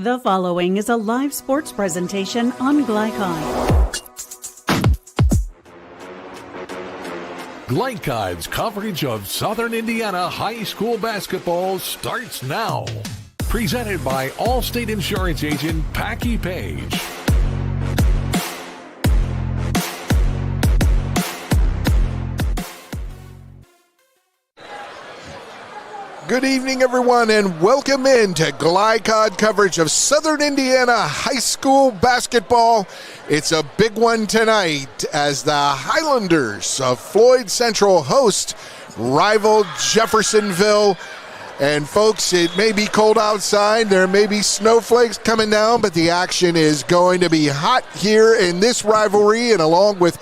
The following is a live sports presentation on Glycon. Glycon's coverage of Southern Indiana high school basketball starts now. Presented by Allstate Insurance Agent Packy Page. Good evening, everyone, and welcome in to Glycon coverage of Southern Indiana high school basketball. It's a big one tonight as the Highlanders of Floyd Central host rival Jeffersonville. And folks, it may be cold outside, there may be snowflakes coming down, but the action is going to be hot here in this rivalry. And along with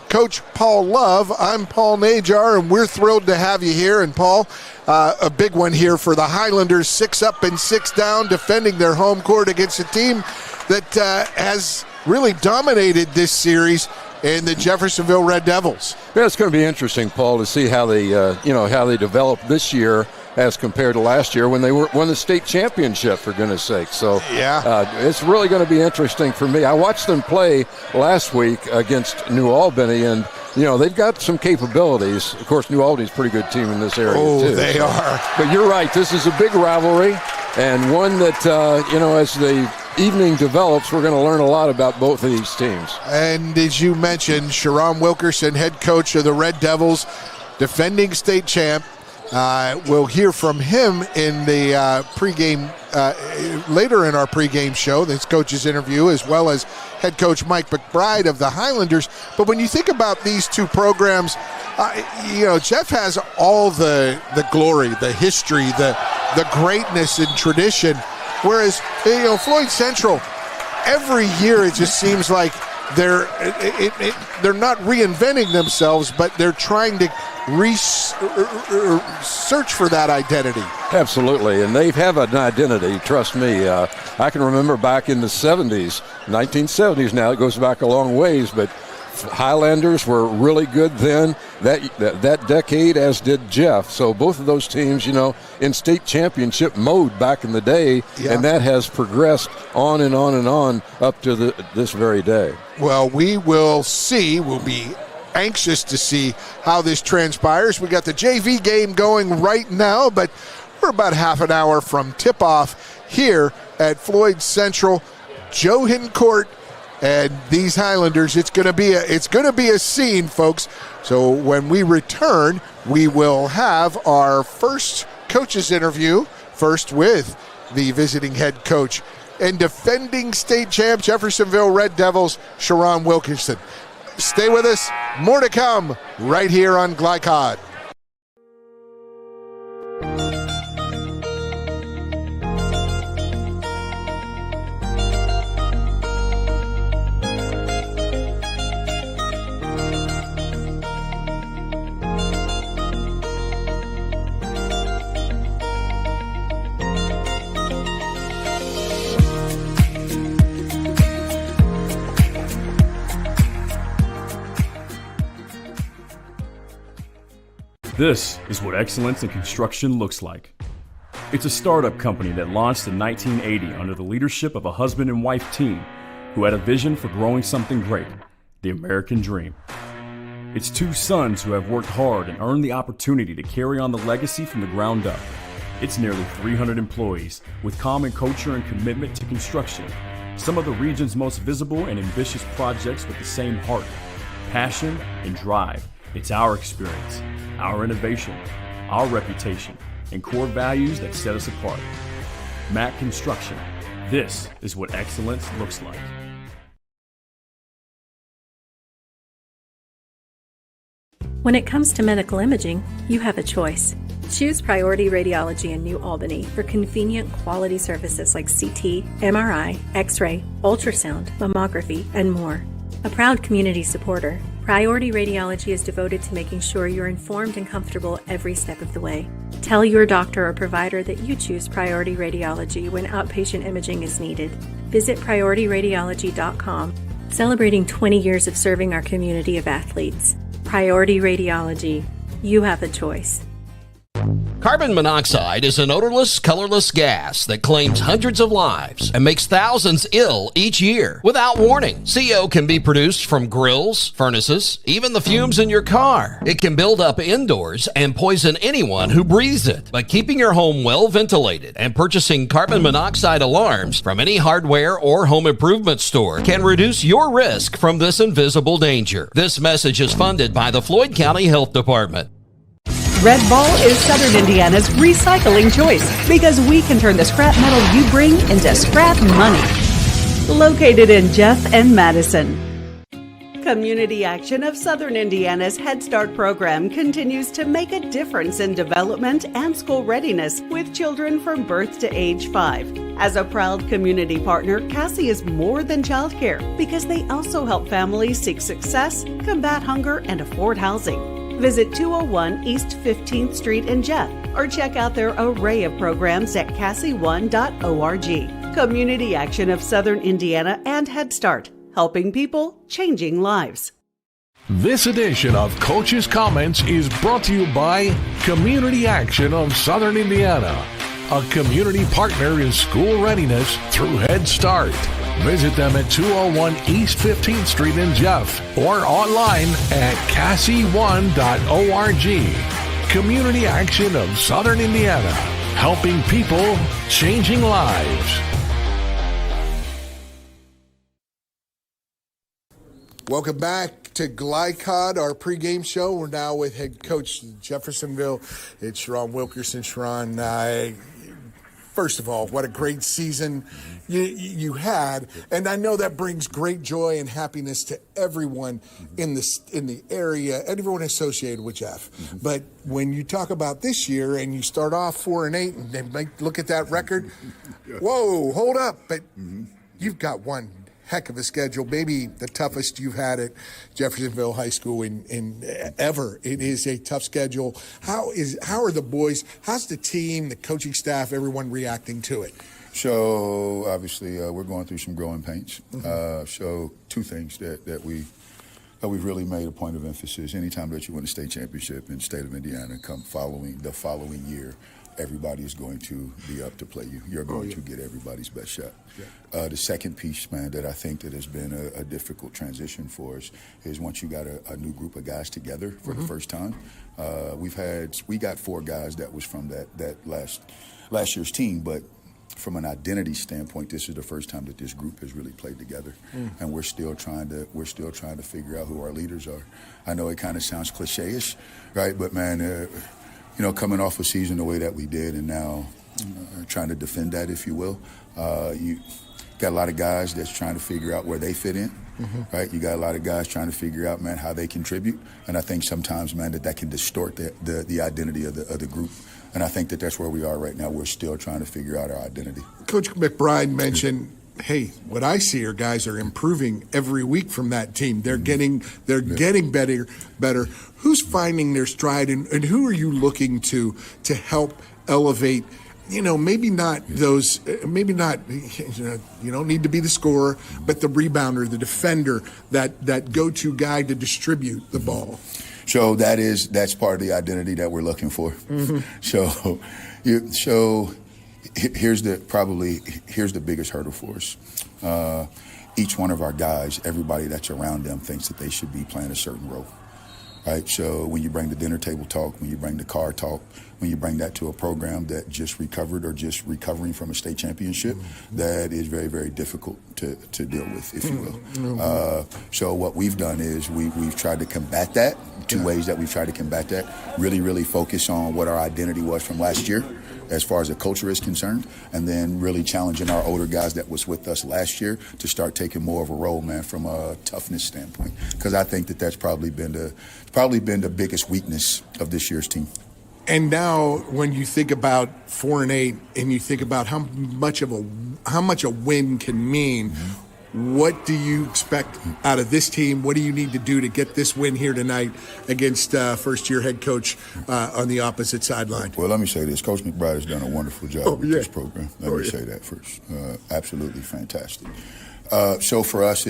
Coach Paul Love, I'm Paul Najar, and we're thrilled to have you here. And Paul, a big one here for the Highlanders, 6 up and 6 down, defending their home court against a team that has really dominated this series in the Jeffersonville Red Devils. Yeah, it's going to be interesting, Paul, to see how they, how they develop this year as compared to last year when they won the state championship, for goodness sake. So it's really going to be interesting for me. I watched them play last week against New Albany, and they've got some capabilities. Of course, New Albany's a pretty good team in this area, too. Oh, they are. But you're right. This is a big rivalry, and one that, as the evening develops, we're going to learn a lot about both of these teams. And as you mentioned, Sharon Wilkerson, head coach of the Red Devils, defending state champ. We'll hear from him in the pregame, later in our pregame show, this coach's interview, as well as head coach Mike McBride of the Highlanders. But when you think about these two programs, Jeff has all the glory, the history, the greatness and tradition, whereas Floyd Central, every year it just seems like they're not reinventing themselves, but they're trying to search for that identity. Absolutely, and they have an identity, trust me. I can remember back in the 70s, 1970s now, it goes back a long ways, but Highlanders were really good then, that decade, as did Jeff. So both of those teams, in state championship mode back in the day, and that has progressed on and on and on up to this very day. Well, we will see. We'll be anxious to see how this transpires. We got the JV game going right now, but we're about half an hour from tip-off here at Floyd Central. Johan Court and these Highlanders, it's going to be a scene, folks. So when we return, we will have our first coaches interview, first with the visiting head coach and defending state champ Jeffersonville Red Devils, Sharon Wilkerson. Stay with us. More to come right here on Glycon. This is what excellence in construction looks like. It's a startup company that launched in 1980 under the leadership of a husband and wife team who had a vision for growing something great, the American dream. It's two sons who have worked hard and earned the opportunity to carry on the legacy from the ground up. It's nearly 300 employees with common culture and commitment to construction, some of the region's most visible and ambitious projects with the same heart, passion, and drive. It's our experience, our innovation, our reputation, and core values that set us apart. Mac Construction. This is what excellence looks like. When it comes to medical imaging, you have a choice. Choose Priority Radiology in New Albany for convenient quality services like CT, MRI, X-ray, ultrasound, mammography, and more. A proud community supporter, Priority Radiology is devoted to making sure you're informed and comfortable every step of the way. Tell your doctor or provider that you choose Priority Radiology when outpatient imaging is needed. Visit PriorityRadiology.com, celebrating 20 years of serving our community of athletes. Priority Radiology. You have a choice. Carbon monoxide is an odorless, colorless gas that claims hundreds of lives and makes thousands ill each year without warning. CO can be produced from grills, furnaces, even the fumes in your car. It can build up indoors and poison anyone who breathes it. But keeping your home well ventilated and purchasing carbon monoxide alarms from any hardware or home improvement store can reduce your risk from this invisible danger. This message is funded by the Floyd County Health Department. Red Ball is Southern Indiana's recycling choice because we can turn the scrap metal you bring into scrap money. Located in Jeff and Madison. Community Action of Southern Indiana's Head Start program continues to make a difference in development and school readiness with children from birth to age 5. As a proud community partner, Cassie is more than childcare because they also help families seek success, combat hunger, and afford housing. Visit 201 East 15th Street in Jeff or check out their array of programs at cassie1.org. Community Action of Southern Indiana and Head Start, helping people, changing lives. This edition of Coach's Comments is brought to you by Community Action of Southern Indiana, a community partner in school readiness through Head Start. Visit them at 201 East 15th Street in Jeff or online at cassie1.org. Community Action of Southern Indiana, helping people, changing lives. Welcome back to Glycod, our pregame show. We're now with head coach Jeffersonville. It's Sharon Wilkerson. Sharon, first of all, what a great season you had, and I know that brings great joy and happiness to everyone in the area and everyone associated with Jeff. But when you talk about this year and you start off 4-8 and they look at that record, whoa, hold up! But you've got one heck of a schedule, maybe the toughest you've had at Jeffersonville High School in ever. It is a tough schedule. How are the boys, how's the team, the coaching staff, everyone reacting to it? So obviously we're going through some growing pains. So two things that we've really made a point of emphasis. Anytime that you win a state championship in the state of Indiana, come the following year, everybody is going to be up to play you. You're going to get everybody's best shot. Yeah. The second piece, man, that I think that has been a difficult transition for us is once you got a new group of guys together for the first time. We got 4 guys that was from that last year's team, but from an identity standpoint, this is the first time that this group has really played together, and we're still trying to figure out who our leaders are. I know it kind of sounds cliche-ish, right? But man, coming off a season the way that we did, and now trying to defend that, if you will, you got a lot of guys that's trying to figure out where they fit in, right? You got a lot of guys trying to figure out, man, how they contribute, and I think sometimes, man, that can distort the identity of the group. And I think that that's where we are right now. We're still trying to figure out our identity. Coach McBride mentioned, hey, what I see are guys are improving every week from that team. They're getting better. Who's finding their stride, and who are you looking to help elevate? Maybe not those. Maybe not. You don't need to be the scorer, but the rebounder, the defender, that go-to guy to distribute the ball. So that's part of the identity that we're looking for. So here's the biggest hurdle for us. Each one of our guys, everybody that's around them thinks that they should be playing a certain role. Right? So when you bring the dinner table talk, when you bring the car talk, when you bring that to a program that just recovered or just recovering from a state championship, that is very, very difficult to deal with, if you will. So what we've done is we've tried to combat that. Two ways that we've tried to combat that. Really, really focus on what our identity was from last year as far as the culture is concerned, and then really challenging our older guys that was with us last year to start taking more of a role, man, from a toughness standpoint. Because I think that's probably been the biggest weakness of this year's team. And now, when you think about 4-8, and you think about how much a win can mean, what do you expect out of this team? What do you need to do to get this win here tonight against first-year head coach on the opposite sideline? Well, let me say this: Coach McBride has done a wonderful job with this program. Let me say that first. Absolutely fantastic. So for us,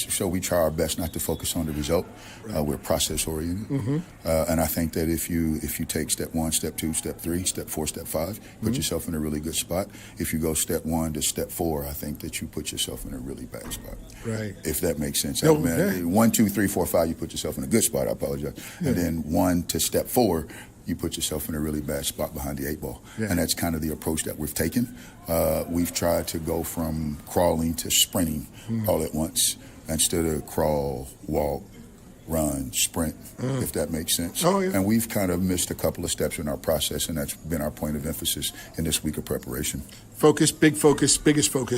so we try our best not to focus on the result. We're process oriented, and I think that if you take step 1, step 2, step 3, step 4, step 5, put yourself in a really good spot. If you go step 1 to step 4, I think that you put yourself in a really bad spot. Right. If that makes sense. No, 1, 2, 3, 4, 5, you put yourself in a good spot. I apologize. Yeah. And then 1 to step 4. You put yourself in a really bad spot behind the 8 ball. Yeah. And that's kind of the approach that we've taken. We've tried to go from crawling to sprinting all at once instead of crawl, walk, run, sprint, if that makes sense. Oh, yeah. And we've kind of missed a couple of steps in our process, and that's been our point of emphasis in this week of preparation. Biggest focus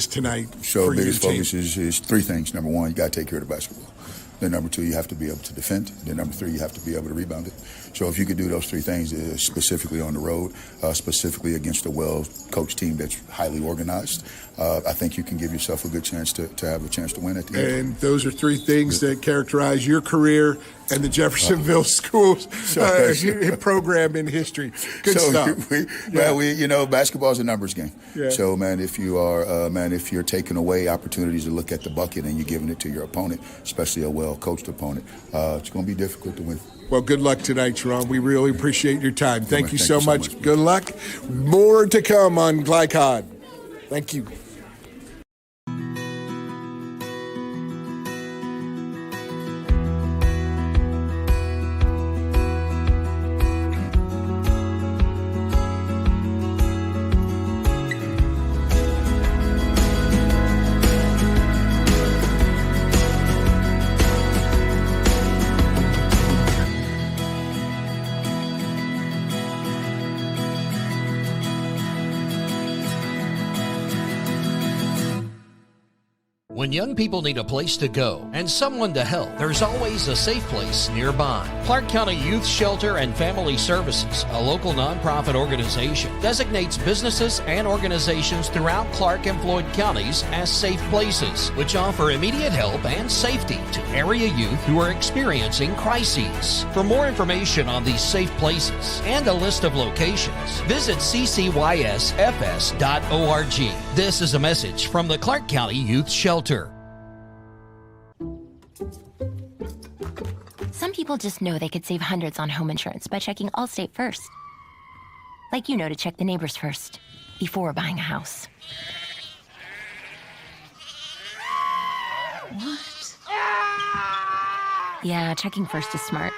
tonight. So biggest focus is 3 things. Number 1, you got to take care of the basketball. Then number 2, you have to be able to defend. Then number 3, you have to be able to rebound it. So if you could do those 3 things, specifically on the road, specifically against a well-coached team that's highly organized, I think you can give yourself a good chance to have a chance to win at the end. And those are 3 things that characterize your career and the Jeffersonville Schools program in history. Good stuff. Basketball is a numbers game. Yeah. So, man, if you're taking away opportunities to look at the bucket and you're giving it to your opponent, especially a well-coached opponent, it's going to be difficult to win. Well, good luck tonight, Sharon. We really appreciate your time. Thank you so much. Good luck. More to come on Glycod. Thank you. When young people need a place to go and someone to help, there's always a safe place nearby. Clark County Youth Shelter and Family Services, a local nonprofit organization, designates businesses and organizations throughout Clark and Floyd counties as safe places, which offer immediate help and safety to area youth who are experiencing crises. For more information on these safe places and a list of locations, visit ccysfs.org. This is a message from the Clark County Youth Shelter. Some people just know they could save hundreds on home insurance by checking Allstate first. Like you know to check the neighbors first before buying a house. What? Yeah, checking first is smart.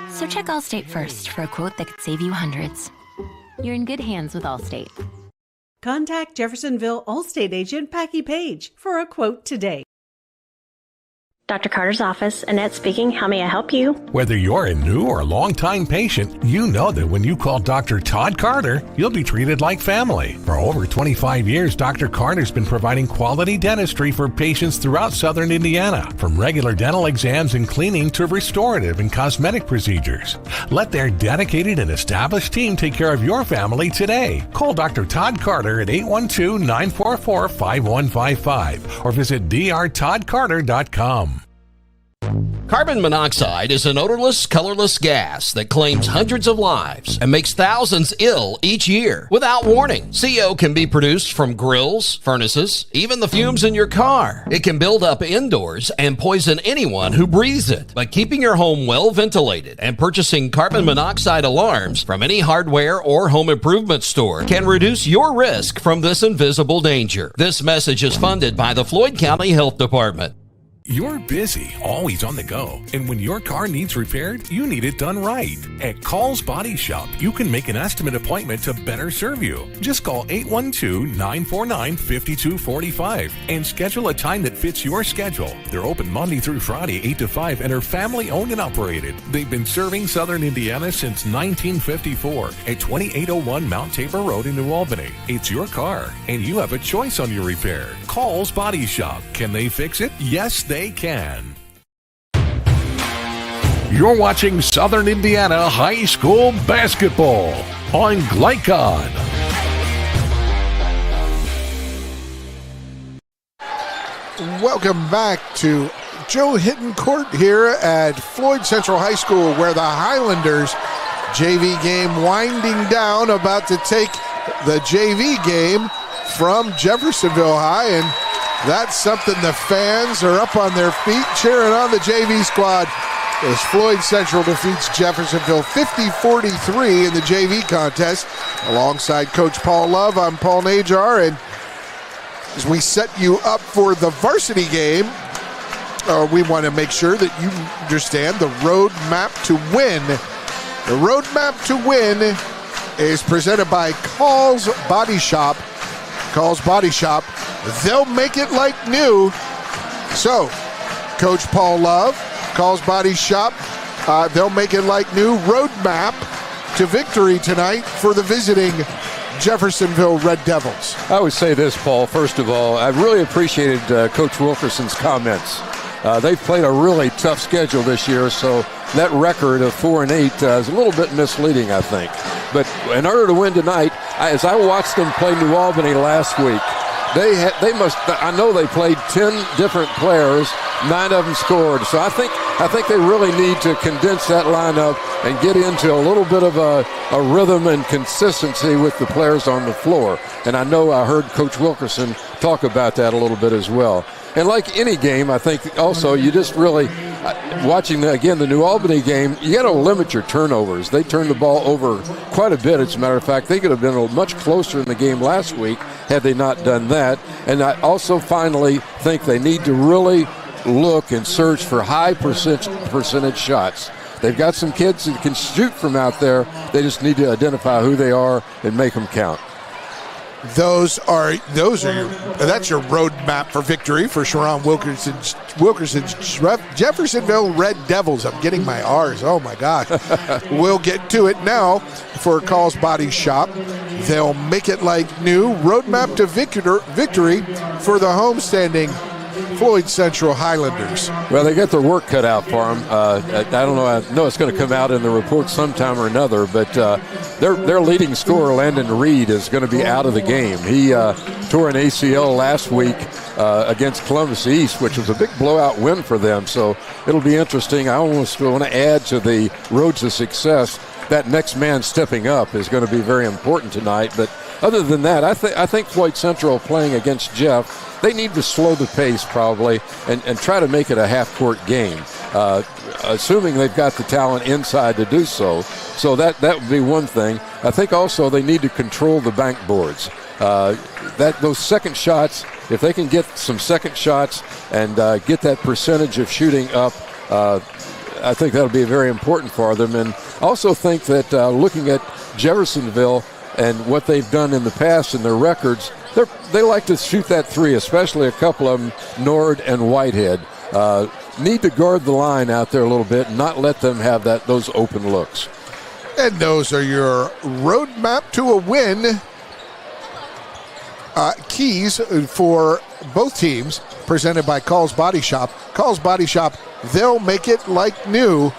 So check Allstate first for a quote that could save you hundreds. You're in good hands with Allstate. Contact Jeffersonville Allstate agent Packie Page for a quote today. Dr. Carter's office, Annette speaking. How may I help you? Whether you're a new or long-time patient, you know that when you call Dr. Todd Carter, you'll be treated like family. For over 25 years, Dr. Carter's been providing quality dentistry for patients throughout southern Indiana, from regular dental exams and cleaning to restorative and cosmetic procedures. Let their dedicated and established team take care of your family today. Call Dr. Todd Carter at 812-944-5155 or visit drtoddcarter.com. Carbon monoxide is an odorless, colorless gas that claims hundreds of lives and makes thousands ill each year without warning. CO can be produced from grills, furnaces, even the fumes in your car. It can build up indoors and poison anyone who breathes it. But keeping your home well ventilated and purchasing carbon monoxide alarms from any hardware or home improvement store can reduce your risk from this invisible danger. This message is funded by the Floyd County Health Department. You're busy, always on the go, and when your car needs repaired, you need it done right. At Call's Body Shop, you can make an estimate appointment to better serve you. Just call 812-949-5245 and schedule a time that fits your schedule. They're open Monday through Friday, 8 to 5, and are family-owned and operated. They've been serving southern Indiana since 1954 at 2801 Mount Tabor Road in New Albany. It's your car, and you have a choice on your repair. Call's Body Shop. Can they fix it? Yes, they can. You're watching Southern Indiana High School Basketball on Glycod. Welcome back to Joe Hitton Court here at Floyd Central High School, where the Highlanders JV game winding down, about to take the JV game from Jeffersonville High. And That's something. The fans are up on their feet cheering on the JV squad as Floyd Central defeats Jeffersonville 50-43 in the JV contest. Alongside Coach Paul Love, I'm Paul Najar, and as we set you up for the varsity game, we want to make sure that you understand the road map to win. The road map to win is presented by Call's Body Shop. Call's Body Shop, they'll make it like new. So, Coach Paul Love, Call's Body Shop, they'll make it like new. Roadmap to victory tonight for the visiting Jeffersonville Red Devils. I would say this, Paul. First of all, I really appreciated Coach Wilkerson's comments. They've played a really tough schedule this year, so that record of 4-8 is a little bit misleading, I think. But in order to win tonight, as I watched them play New Albany last week, I know they played 10 different players, 9 of them scored. So I think they really need to condense that lineup and get into a little bit of a rhythm and consistency with the players on the floor. And I know I heard Coach Wilkerson talk about that a little bit as well. And like any game, I think also you just really, watching, again, the New Albany game, you got to limit your turnovers. They turned the ball over quite a bit. As a matter of fact, they could have been much closer in the game last week had they not done that. And I also finally think they need to really look and search for high percentage shots. They've got some kids that can shoot from out there. They just need to identify who they are and make them count. That's your roadmap for victory for Sharon Wilkerson's Jeffersonville Red Devils. I'm getting my R's. Oh my gosh. We'll get to it now for Call's Body Shop. They'll make it like new. Roadmap to victory for the homestanding Floyd Central Highlanders. Well, they got their work cut out for them. I don't know. I know it's going to come out in the report sometime or another, but their leading scorer, Landon Reed, is going to be out of the game. He tore an ACL last week against Columbus East, which was a big blowout win for them. So it'll be interesting. I almost want to add to the road to success. That next man stepping up is going to be very important tonight. But other than that, I think Floyd Central playing against Jeff, they need to slow the pace probably and try to make it a half-court game, assuming they've got the talent inside to do so. So that would be one thing. I think also they need to control the bank boards. Those second shots, if they can get some second shots and get that percentage of shooting up, I think that'll be very important for them. And also think that looking at Jeffersonville and what they've done in the past and their records, they like to shoot that three, especially a couple of them, Nord and Whitehead. Need to guard the line out there a little bit and not let them have those open looks. And those are your roadmap to a win keys for both teams, presented by Call's Body Shop. Call's Body Shop, they'll make it like new.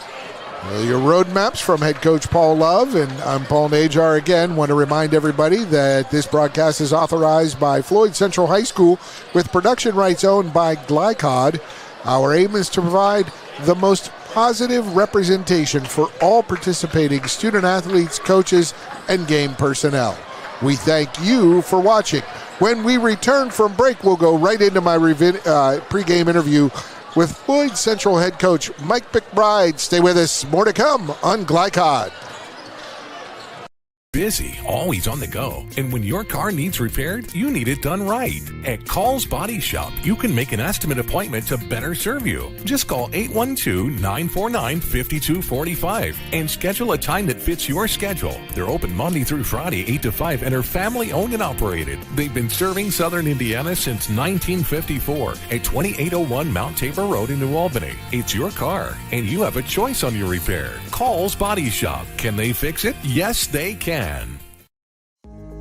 Your roadmaps from head coach Paul Love, and I'm Paul Najar again. Want to remind everybody that this broadcast is authorized by Floyd Central High School with production rights owned by Glycod. Our aim is to provide the most positive representation for all participating student athletes, coaches, and game personnel. We thank you for watching. When we return from break, we'll go right into my pregame interview with Floyd Central head coach Mike McBride. Stay with us. More to come on Glycod. Busy, always on the go. And when your car needs repaired, you need it done right. At Call's Body Shop, you can make an estimate appointment to better serve you. Just call 812-949-5245 and schedule a time that fits your schedule. They're open Monday through Friday, 8 to 5, and are family owned and operated. They've been serving Southern Indiana since 1954 at 2801 Mount Tabor Road in New Albany. It's your car, and you have a choice on your repair. Call's Body Shop. Can they fix it? Yes, they can.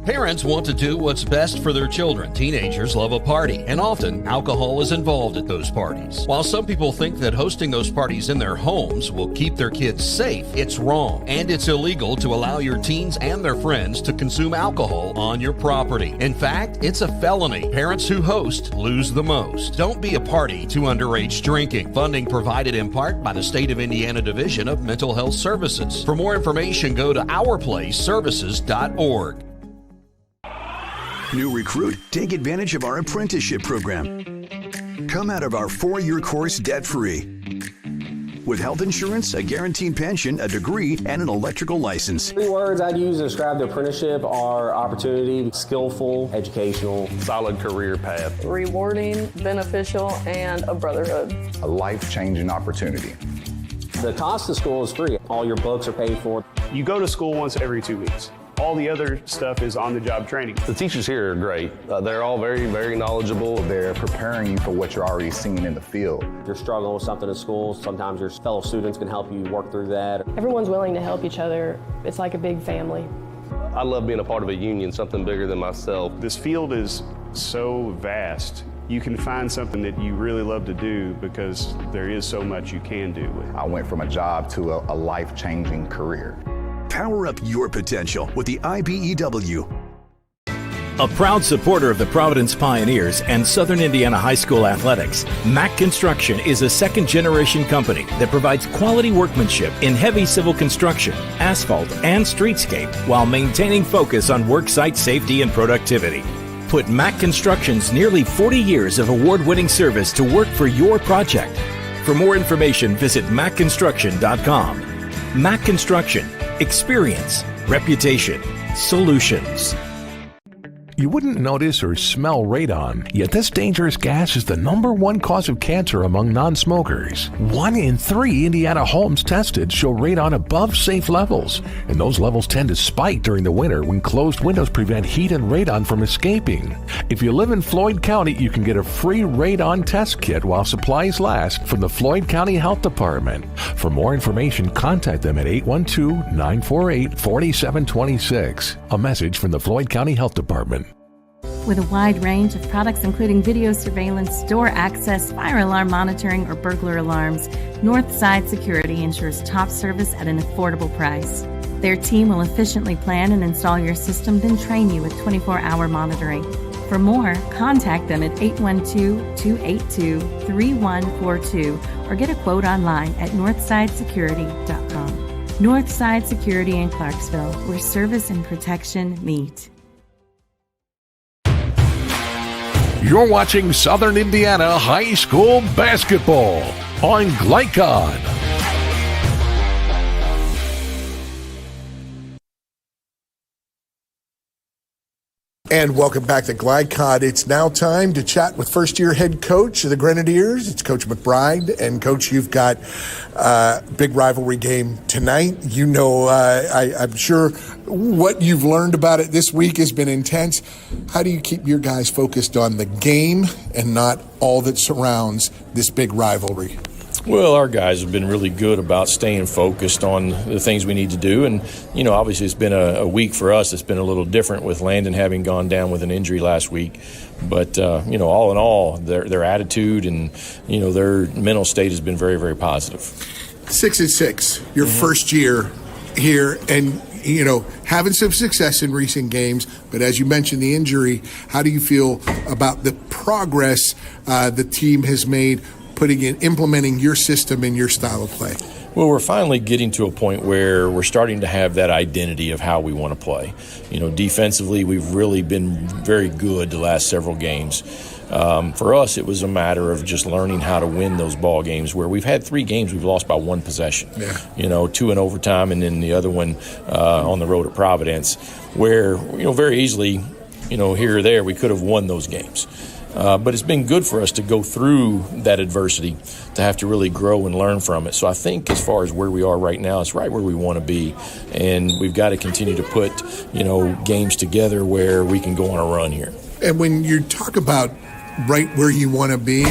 Parents want to do what's best for their children. Teenagers love a party, and often alcohol is involved at those parties. While some people think that hosting those parties in their homes will keep their kids safe, it's wrong, and it's illegal to allow your teens and their friends to consume alcohol on your property. In fact, it's a felony. Parents who host lose the most. Don't be a party to underage drinking. Funding provided in part by the State of Indiana Division of Mental Health Services. For more information, go to ourplaceservices.org. New recruit, take advantage of our apprenticeship program. Come out of our 4-year course debt-free. With health insurance, a guaranteed pension, a degree, and an electrical license. 3 words I'd use to describe the apprenticeship are opportunity, skillful, educational, solid career path, rewarding, beneficial, and a brotherhood. A life-changing opportunity. The cost of school is free. All your books are paid for. You go to school once every 2 weeks. All the other stuff is on-the-job training. The teachers here are great. They're all very, very knowledgeable. They're preparing you for what you're already seeing in the field. If you're struggling with something at school, sometimes your fellow students can help you work through that. Everyone's willing to help each other. It's like a big family. I love being a part of a union, something bigger than myself. This field is so vast. You can find something that you really love to do because there is so much you can do with it. I went from a job to a life-changing career. Power up your potential with the IBEW. A proud supporter of the Providence Pioneers and Southern Indiana High School athletics, Mack Construction is a second-generation company that provides quality workmanship in heavy civil construction, asphalt, and streetscape while maintaining focus on worksite safety and productivity. Put Mack Construction's nearly 40 years of award-winning service to work for your project. For more information, visit mackconstruction.com. Mack Construction. Experience, reputation, solutions. You wouldn't notice or smell radon, yet this dangerous gas is the #1 cause of cancer among non-smokers. 1 in 3 Indiana homes tested show radon above safe levels, and those levels tend to spike during the winter when closed windows prevent heat and radon from escaping. If you live in Floyd County, you can get a free radon test kit while supplies last from the Floyd County Health Department. For more information, contact them at 812-948-4726. A message from the Floyd County Health Department. With a wide range of products including video surveillance, door access, fire alarm monitoring, or burglar alarms, Northside Security ensures top service at an affordable price. Their team will efficiently plan and install your system, then train you with 24-hour monitoring. For more, contact them at 812-282-3142 or get a quote online at northsidesecurity.com. Northside Security in Clarksville, where service and protection meet. You're watching Southern Indiana High School basketball on Glycod. And welcome back to Glycod. It's now time to chat with first-year head coach of the Grenadiers. It's Coach McBride. And, Coach, you've got a big rivalry game tonight. You know, I'm sure what you've learned about it this week has been intense. How do you keep your guys focused on the game and not all that surrounds this big rivalry? Well, our guys have been really good about staying focused on the things we need to do. And, you know, obviously it's been a week for us. It's been a little different with Landon having gone down with an injury last week. But, you know, all in all, their attitude and, you know, their mental state has been very, very positive. 6-6, your first year here, and, you know, having some success in recent games. But as you mentioned, the injury, how do you feel about the progress the team has made implementing your system and your style of play? Well, we're finally getting to a point where we're starting to have that identity of how we want to play. You know, defensively, we've really been very good the last several games. For us, it was a matter of just learning how to win those ball games where we've had 3 games we've lost by 1 possession. Yeah. You know, 2 in overtime and then the other one on the road at Providence where, you know, very easily, you know, here or there we could have won those games. But it's been good for us to go through that adversity, to have to really grow and learn from it. So I think as far as where we are right now, it's right where we want to be. And we've got to continue to put, you know, games together where we can go on a run here. And when you talk about right where you want to be,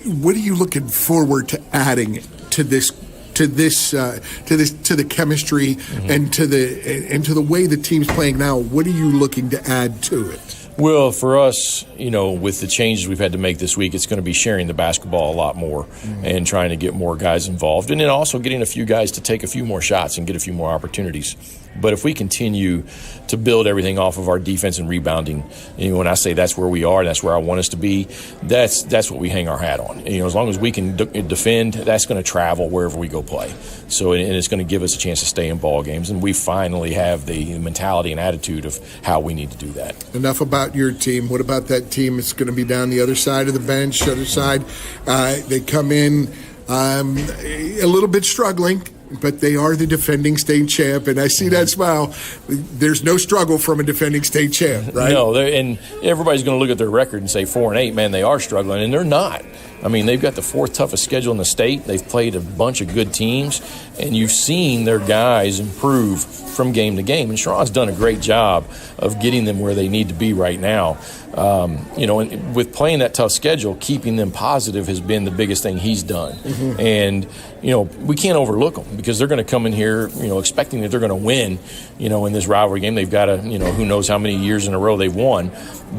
what are you looking forward to adding to this? To the chemistry and to the way the team's playing now? What are you looking to add to it? Well, for us, you know, with the changes we've had to make this week, it's going to be sharing the basketball a lot more and trying to get more guys involved. And then also getting a few guys to take a few more shots and get a few more opportunities. But if we continue to build everything off of our defense and rebounding, when I say that's where we are, that's where I want us to be, that's what we hang our hat on. As long as we can defend, that's going to travel wherever we go play. So, and it's going to give us a chance to stay in ball games, and we finally have the mentality and attitude of how we need to do that. Enough about your team. What about that team that's going to be down the other side of the bench, other side? They come in a little bit struggling, but they are the defending state champ, and I see that smile. There's no struggle from a defending state champ, right? No, and everybody's going to look at their record and say 4-8, man, they are struggling, and they're not. I mean, they've got the fourth toughest schedule in the state. They've played a bunch of good teams, and you've seen their guys improve from game to game. And Sharon's done a great job of getting them where they need to be right now. And with playing that tough schedule, keeping them positive has been the biggest thing he's done. Mm-hmm. And, we can't overlook them because they're going to come in here, expecting that they're going to win, in this rivalry game. They've got who knows how many years in a row they've won.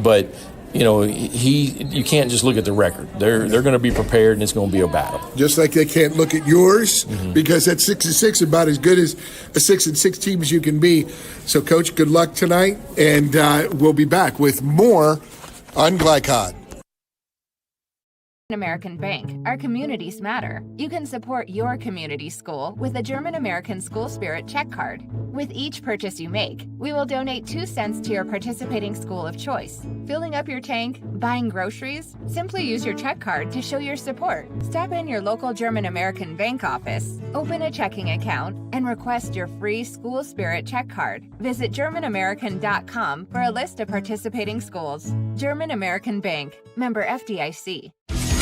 But you can't just look at the record. They're going to be prepared, and it's going to be a battle. Just like they can't look at yours, because that 6-6 is about as good as a 6-6 team as you can be. So, Coach, good luck tonight, and we'll be back with more on Glycod. American Bank. Our communities matter. You can support your community school with a German American School Spirit check card. With each purchase you make, we will donate 2 cents to your participating school of choice. Filling up your tank, buying groceries? Simply use your check card to show your support. Stop in your local German American Bank office, open a checking account, and request your free School Spirit check card. Visit GermanAmerican.com for a list of participating schools. German American Bank. Member FDIC.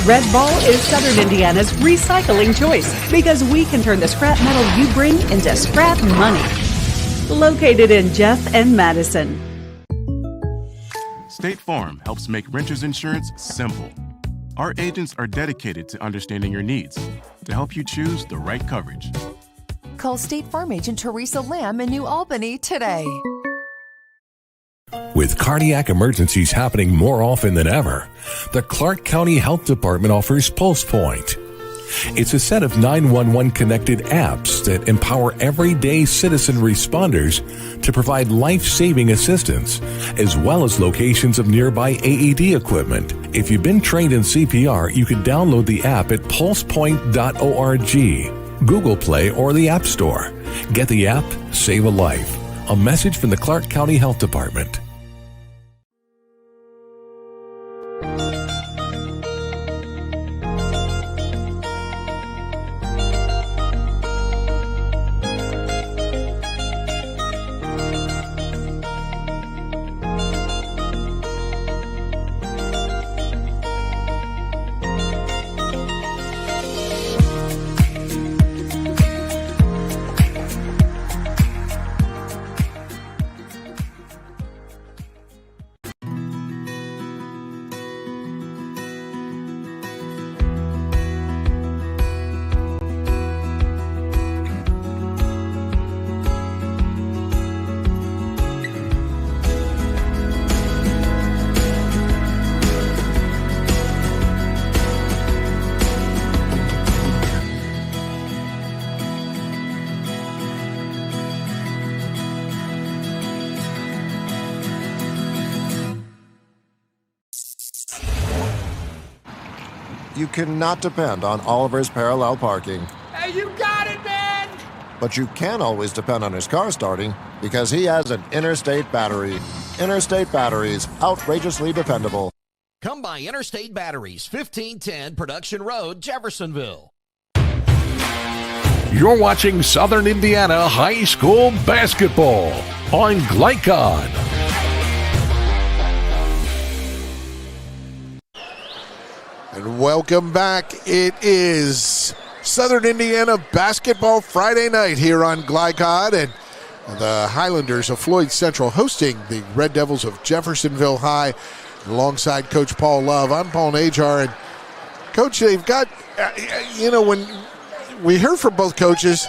Red Ball is Southern Indiana's recycling choice because we can turn the scrap metal you bring into scrap money. Located in Jeff and Madison. State Farm helps make renters insurance simple. Our agents are dedicated to understanding your needs to help you choose the right coverage. Call State Farm agent Teresa Lamb in New Albany today. With cardiac emergencies happening more often than ever, the Clark County Health Department offers Pulse Point. It's a set of 911 connected apps that empower everyday citizen responders to provide life-saving assistance, as well as locations of nearby AED equipment. If you've been trained in CPR, you can download the app at pulsepoint.org, Google Play, or the App Store. Get the app, save a life. A message from the Clark County Health Department. You cannot depend on Oliver's parallel parking. Hey, you got it, man! But you can always depend on his car starting because he has an Interstate battery. Interstate batteries, outrageously dependable. Come by Interstate Batteries, 1510 Production Road, Jeffersonville. You're watching Southern Indiana High School Basketball on Glycod. And welcome back. It is Southern Indiana Basketball Friday night here on Glycod, and the Highlanders of Floyd Central hosting the Red Devils of Jeffersonville High alongside Coach Paul Love. I'm Paul Najar, and Coach, they've got, when we heard from both coaches,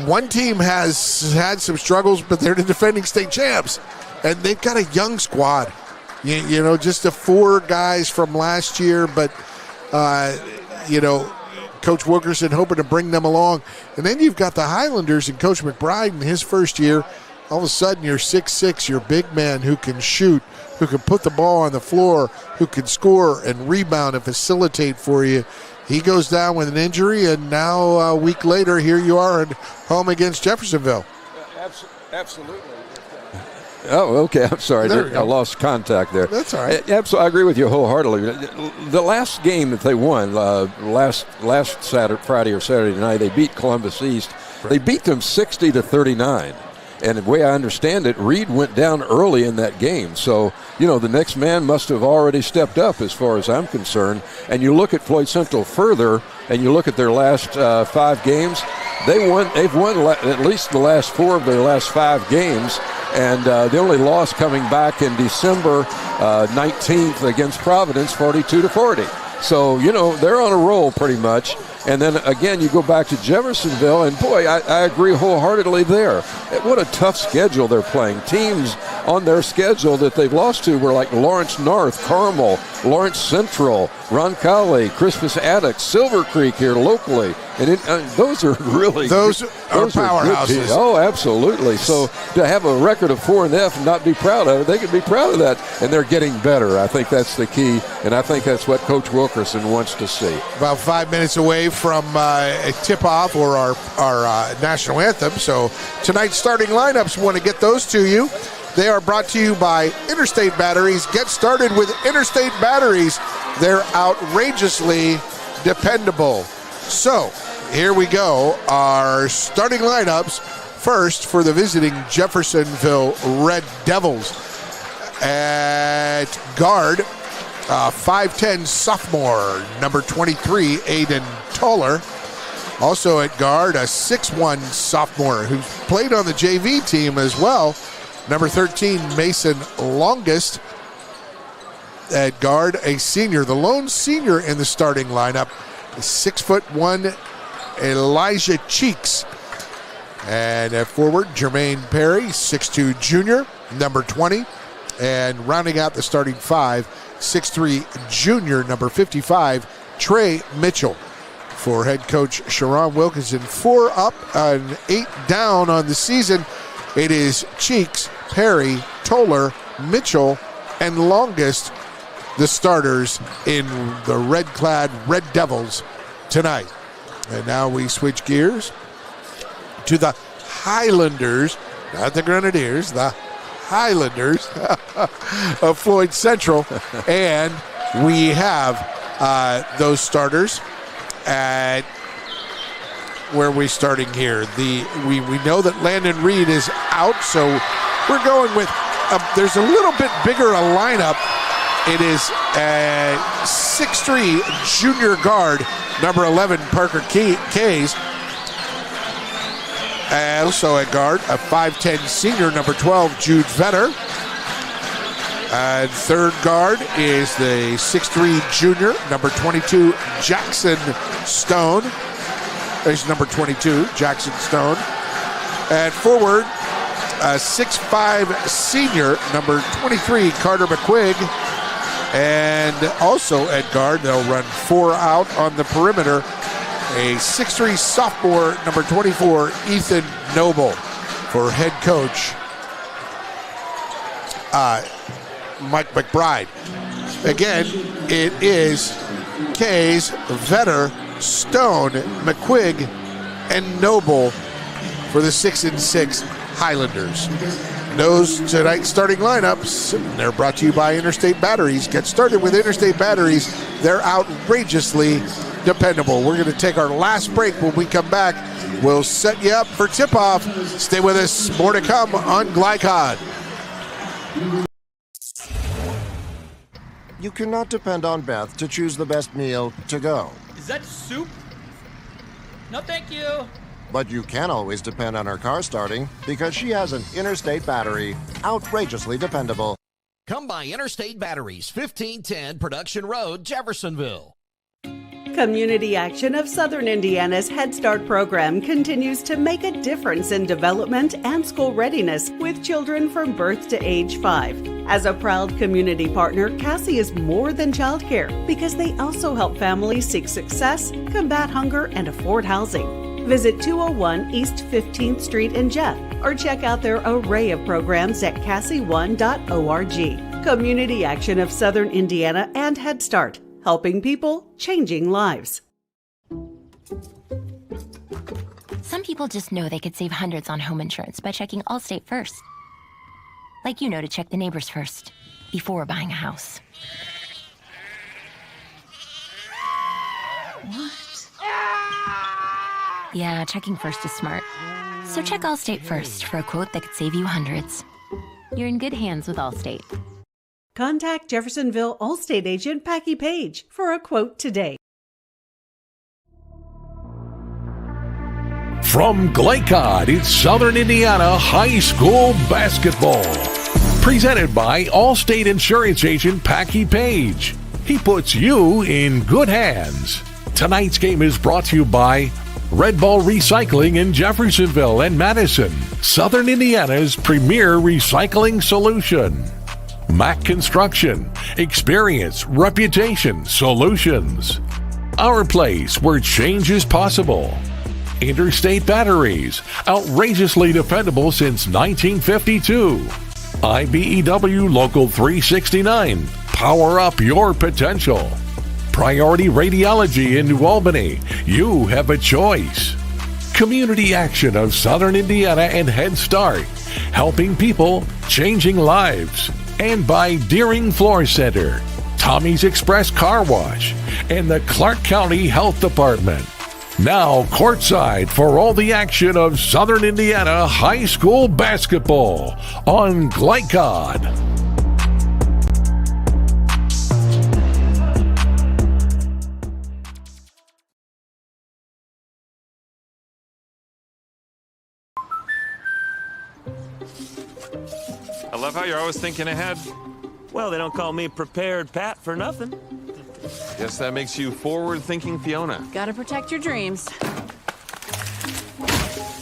one team has had some struggles, but they're the defending state champs, and they've got a young squad. Just the 4 guys from last year, but, Coach Wilkerson hoping to bring them along. And then you've got the Highlanders and Coach McBride in his first year. All of a sudden, you're 6'6", you're a big man who can shoot, who can put the ball on the floor, who can score and rebound and facilitate for you. He goes down with an injury, and now a week later, here you are at home against Jeffersonville. Absolutely. Oh, okay. I'm sorry. I lost contact there. That's all right. Absolutely, I agree with you wholeheartedly. The last game that they won, last Friday or Saturday night, they beat Columbus East. Right. They beat them 60-39. And the way I understand it, Reed went down early in that game. So, the next man must have already stepped up as far as I'm concerned. And you look at Floyd Central further, and you look at their last 5 games, they've won at least the last 4 of their last 5 games. And the only loss coming back in December 19th against Providence, 42-40. So, they're on a roll pretty much. And then, again, you go back to Jeffersonville, and, boy, I agree wholeheartedly there. What a tough schedule they're playing. Teams on their schedule that they've lost to were like Lawrence North, Carmel, Lawrence Central, Roncalli, Crispus Attucks, Silver Creek here locally. And those are really those are powerhouses. Oh, absolutely. So to have a record of 4-F and not be proud of it, they can be proud of that, and they're getting better. I think that's the key, and I think that's what Coach Wilkerson wants to see. About 5 minutes away from a tip-off or our national anthem. So tonight's starting lineups, want to get those to you. They are brought to you by Interstate Batteries. Get started with Interstate Batteries. They're outrageously dependable. So here we go. Our starting lineups. First for the visiting Jeffersonville Red Devils. At guard, 5'10" sophomore, number 23, Aiden Toller. Also at guard, a 6'1" sophomore who's played on the JV team as well, number 13, Mason Longest. At guard, a senior, the lone senior in the starting lineup, 6'1", Elijah Cheeks. And at forward, Jermaine Perry, 6'2", junior, number 20. And rounding out the starting 5, 6'3", junior, number 55, Trey Mitchell. For head coach Sharon Wilkinson, 4 up and 8 down on the season. It is Cheeks, Perry, Toller, Mitchell, and Longest, the starters in the red-clad Red Devils tonight. And now we switch gears to the Highlanders, not the Grenadiers, the Highlanders of Floyd Central. And we have those starters at where we're starting here. We know that Landon Reed is out, so we're going with there's a little bit bigger a lineup. It is a 6'3" junior guard, number 11, Parker Kays. Also at guard, a 5'10" senior, number 12, Jude Vetter. And third guard is the 6'3" junior, number 22, Jackson Stone. There's number 22, Jackson Stone. And forward, a 6'5" senior, number 23, Carter McQuigg. And also at guard, they'll run 4 out on the perimeter, a 6'3" sophomore, number 24, Ethan Noble. For head coach Mike McBride. Again, it is Kays, Vetter, Stone, McQuigg, and Noble for the 6-6 Highlanders. Those tonight's starting lineups, they're brought to you by Interstate Batteries. Get started with Interstate Batteries. They're outrageously dependable. We're going to take our last break. When we come back, we'll set you up for tip-off. Stay with us. More to come on Glycod. You cannot depend on Beth to choose the best meal to go. Is that soup? No, thank you. But you can always depend on her car starting because she has an Interstate Battery. Outrageously dependable. Come by Interstate Batteries, 1510 Production Road, Jeffersonville. Community Action of Southern Indiana's Head Start program continues to make a difference in development and school readiness with children from birth to age 5. As a proud community partner, Cassie is more than childcare because they also help families seek success, combat hunger, and afford housing. Visit 201 East 15th Street in Jeff or check out their array of programs at cassie1.org. Community Action of Southern Indiana and Head Start. Helping people, changing lives. Some people just know they could save hundreds on home insurance by checking Allstate first. Like you know to check the neighbors first, before buying a house. What? Yeah, checking first is smart. So check Allstate first for a quote that could save you hundreds. You're in good hands with Allstate. Contact Jeffersonville Allstate agent Packy Page for a quote today. From Glycod, it's Southern Indiana High School Basketball. Presented by Allstate Insurance agent Packy Page. He puts you in good hands. Tonight's game is brought to you by Red Ball Recycling in Jeffersonville and Madison, Southern Indiana's premier recycling solution. Mac Construction, experience, reputation, solutions. Our place where change is possible. Interstate Batteries, outrageously dependable since 1952. IBEW Local 369, power up your potential. Priority Radiology in New Albany, you have a choice. Community Action of Southern Indiana and Head Start, helping people, changing lives. And by Deering Floor Center, Tommy's Express Car Wash, and the Clark County Health Department. Now courtside for all the action of Southern Indiana High School Basketball on Glycod. I love how you're always thinking ahead. Well, they don't call me Prepared Pat for nothing. Guess that makes you forward-thinking Fiona. Gotta protect your dreams.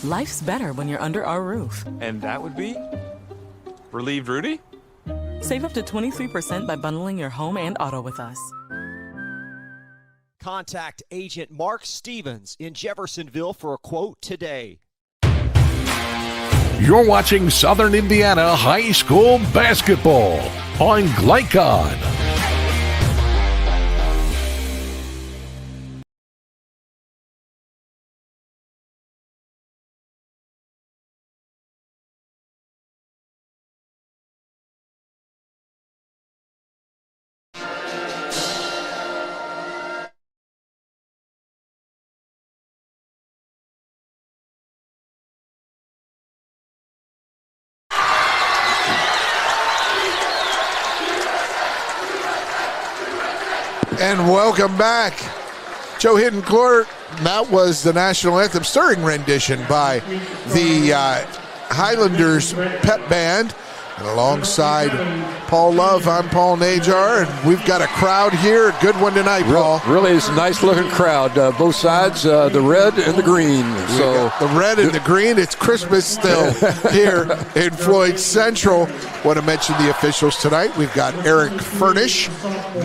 Life's better when you're under our roof. And that would be? Relieved Rudy? Save up to 23% by bundling your home and auto with us. Contact Agent Mark Stevens in Jeffersonville for a quote today. You're watching Southern Indiana High School Basketball on Glycod. And welcome back. Joe Hidden-Clark, that was the national anthem stirring rendition by the Highlanders Pep Band. And alongside Paul Love, I'm Paul Najar, and we've got a crowd here. A good one tonight, Paul. Really is a nice-looking crowd. Both sides, the red and the green. So the red and the green. It's Christmas still here in Floyd Central. Want to mention the officials tonight. We've got Eric Furnish,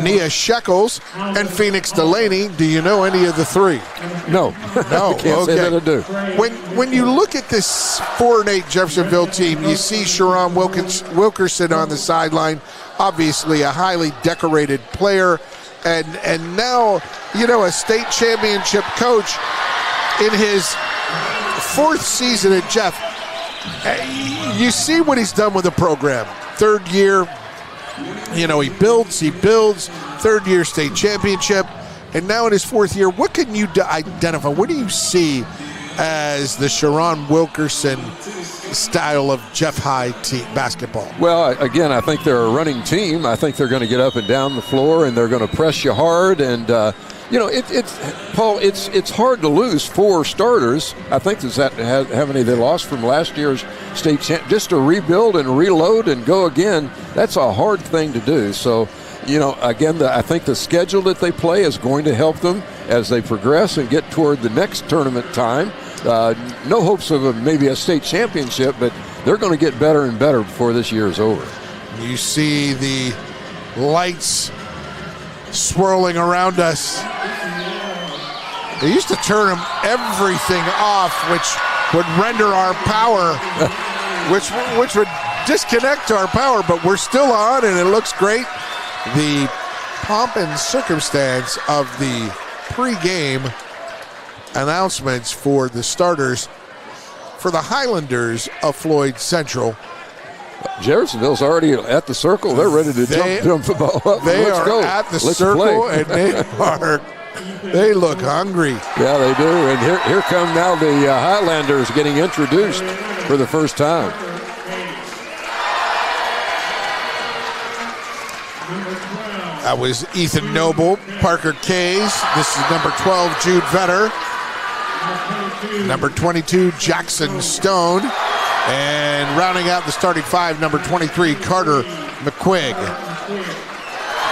Nia Shekels, and Phoenix Delaney. Do you know any of the three? No. No. Can't say that I do. When you look at this 4-8 Jeffersonville team, you see Sharon Wilkerson on the sideline, obviously a highly decorated player, and now, you know, a state championship coach in his 4th season at Jeff. You see what he's done with the program. 3rd year, you know, he builds, 3rd year state championship, and now in his 4th year, what can you identify? What do you see as the Sharon Wilkerson style of Jeff High team basketball? Well, again, I think they're a running team. I think they're going to get up and down the floor, and they're going to press you hard. And you know, Paul, it's hard to lose 4 starters. I think that's how many they lost from last year's state champ. Just to rebuild and reload and go again, that's a hard thing to do. So, you know, again, I think the schedule that they play is going to help them. as they progress and get toward the next tournament time. No hopes of maybe a state championship, but they're going to get better and better before this year is over. You see the lights swirling around us. They used to turn everything off, which would render our power, which would disconnect our power, but we're still on and it looks great. The pomp and circumstance of the pregame announcements for the starters for the Highlanders of Floyd Central. Jeffersonville's already at the circle. They're ready to jump the ball up. They Let's are go. at the Let's circle, play. and they look hungry. Yeah, they do. And here come now the Highlanders getting introduced for the first time. That was Ethan Noble, Parker Kays. This is number 12, Jude Vetter. Number 22, Jackson Stone. And rounding out the starting five, number 23, Carter McQuigg.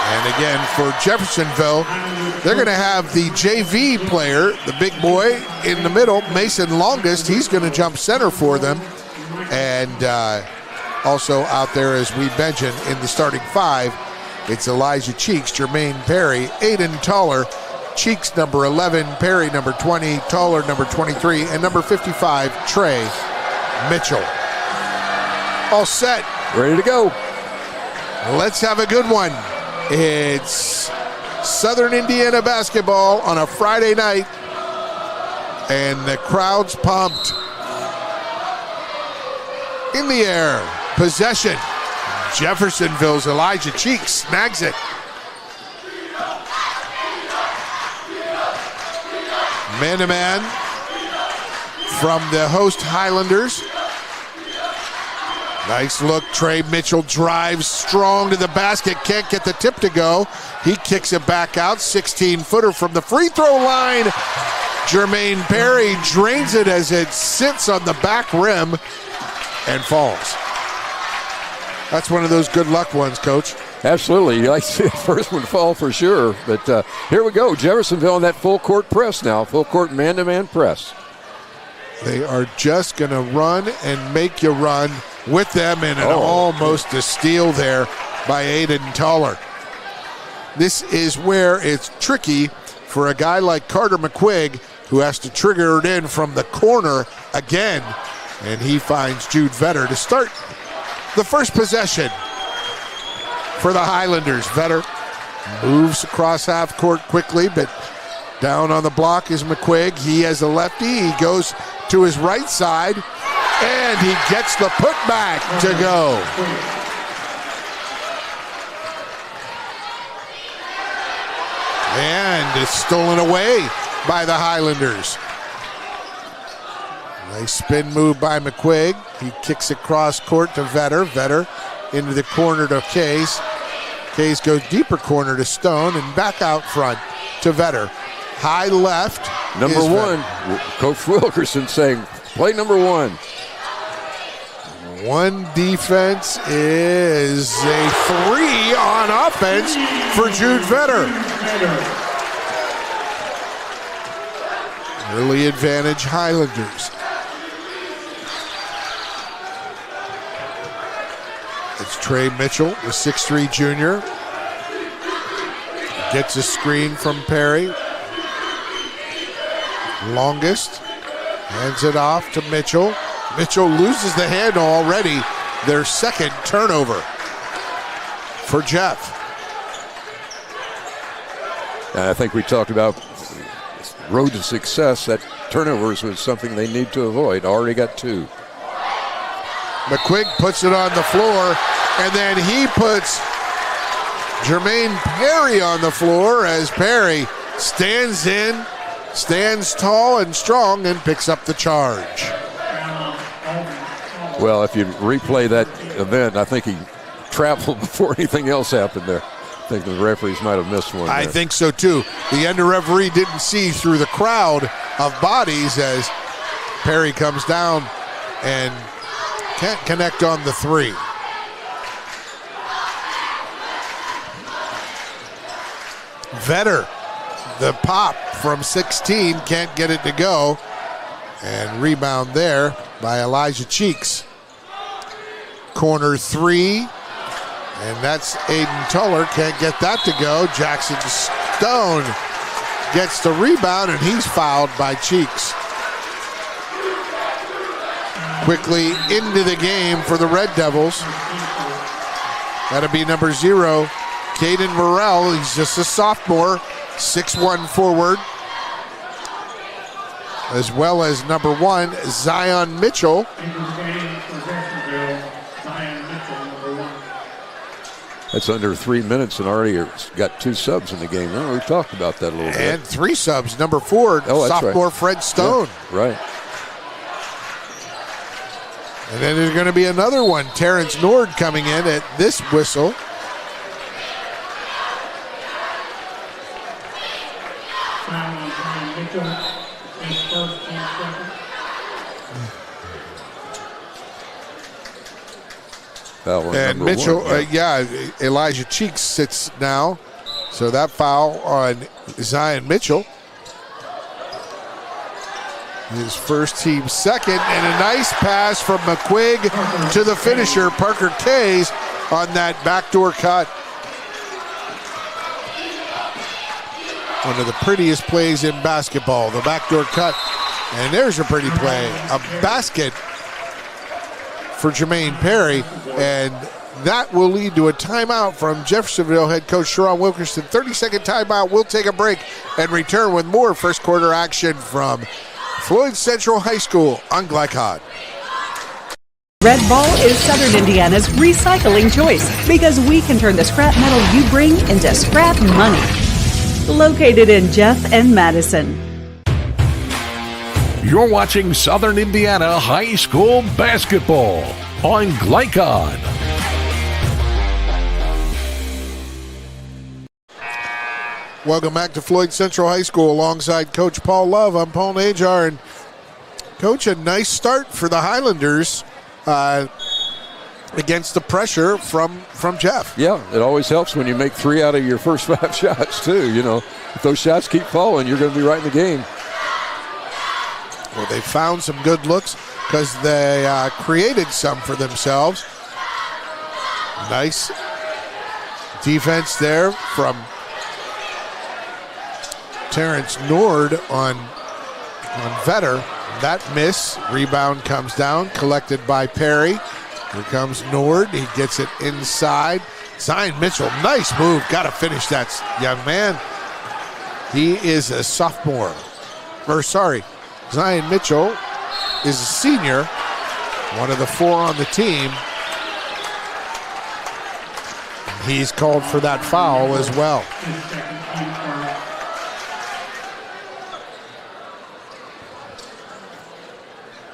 And again, for Jeffersonville, they're going to have the JV player, the big boy, in the middle, Mason Longest. He's going to jump center for them. And also out there, as we mentioned, in the starting five, it's Elijah Cheeks, Jermaine Perry, Aiden Toller, Cheeks number 11, Perry number 20, Toller number 23, and number 55, Trey Mitchell. All set. Ready to go. Let's have a good one. It's Southern Indiana basketball on a Friday night, and the crowd's pumped. In the air, possession. Jeffersonville's Elijah Cheeks snags it. Man-to-man from the host Highlanders. Nice look. Trey Mitchell drives strong to the basket. Can't get the tip to go. He kicks it back out. 16-footer from the free throw line. Jermaine Perry drains it as it sits on the back rim and falls. That's one of those good luck ones, Coach. Absolutely. You like to see the first one fall for sure. But here we go. Jeffersonville in that full court press now. Full court man-to-man press. They are just going to run and make you run with them, and almost a steal there by Aiden Toller. This is where it's tricky for a guy like Carter McQuigg, who has to trigger it in from the corner again, and he finds Jude Vetter to start the first possession for the Highlanders. Vetter moves across half court quickly, but down on the block is McQuigg. He has a lefty. He goes to his right side, and he gets the putback to go. And it's stolen away by the Highlanders. Nice spin move by McQuigg. He kicks across court to Vetter. Vetter into the corner to Kays. Kays goes deeper corner to Stone and back out front to Vetter. High left. Number one, Coach Wilkerson saying, play number one. One defense is a three on offense for Jude Vetter. Early advantage Highlanders. It's Trey Mitchell, the 6'3 junior. Gets a screen from Perry. Longest. Hands it off to Mitchell. Mitchell loses the handle already. Their second turnover for Jeff. And I think we talked about road to success. That turnovers was something they need to avoid. Already got two. McQuigg puts it on the floor, and then he puts Jermaine Perry on the floor as Perry stands in, stands tall and strong, and picks up the charge. Well, if you replay that event, I think he traveled before anything else happened there. I think the referees might have missed one. I think so too. The under referee didn't see through the crowd of bodies as Perry comes down and can't connect on the three. Vetter The pop from 16 can't get it to go. And rebound there by Elijah Cheeks. Corner 3. And that's Aiden Tuller. Can't get that to go. Jackson Stone gets the rebound, and he's fouled by Cheeks. Quickly into the game for the Red Devils. That'll be number 0, Caden Morrell. He's just a sophomore, 6'1" forward. As well as number 1, Zion Mitchell. That's under 3 minutes and already got 2 subs in the game. Remember, we talked about that a little bit. And 3 subs. Number 4, sophomore right. Fred Stone. Yeah, right. And then there's going to be another one. Terrence Nord coming in at this whistle. And Mitchell, Elijah Cheeks sits now. So that foul on Zion Mitchell. His first team second, and a nice pass from McQuigg to the finisher, Parker Kays, on that backdoor cut. One of the prettiest plays in basketball, the backdoor cut. And there's a pretty play, a basket for Jermaine Perry, and that will lead to a timeout from Jeffersonville head coach Sharon Wilkerson. 30-second timeout. We'll take a break and return with more first quarter action from Floyd Central High School on Glycod. Red Ball is Southern Indiana's recycling choice because we can turn the scrap metal you bring into scrap money. Located in Jeff and Madison. You're watching Southern Indiana High School basketball on Glycod. Welcome back to Floyd Central High School alongside Coach Paul Love. I'm Paul Najar. And Coach, a nice start for the Highlanders against the pressure from Jeff. Yeah, it always helps when you make 3 out of your first 5 shots too. You know, if those shots keep falling, you're going to be right in the game. Well, they found some good looks because they created some for themselves. Nice defense there from Terrence Nord on Vetter. That miss. Rebound comes down, collected by Perry. Here comes Nord. He gets it inside. Zion Mitchell, nice move. Got to finish that, young man. He is a sophomore. Zion Mitchell is a senior, one of the 4 on the team. He's called for that foul as well.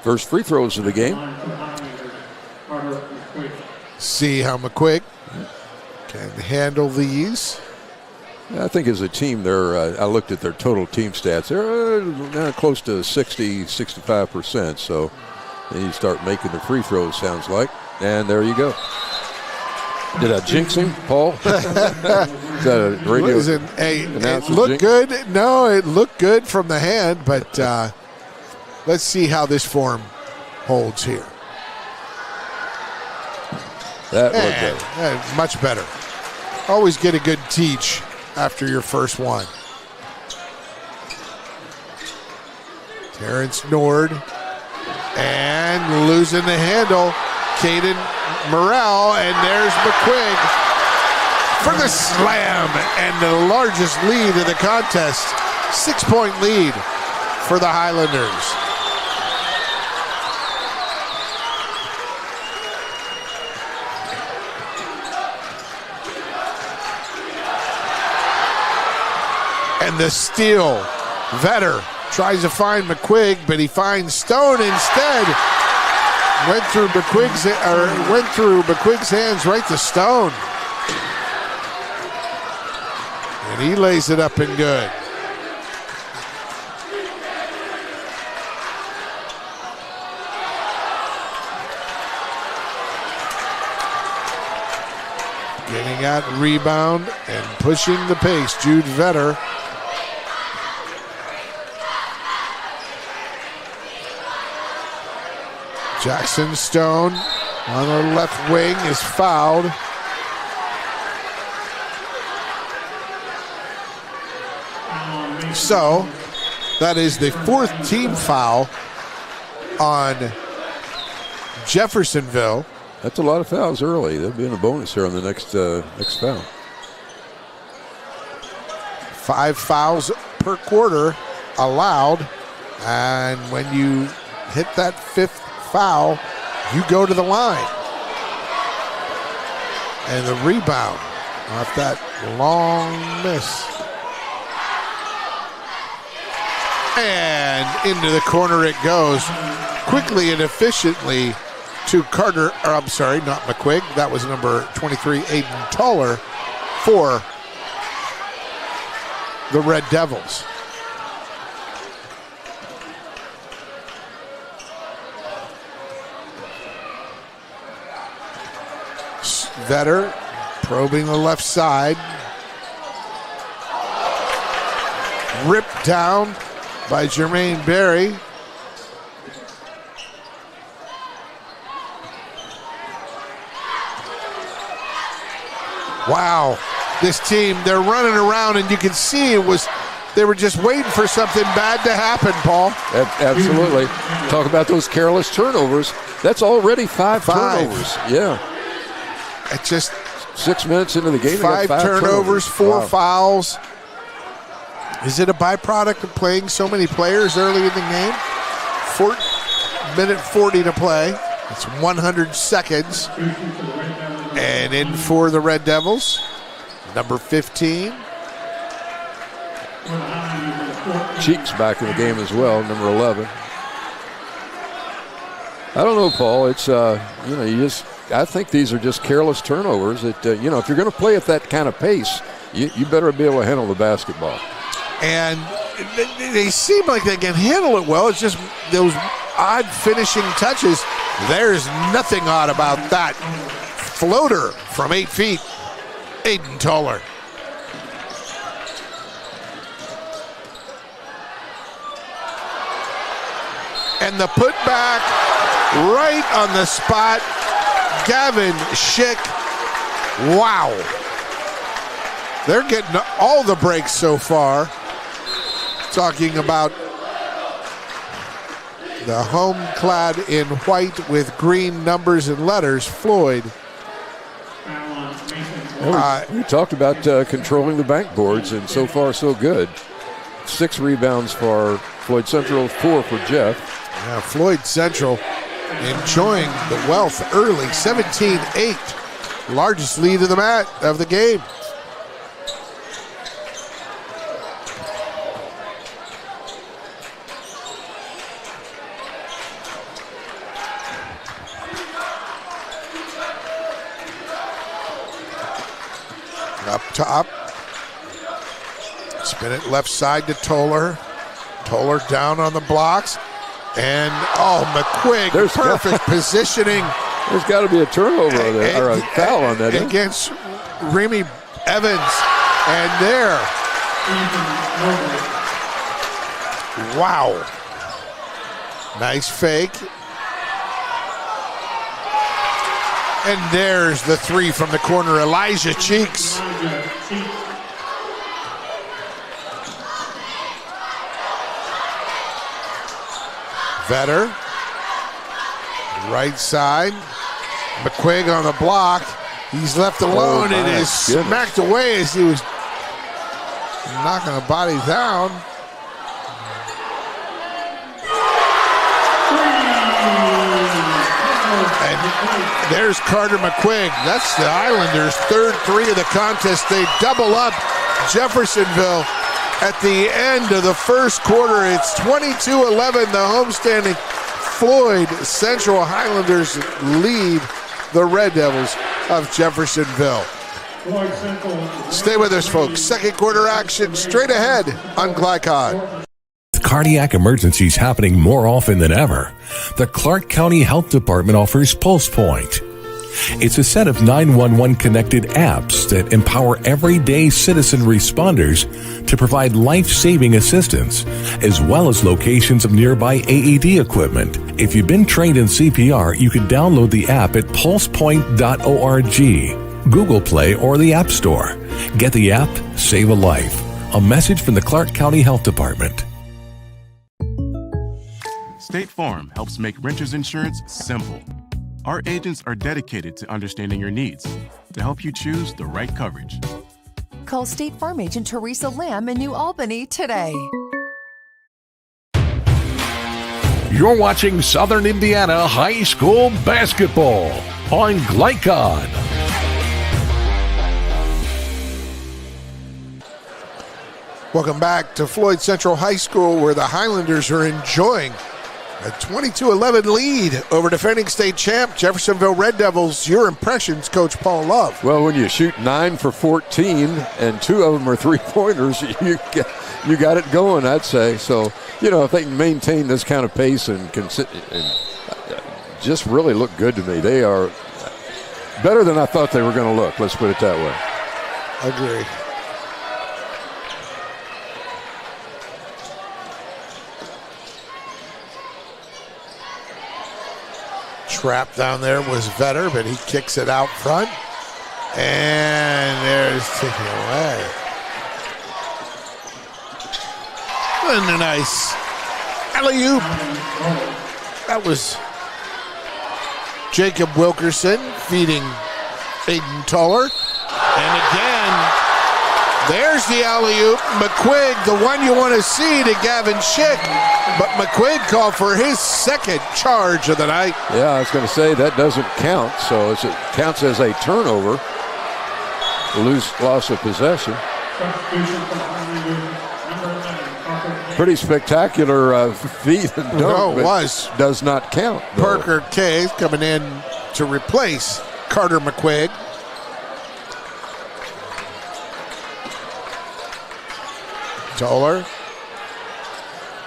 First free throws of the game. See how McQuigg can handle these. I think as a team, I looked at their total team stats. They're close to 60-65%. So then you start making the free throws, sounds like. And there you go. Did I jinx him, Paul? Is that a radio it looked good. No, it looked good from the hand, but let's see how this form holds here. That looked better. Much better. Always get a good teach after your first one. Terrence Nord and losing the handle. Caden Morrell, and there's McQuigg for the slam and the largest lead of the contest. 6-point lead for the Highlanders. And the steal. Vetter tries to find McQuigg, but he finds Stone instead. Went through McQuigg's hands right to Stone. And he lays it up and good. Getting out rebound and pushing the pace. Jude Vetter Jackson Stone on the left wing is fouled. So that is the fourth team foul on Jeffersonville. That's a lot of fouls early. There'll be a bonus here on the next foul. 5 fouls per quarter allowed, and when you hit that 5th foul, you go to the line. And the rebound off that long miss. And into the corner it goes, quickly and efficiently to Carter, or I'm sorry, not McQuigg. That was number 23, Aiden Toller, for the Red Devils. Vetter probing the left side. Ripped down by Jermaine Berry. Wow, this team, they're running around and you can see they were just waiting for something bad to happen, Paul. Absolutely. Talk about those careless turnovers. That's already five turnovers. Yeah. It's just 6 minutes into the game. 5 turnovers, 4 fouls. Is it a byproduct of playing so many players early in the game? Minute 40 to play. It's 100 seconds. And in for the Red Devils, number 15. Cheeks back in the game as well, number 11. I don't know, Paul. It's I think these are just careless turnovers. That if you're going to play at that kind of pace, you better be able to handle the basketball. And they seem like they can handle it well. It's just those odd finishing touches. There's nothing odd about that. Floater from 8 feet, Aiden Toller. And the putback right on the spot, Gavin Schick. Wow. They're getting all the breaks so far. Talking about the home clad in white with green numbers and letters, Floyd. We talked about controlling the backboards, and so far so good. 6 rebounds for Floyd Central, 4 for Jeff. Yeah, Floyd Central enjoying the wealth early, 17-8. Largest lead of the game. Up top. Spin it left side to Toller. Toller down on the blocks. And, McQuigg, perfect positioning. There's got to be a turnover or a foul on that. Against Remy Evans. And there. Wow. Nice fake. And there's the 3 from the corner, Elijah Cheeks. Vetter, right side. McQuigg on the block. He's left alone and is smacked away as he was knocking the body down. And there's Carter McQuigg. That's the Islanders' 3rd 3 of the contest. They double up Jeffersonville at the end of the first quarter. It's 22-11, the homestanding Floyd Central Highlanders lead the Red Devils of Jeffersonville. Stay with us, folks. Second quarter action straight ahead on Glycod. Cardiac emergencies happening more often than ever, the Clark County Health Department offers Pulse Point. It's a set of 911 connected apps that empower everyday citizen responders to provide life-saving assistance, as well as locations of nearby AED equipment. If you've been trained in CPR, you can download the app at pulsepoint.org, Google Play, or the App Store. Get the app, save a life. A message from the Clark County Health Department. State Farm helps make renters insurance simple. Our agents are dedicated to understanding your needs to help you choose the right coverage. Call State Farm agent Teresa Lamb in New Albany today. You're watching Southern Indiana High School Basketball on Glycod. Welcome back to Floyd Central High School, where the Highlanders are enjoying a 22-11 lead over defending state champ Jeffersonville Red Devils. Your impressions, Coach Paul Love? Well, when you shoot 9 for 14 and 2 of them are three-pointers, you got it going, I'd say. So, if they can maintain this kind of pace and just really look good to me. They are better than I thought they were going to look. Let's put it that way. Agree. Trap down there was Vetter, but he kicks it out front. And there's taken away. And a nice alley-oop. That was Jacob Wilkerson feeding Aiden Tuller. And again, there's the alley-oop. McQuigg, the one you want to see, to Gavin Schick. But McQuigg called for his second charge of the night. Yeah, I was going to say that doesn't count, so it counts as a turnover. Loss of possession. Pretty spectacular feed and dunk, it was. Does not count, though. Parker Kay coming in to replace Carter McQuigg. Toller.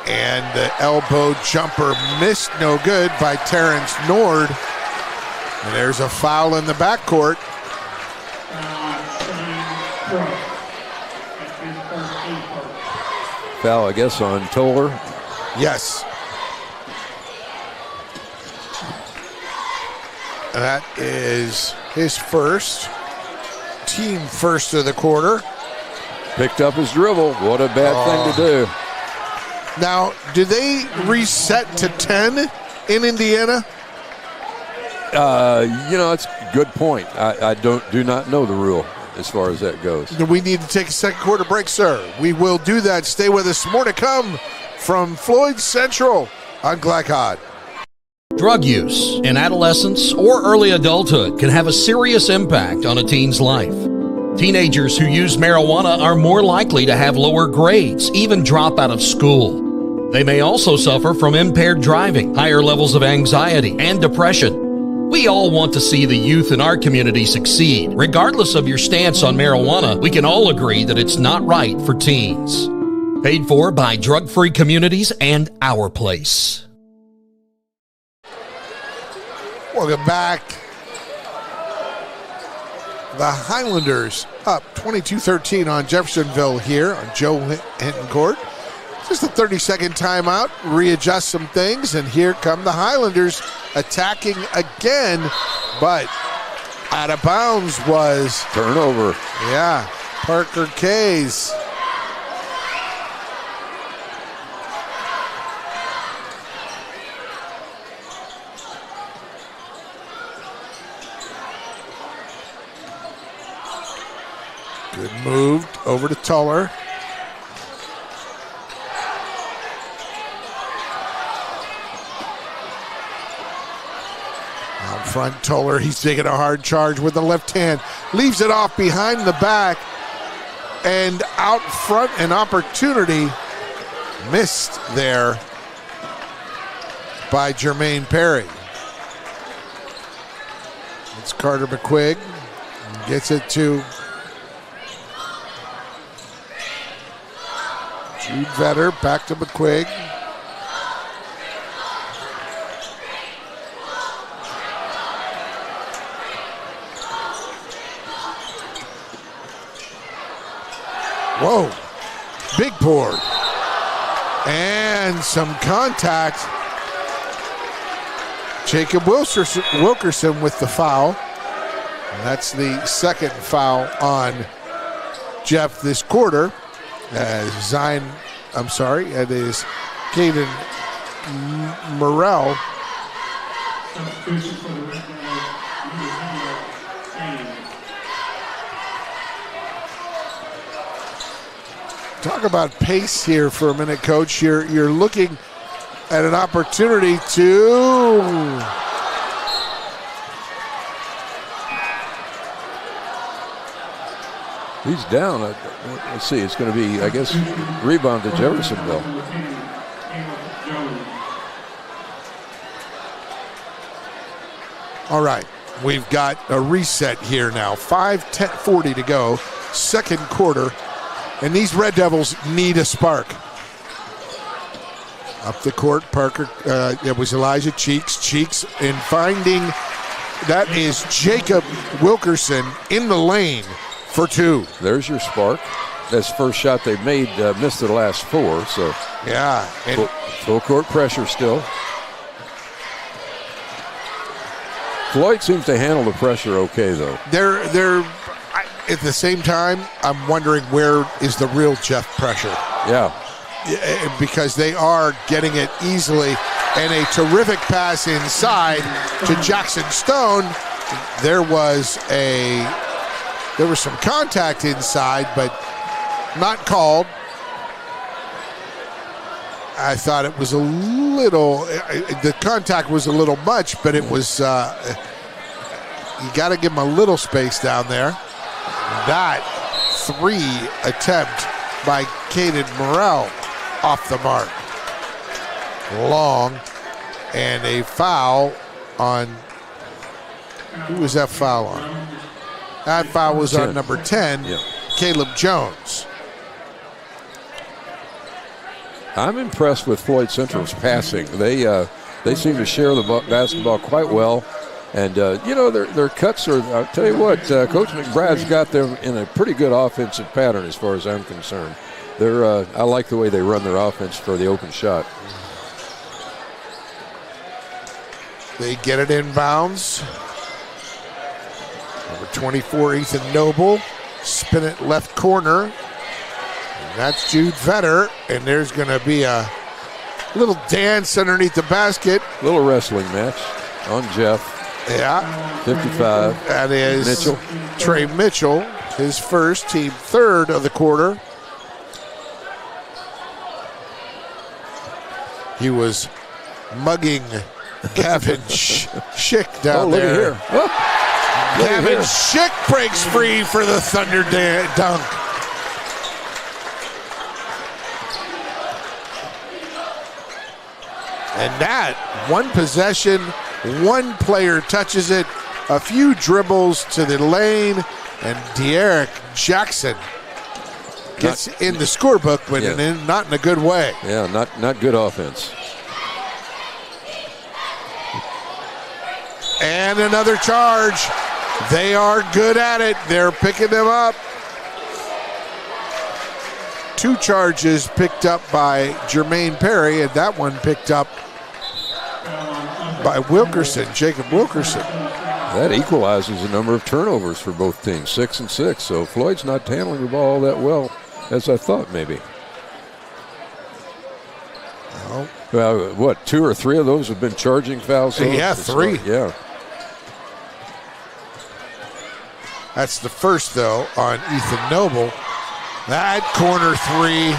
And the elbow jumper missed, no good, by Terrence Nord. And there's a foul in the backcourt. Foul, I guess, on Toller. Yes. And that is his first, team first of the quarter. Picked up his dribble. What a bad thing to do. Now, do they reset to 10 in Indiana? It's a good point. I do not know the rule as far as that goes. We need to take a second quarter break, sir. We will do that. Stay with us. More to come from Floyd Central on Glycod. Drug use in adolescence or early adulthood can have a serious impact on a teen's life. Teenagers who use marijuana are more likely to have lower grades, even drop out of school. They may also suffer from impaired driving, higher levels of anxiety, and depression. We all want to see the youth in our community succeed. Regardless of your stance on marijuana, we can all agree that it's not right for teens. Paid for by Drug Free Communities and Our Place. Welcome back. The Highlanders up 22-13 on Jeffersonville here on Joe Hinton Court. Just a 30-second timeout, readjust some things, and here come the Highlanders attacking again, but out of bounds was... Turnover. Yeah, Parker Kays. Good move over to Tuller. Out front, Tuller, he's taking a hard charge with the left hand. Leaves it off behind the back. And out front, an opportunity missed there by Jermaine Perry. It's Carter McQuigg. Gets it to Jude Vetter, back to McQuigg. Whoa. Big board. And some contact. Jacob Wilkerson with the foul. And that's the second foul on Jeff this quarter. It is Caden Morrell. Talk about pace here for a minute, Coach. You're looking at an opportunity to he's down. Let's see. It's going to be, I guess, rebound to Jeffersonville. All right. We've got a reset here now. 5:40 to go. Second quarter. And these Red Devils need a spark. Up the court, Parker. It was Elijah Cheeks in finding. That is Jacob Wilkerson in the lane for two. There's your spark. That's first shot they made. Missed the last four. So yeah, and full court pressure still. Floyd seems to handle the pressure okay, though. They're at the same time, I'm wondering where is the real Jeff pressure. Yeah. Because they are getting it easily. And a terrific pass inside to Jackson Stone. There was some contact inside, but not called. I thought it was a little, the contact was a little much, but it was, you got to give him a little space down there. That three attempt by Caden Morrell off the mark. Long, and a foul on, who was that foul on? That foul was 10. On number 10, yeah. Caleb Jones. I'm impressed with Floyd Central's passing. They seem to share the basketball quite well. And, their cuts are, I'll tell you what, Coach McBride's got them in a pretty good offensive pattern as far as I'm concerned. I like the way they run their offense for the open shot. They get it inbounds. Number 24, Ethan Noble. Spin it left corner. And that's Jude Vetter. And there's going to be a little dance underneath the basket. Little wrestling match on Jeff. Yeah. 55. That is Mitchell. Trey Mitchell, his first, team third of the quarter. He was mugging Gavin Schick down look there. At here. Gavin Schick breaks free for the Thunder dunk. And that, one possession, one player touches it, a few dribbles to the lane, and De'Eric Jackson gets in the scorebook, but not in a good way. Yeah, not good offense. And another charge. They are good at it. They're picking them up. Two charges picked up by Jermaine Perry, and that one picked up by Wilkerson, Jacob Wilkerson. That equalizes the number of turnovers for both teams, 6 and 6. So Floyd's not handling the ball that well as I thought maybe. Well, what, 2 or 3 of those have been charging fouls? Yeah, 3. Yeah. That's the first, though, on Ethan Noble. That corner three.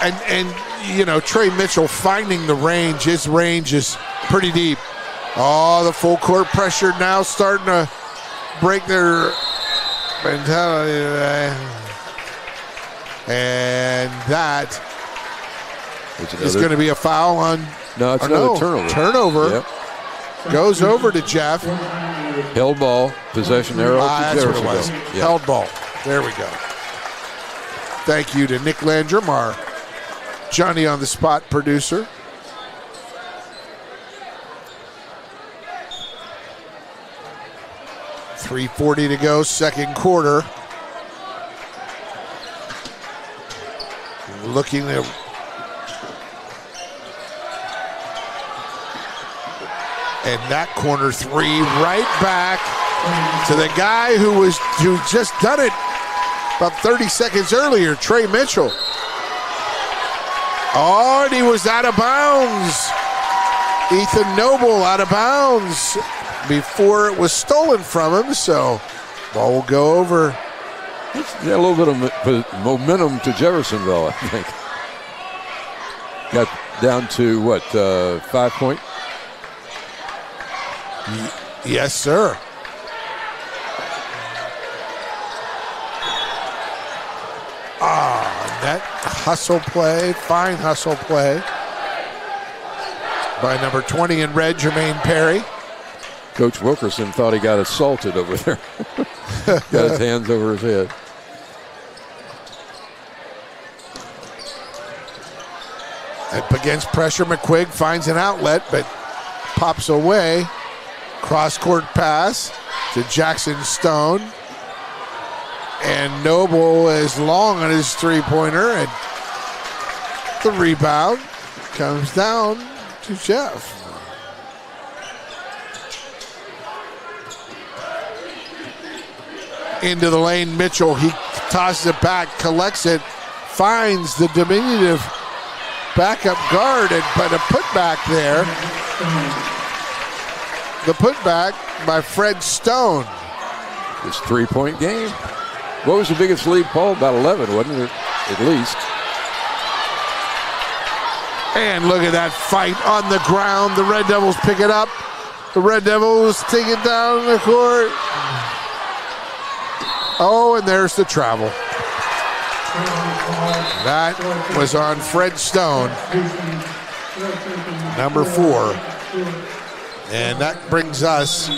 And Trey Mitchell finding the range. His range is pretty deep. Oh, the full court pressure now starting to break their mentality today. And that is going to be a foul on. No, it's another turnover. Turnover. Yep. Goes over to Jeff. Held ball, possession arrow to that's what it was. Yep. Held ball. There we go. Thank you to Nick Landrum, our Johnny on the Spot producer. .340 to go, second quarter. looking at and that corner three right back to the guy who just done it about 30 seconds earlier, Trey Mitchell. Oh, and he was out of bounds. Ethan Noble out of bounds before it was stolen from him, so ball will go over. Yeah, a little bit of momentum to Jeffersonville, I think. Got down to, what, 5 point? Yes, sir. That hustle play, fine hustle play by number 20 in red, Jermaine Perry. Coach Wilkerson thought he got assaulted over there. Got his hands over his head. Up against pressure, McQuigg finds an outlet, but pops away. Cross-court pass to Jackson Stone. And Noble is long on his three-pointer, and the rebound comes down to Jeff. Into the lane, Mitchell, he tosses it back, collects it, finds the diminutive backup guard, but a putback there. The putback by Fred Stone. His three-point game. What was the biggest lead, Paul? About 11, wasn't it? At least. And look at that fight on the ground. The Red Devils pick it up. The Red Devils take it down the court. Oh, and there's the travel. That was on Fred Stone, number 4. And that brings us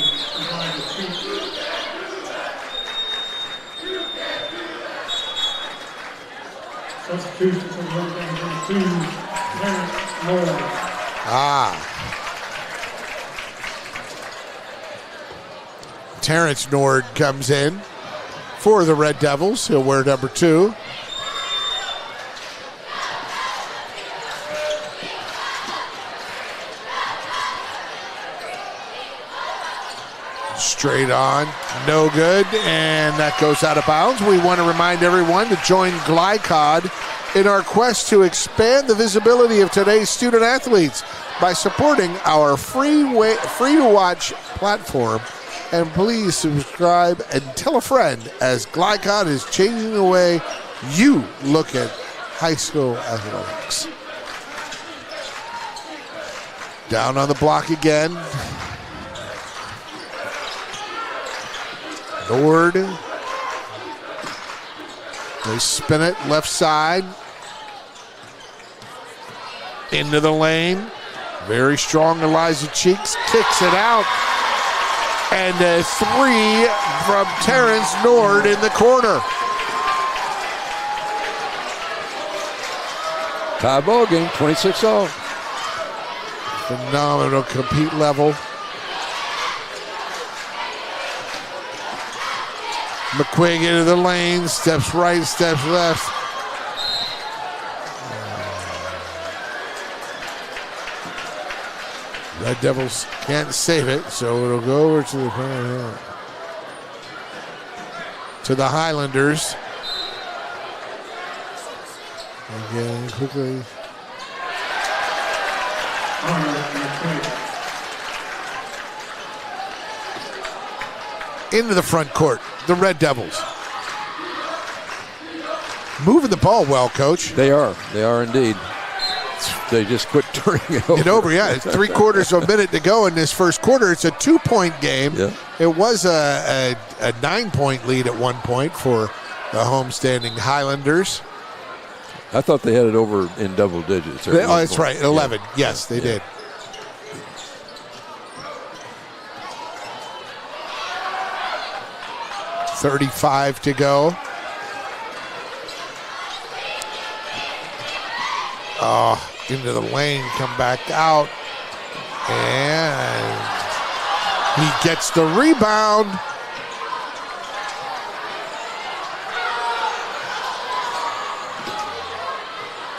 Terrence Nord comes in for the Red Devils. He'll wear number 2. Straight on, no good, and that goes out of bounds. We want to remind everyone to join Glycod in our quest to expand the visibility of today's student athletes by supporting our free-to-watch platform. And please subscribe and tell a friend, as Glycod is changing the way you look at high school athletics. Down on the block again. Nord. They spin it left side. Into the lane. Very strong Elijah Cheeks kicks it out. And a 3 from Terrence Nord in the corner. Tie ball game, 26-all. Phenomenal compete level. McQuigg into the lane, steps right, steps left. Red Devils can't save it, so it'll go over to the Highlanders. Again, quickly. Into the front court, the Red Devils. Moving the ball well, Coach. They are indeed. They just quit turning it over. It's 3/4 of a minute to go in this first quarter. It's a 2-point game. Yeah. It was a 9-point lead at one point for the homestanding Highlanders. I thought they had it over in double digits. That's right, 11. Yeah. Yes, they did. .35 to go. Into the lane, come back out. And he gets the rebound.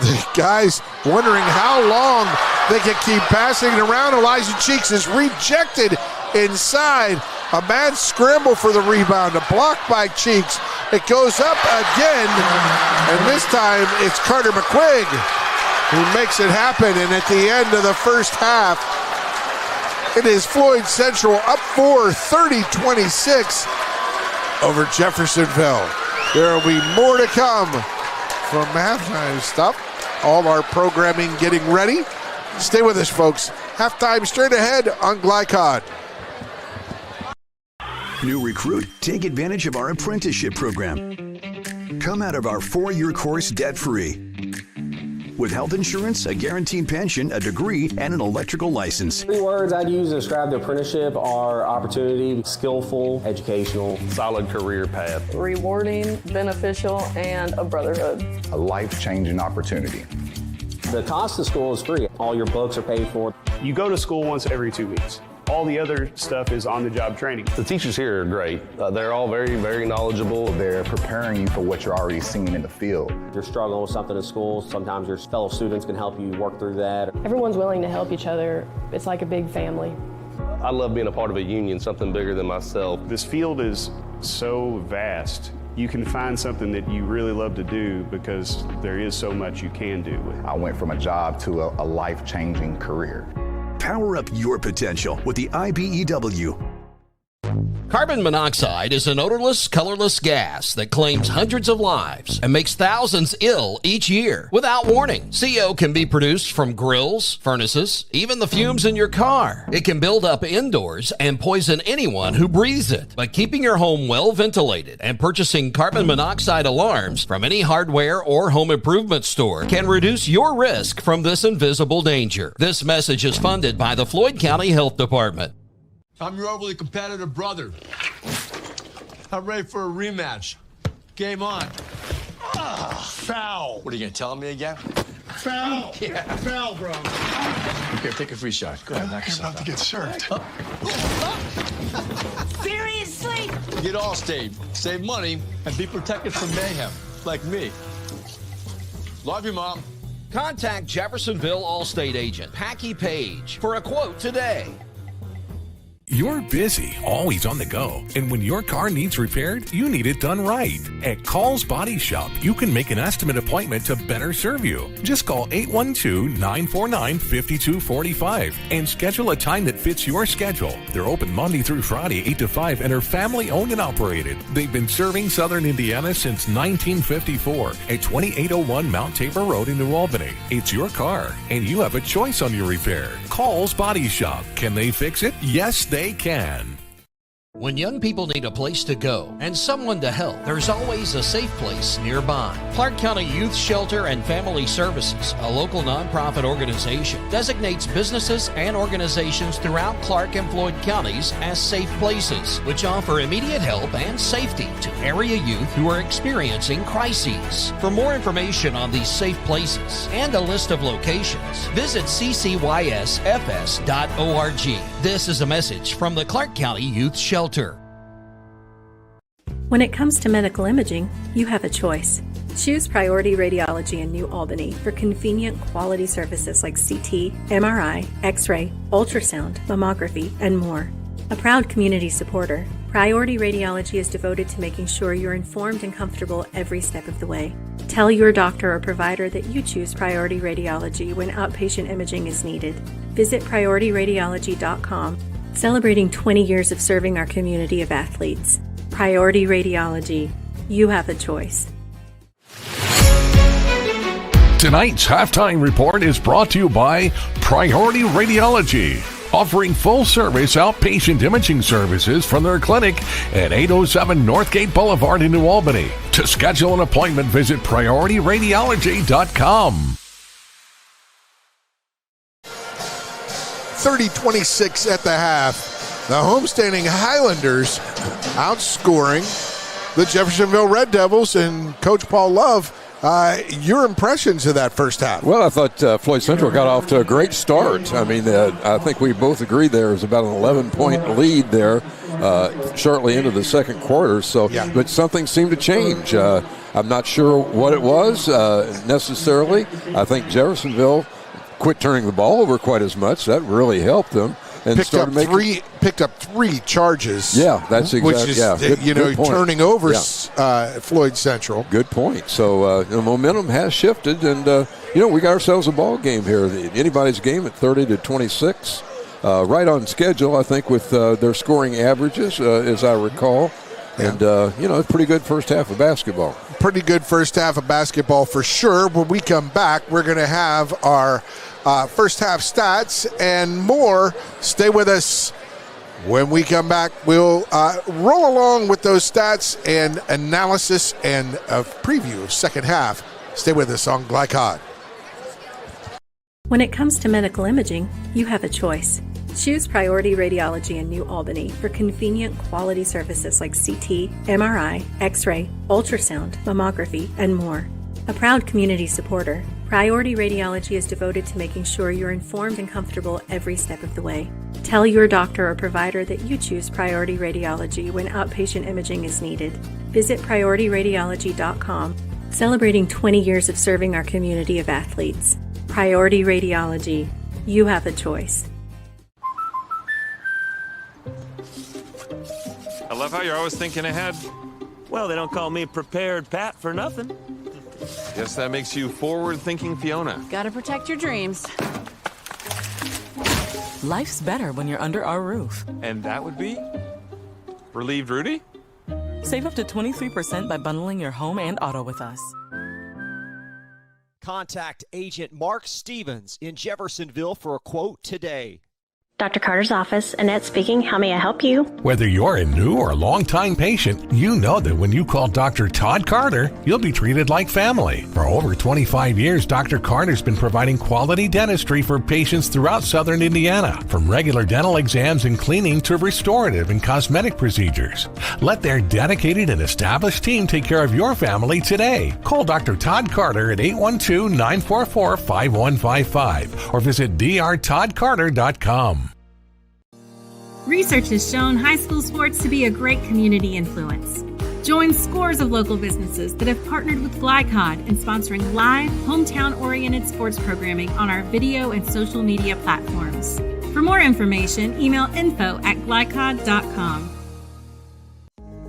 The guys wondering how long they can keep passing it around. Elijah Cheeks is rejected inside. A mad scramble for the rebound. A block by Cheeks. It goes up again, and this time it's Carter McQuigg who makes it happen. And at the end of the first half, it is Floyd Central up 4, 30-26 over Jeffersonville. There will be more to come from halftime stuff. All of our programming getting ready. Stay with us, folks. Halftime straight ahead on Glycod. New recruit, take advantage of our apprenticeship program. Come out of our 4-year course debt-free. With health insurance, a guaranteed pension, a degree, and an electrical license. 3 words I'd use to describe the apprenticeship are opportunity, skillful, educational, solid career path, rewarding, beneficial, and a brotherhood. A life-changing opportunity. The cost of school is free. All your books are paid for. You go to school once every 2 weeks. All the other stuff is on-the-job training. The teachers here are great. They're all very, very knowledgeable. They're preparing you for what you're already seeing in the field. You're struggling with something in school. Sometimes your fellow students can help you work through that. Everyone's willing to help each other. It's like a big family. I love being a part of a union, something bigger than myself. This field is so vast. You can find something that you really love to do because there is so much you can do with it. I went from a job to a life-changing career. Power up your potential with the IBEW. Carbon monoxide is an odorless, colorless gas that claims hundreds of lives and makes thousands ill each year without warning. CO can be produced from grills, furnaces, even the fumes in your car. It can build up indoors and poison anyone who breathes it. But keeping your home well ventilated and purchasing carbon monoxide alarms from any hardware or home improvement store can reduce your risk from this invisible danger. This message is funded by the Floyd County Health Department. I'm your overly competitive brother. I'm ready for a rematch. Game on. Foul. What are you going to tell me again? Foul. Yeah. Foul, bro. Here, take a free shot. Go ahead, knock yourself out. You're about to get served. Seriously? Get Allstate. Save money and be protected from mayhem, like me. Love you, Mom. Contact Jeffersonville Allstate agent Packy Page for a quote today. You're busy, always on the go, and when your car needs repaired, you need it done right. At Call's Body Shop, you can make an estimate appointment to better serve you. Just call 812-949-5245 and schedule a time that fits your schedule. They're open Monday through Friday, 8 to 5, and are family-owned and operated. They've been serving Southern Indiana since 1954 at 2801 Mount Tabor Road in New Albany. It's your car, and you have a choice on your repair. Call's Body Shop. Can they fix it? Yes, they can. When young people need a place to go and someone to help, there's always a safe place nearby. Clark County Youth Shelter and Family Services, a local nonprofit organization, designates businesses and organizations throughout Clark and Floyd counties as safe places, which offer immediate help and safety to area youth who are experiencing crises. For more information on these safe places and a list of locations, visit ccysfs.org. This is a message from the Clark County Youth Shelter. When it comes to medical imaging, you have a choice. Choose Priority Radiology in New Albany for convenient quality services like CT, MRI, X-ray, ultrasound, mammography, and more. A proud community supporter, Priority Radiology is devoted to making sure you're informed and comfortable every step of the way. Tell your doctor or provider that you choose Priority Radiology when outpatient imaging is needed. Visit PriorityRadiology.com. Celebrating 20 years of serving our community of athletes. Priority Radiology. You have a choice. Tonight's halftime report is brought to you by Priority Radiology, offering full-service outpatient imaging services from their clinic at 807 Northgate Boulevard in New Albany. To schedule an appointment, visit PriorityRadiology.com. 30-26 at the half. The homestanding Highlanders outscoring the Jeffersonville Red Devils. And Coach Paul Love, your impressions of that first half? Well, I thought Floyd Central got off to a great start. I mean, I think we both agreed there was about an 11-point lead there shortly into the second quarter. So, yeah. But something seemed to change. I'm not sure what it was necessarily. I think Jeffersonville quit turning the ball over quite as much. That really helped them. And picked up three charges. Yeah, that's exactly. Which is, good point. turning over Floyd Central. Good point. So the momentum has shifted, and we got ourselves a ball game here. Anybody's game at 30-26, right on schedule, I think, with their scoring averages, as I recall. And, it's pretty good first half of basketball. Pretty good first half of basketball for sure. When we come back, we're going to have our first half stats and more. Stay with us. When we come back, we'll roll along with those stats and analysis and a preview of second half. Stay with us on Glycod. When it comes to medical imaging, you have a choice. Choose Priority Radiology in New Albany for convenient quality services like CT, MRI, X-ray, ultrasound, mammography, and more. A proud community supporter, Priority Radiology is devoted to making sure you're informed and comfortable every step of the way. Tell your doctor or provider that you choose Priority Radiology when outpatient imaging is needed. Visit PriorityRadiology.com, celebrating 20 years of serving our community of athletes. Priority Radiology. You have a choice. I love how you're always thinking ahead. Well, they don't call me Prepared Pat for nothing. Guess that makes you forward-thinking Fiona. Gotta protect your dreams. Life's better when you're under our roof. And that would be? Relieved Rudy? Save up to 23% by bundling your home and auto with us. Contact Agent Mark Stevens in Jeffersonville for a quote today. Dr. Carter's office, Annette speaking. How may I help you? Whether you're a new or long-time patient, you know that when you call Dr. Todd Carter, you'll be treated like family. For over 25 years, Dr. Carter's been providing quality dentistry for patients throughout southern Indiana, from regular dental exams and cleaning to restorative and cosmetic procedures. Let their dedicated and established team take care of your family today. Call Dr. Todd Carter at 812-944-5155 or visit drtoddcarter.com. Research has shown high school sports to be a great community influence. Join scores of local businesses that have partnered with Glycod in sponsoring live, hometown-oriented sports programming on our video and social media platforms. For more information, email info@glycod.com.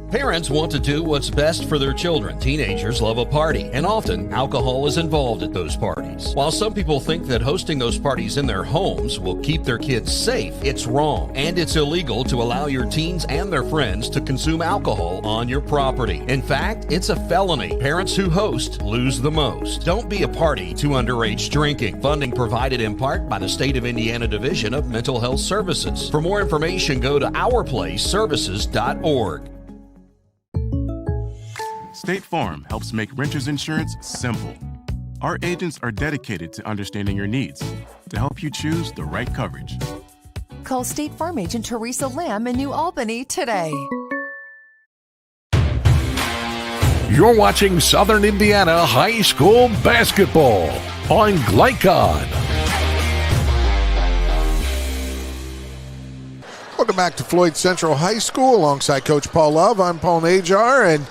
Parents want to do what's best for their children. Teenagers love a party, and often alcohol is involved at those parties. While some people think that hosting those parties in their homes will keep their kids safe, it's wrong, and it's illegal to allow your teens and their friends to consume alcohol on your property. In fact, it's a felony. Parents who host lose the most. Don't be a party to underage drinking. Funding provided in part by the State of Indiana Division of Mental Health Services. For more information, go to ourplaceservices.org. State Farm helps make renters insurance simple. Our agents are dedicated to understanding your needs to help you choose the right coverage. Call State Farm Agent Teresa Lamb in New Albany today. You're watching Southern Indiana High School Basketball on Glycod. Welcome back to Floyd Central High School alongside Coach Paul Love. I'm Paul Najar, and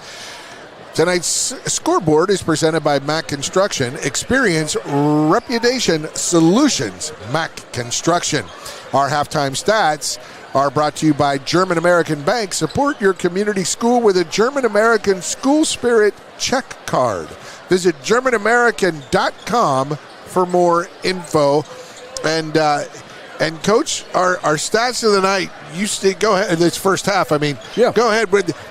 tonight's scoreboard is presented by Mac Construction. Experience Reputation Solutions, Mac Construction. Our halftime stats are brought to you by German American Bank. Support your community school with a German American School Spirit check card. Visit GermanAmerican.com for more info. And Coach, our stats of the night, go ahead. This first half, go ahead.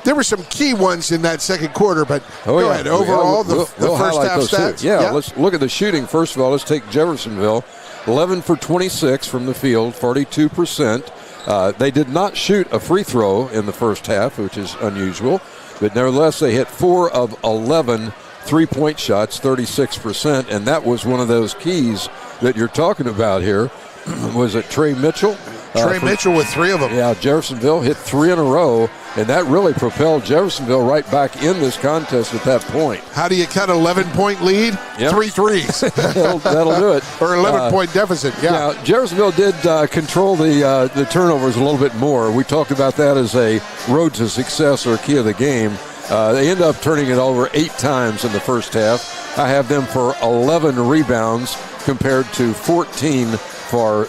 There were some key ones in that second quarter, but go ahead. Overall, the first half stats. Yeah, let's look at the shooting. First of all, let's take Jeffersonville. 11 for 26 from the field, 42%. They did not shoot a free throw in the first half, which is unusual, but nevertheless, they hit 4 of 11 three-point shots, 36%, and that was one of those keys that you're talking about here. Was it Trey Mitchell? Mitchell with 3 of them. Yeah, Jeffersonville hit 3 in a row, and that really propelled Jeffersonville right back in this contest at that point. How do you cut an 11-point lead? Yep. 3 threes. that'll do it. Or 11-point deficit, yeah. Now, Jeffersonville did control the turnovers a little bit more. We talked about that as a road to success or key of the game. They end up turning it over 8 times in the first half. I have them for 11 rebounds compared to 14 for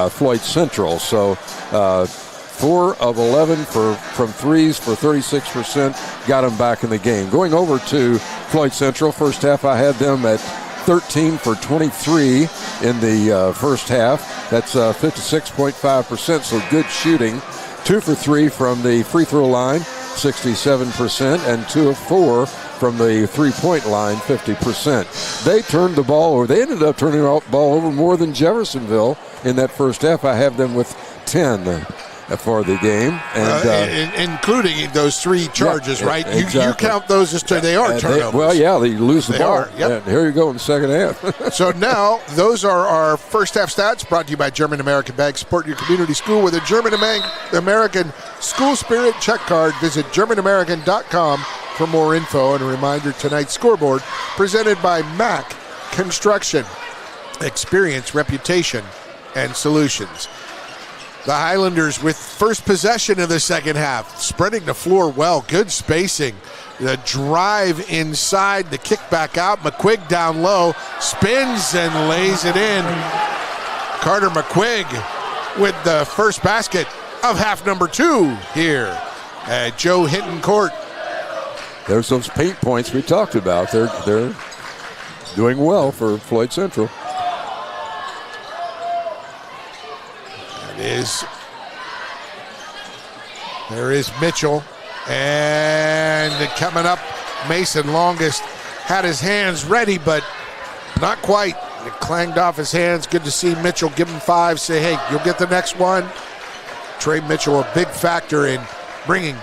Floyd Central. So 4 of 11 from threes for 36%, got them back in the game. Going over to Floyd Central, first half I had them at 13 for 23 in the first half. That's 56.5%, so good shooting. 2 for 3 from the free throw line, 67%, and 2 of 4 from the three-point line, 50%. They turned the ball over. They ended up turning the ball over more than Jeffersonville in that first half. I have them with 10 for the game, and including those 3 charges, yeah, right? Exactly. You count those as they are turnovers. They lose the ball. Yep. And here you go in the second half. So now those are our first half stats brought to you by German American Bank. Support your community school with a German American School Spirit check card. Visit GermanAmerican.com for more info. And a reminder, tonight's scoreboard presented by Mac Construction. Experience, reputation, and solutions. The Highlanders with first possession of the second half, spreading the floor well, good spacing. The drive inside, the kick back out. McQuigg down low, spins and lays it in. Carter McQuigg with the first basket of half number 2 here at Joe Hinton Court. There's those paint points we talked about. They're doing well for Floyd Central. There is Mitchell, and coming up, Mason Longest had his hands ready, but not quite. It clanged off his hands. Good to see Mitchell give him 5, say, hey, you'll get the next one. Trey Mitchell, a big factor in bringing,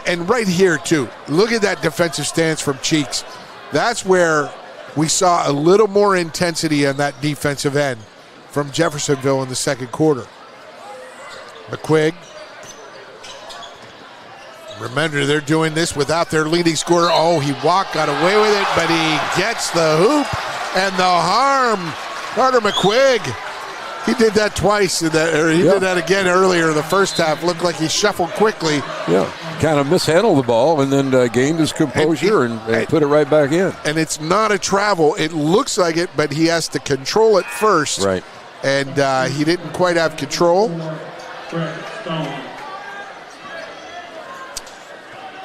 and right here too, look at that defensive stance from Cheeks. That's where we saw a little more intensity on that defensive end from Jeffersonville in the second quarter. McQuigg. Remember, they're doing this without their leading scorer. Oh, he got away with it, but he gets the hoop and the harm. Carter McQuigg. He did that twice, did that again earlier in the first half. Looked like he shuffled quickly. Yeah, kind of mishandled the ball and then gained his composure and put it right back in. And it's not a travel. It looks like it, but he has to control it first. Right. And he didn't quite have control.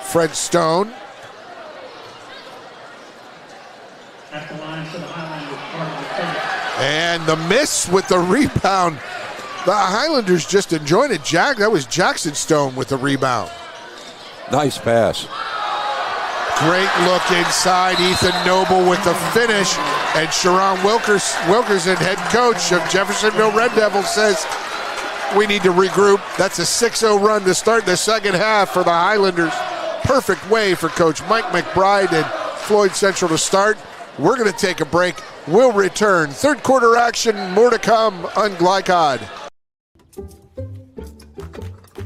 Fred Stone. And the miss with the rebound. The Highlanders just enjoyed it. That was Jackson Stone with the rebound. Nice pass. Great look inside. Ethan Noble with the finish. And Sharon Wilkerson, head coach of Jeffersonville Red Devils, says, we need to regroup. That's a 6-0 run to start the second half for the Highlanders. Perfect way for Coach Mike McBride and Floyd Central to start. We're going to take a break. We'll return. Third quarter action, more to come on Glycod.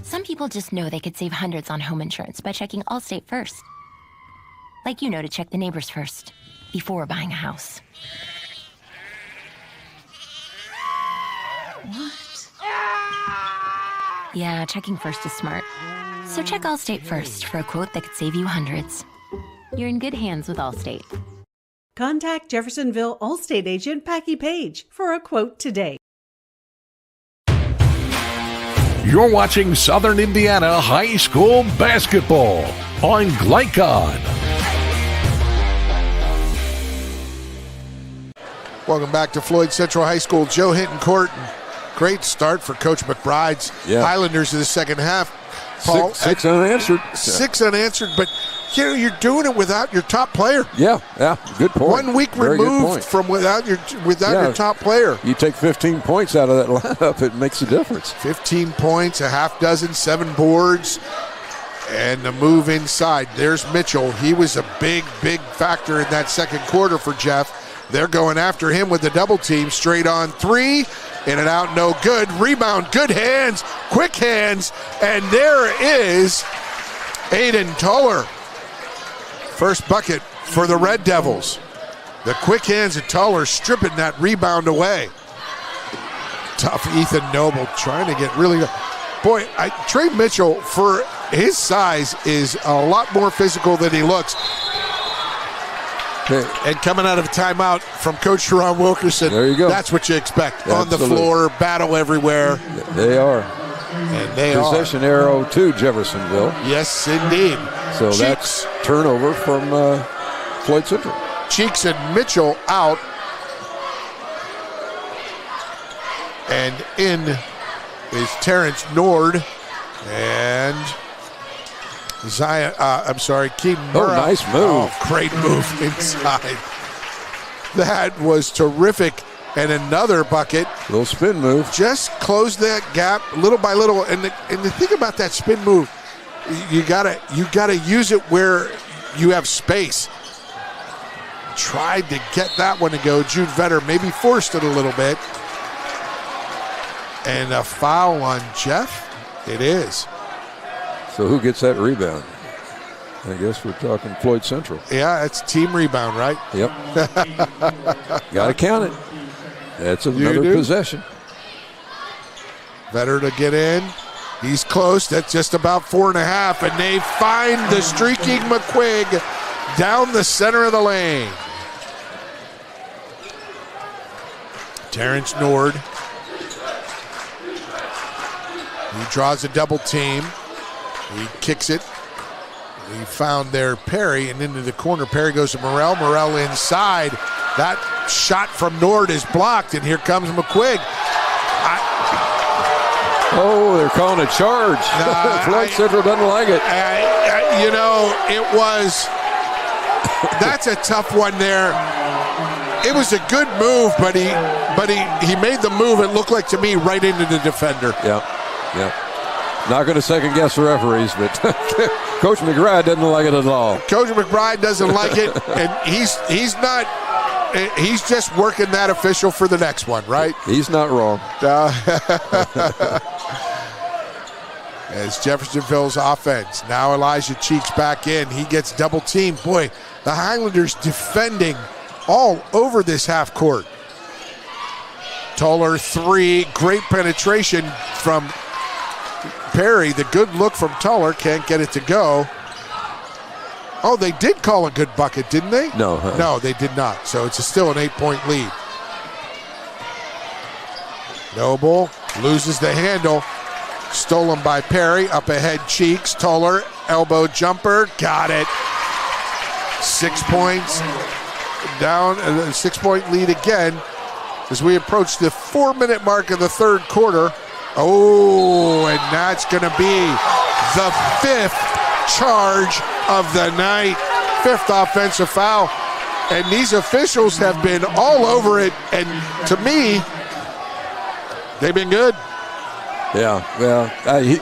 Some people just know they could save hundreds on home insurance by checking Allstate first. Like you know to check the neighbors first before buying a house. What? Yeah, checking first is smart. So check Allstate first for a quote that could save you hundreds. You're in good hands with Allstate. Contact Jeffersonville Allstate agent Packie Page for a quote today. You're watching Southern Indiana High School basketball on Glycod. Welcome back to Floyd Central High School. Joe Hinton Court. Great start for Coach McBride's Highlanders in the second half. Paul, six unanswered. 6 unanswered, but here you're doing it without your top player. Yeah, good point. 1 week Very removed from without your top player. You take 15 points out of that lineup, it makes a difference. 15 points, a half dozen, 7 boards, and the move inside. There's Mitchell. He was a big factor in that second quarter for Jeff. They're going after him with the double team. Straight on 3. In and out, no good. Rebound, good hands, quick hands. And there is Aiden Toller. First bucket for the Red Devils. The quick hands of Toller stripping that rebound away. Tough Ethan Noble trying to get really good. Boy, Trey Mitchell, for his size is a lot more physical than he looks. And coming out of a timeout from Coach Sharon Wilkerson, there you go. That's what you expect. Absolutely. On the floor, battle everywhere. They are. And they Possession arrow to Jeffersonville. Yes, indeed. So Cheeks. That's turnover from Floyd Central. Cheeks and Mitchell out. And in is Terrence Nord and Keaton Murrah. Oh, nice move. Oh, great move inside. That was terrific. And another bucket. Little spin move. Just close that gap little by little. And the thing about that spin move, you gotta use it where you have space. Tried to get that one to go. Jude Vetter maybe forced it a little bit. And a foul on Jeff. It is. So who gets that rebound? I guess we're talking Floyd Central. Yeah, it's team rebound, right? Yep. Got to count it. That's another possession. Vetter to get in. He's close. That's just about 4.5. And they find the streaking McQuigg down the center of the lane. Terrence Nord. He draws a double team. He kicks it. He found there Perry and into the corner. Perry goes to Morrell. Morrell inside. That shot from Nord is blocked, and here comes McQuigg. They're calling a charge. Floyd Central doesn't like it. That's a tough one there. It was a good move, but he made the move, it looked like to me, right into the defender. Yeah. Not going to second guess the referees, but Coach McBride doesn't like it at all. Coach McBride doesn't like it, and he's not. He's just working that official for the next one, right? He's not wrong. As Jeffersonville's offense. Now Elijah Cheeks back in. He gets double teamed. Boy, the Highlanders defending all over this half court. Toller three. Great penetration from Perry. The good look from Toller. Can't get it to go. Oh, they did call a good bucket, didn't they? No. No, they did not. So it's still an 8-point lead. Noble loses the handle. Stolen by Perry. Up ahead, Cheeks. Toller, elbow jumper. Got it. 6 points. Down, a 6-point lead again as we approach the 4-minute mark of the third quarter. Oh, and that's going to be the 5th charge of the night. 5th offensive foul. And these officials have been all over it. And to me, they've been good. Yeah. He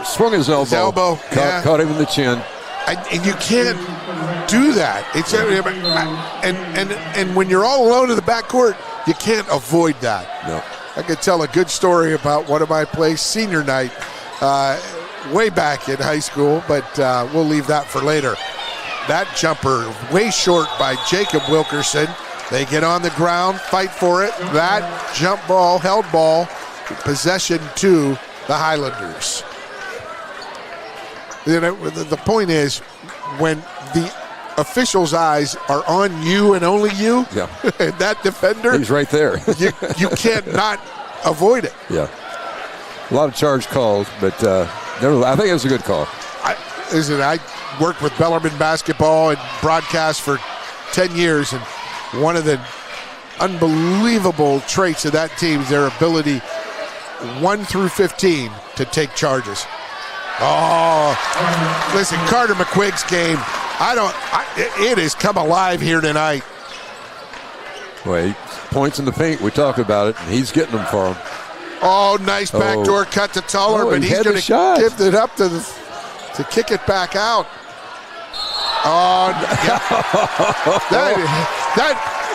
swung his elbow. Caught him in the chin. And you can't do that. It's and when you're all alone in the backcourt, you can't avoid that. No. I could tell a good story about one of my plays senior night way back in high school, but we'll leave that for later. That jumper way short by Jacob Wilkerson. They get on the ground, fight for it. That jump ball, held ball, possession to the Highlanders. The point is, when the officials' eyes are on you and only you, and that defender, he's right there. you can't not avoid it. Yeah. A lot of charge calls, but I think it was a good call. I worked with Bellarmine basketball and broadcast for 10 years, and one of the unbelievable traits of that team is their ability 1 through 15 to take charges. Oh, listen, Carter McQuigg's game, it has come alive here tonight. Well, points in the paint, we talk about it, and he's getting them for him. Oh, nice backdoor cut to Toller, but he's going to give it up to kick it back out. Oh,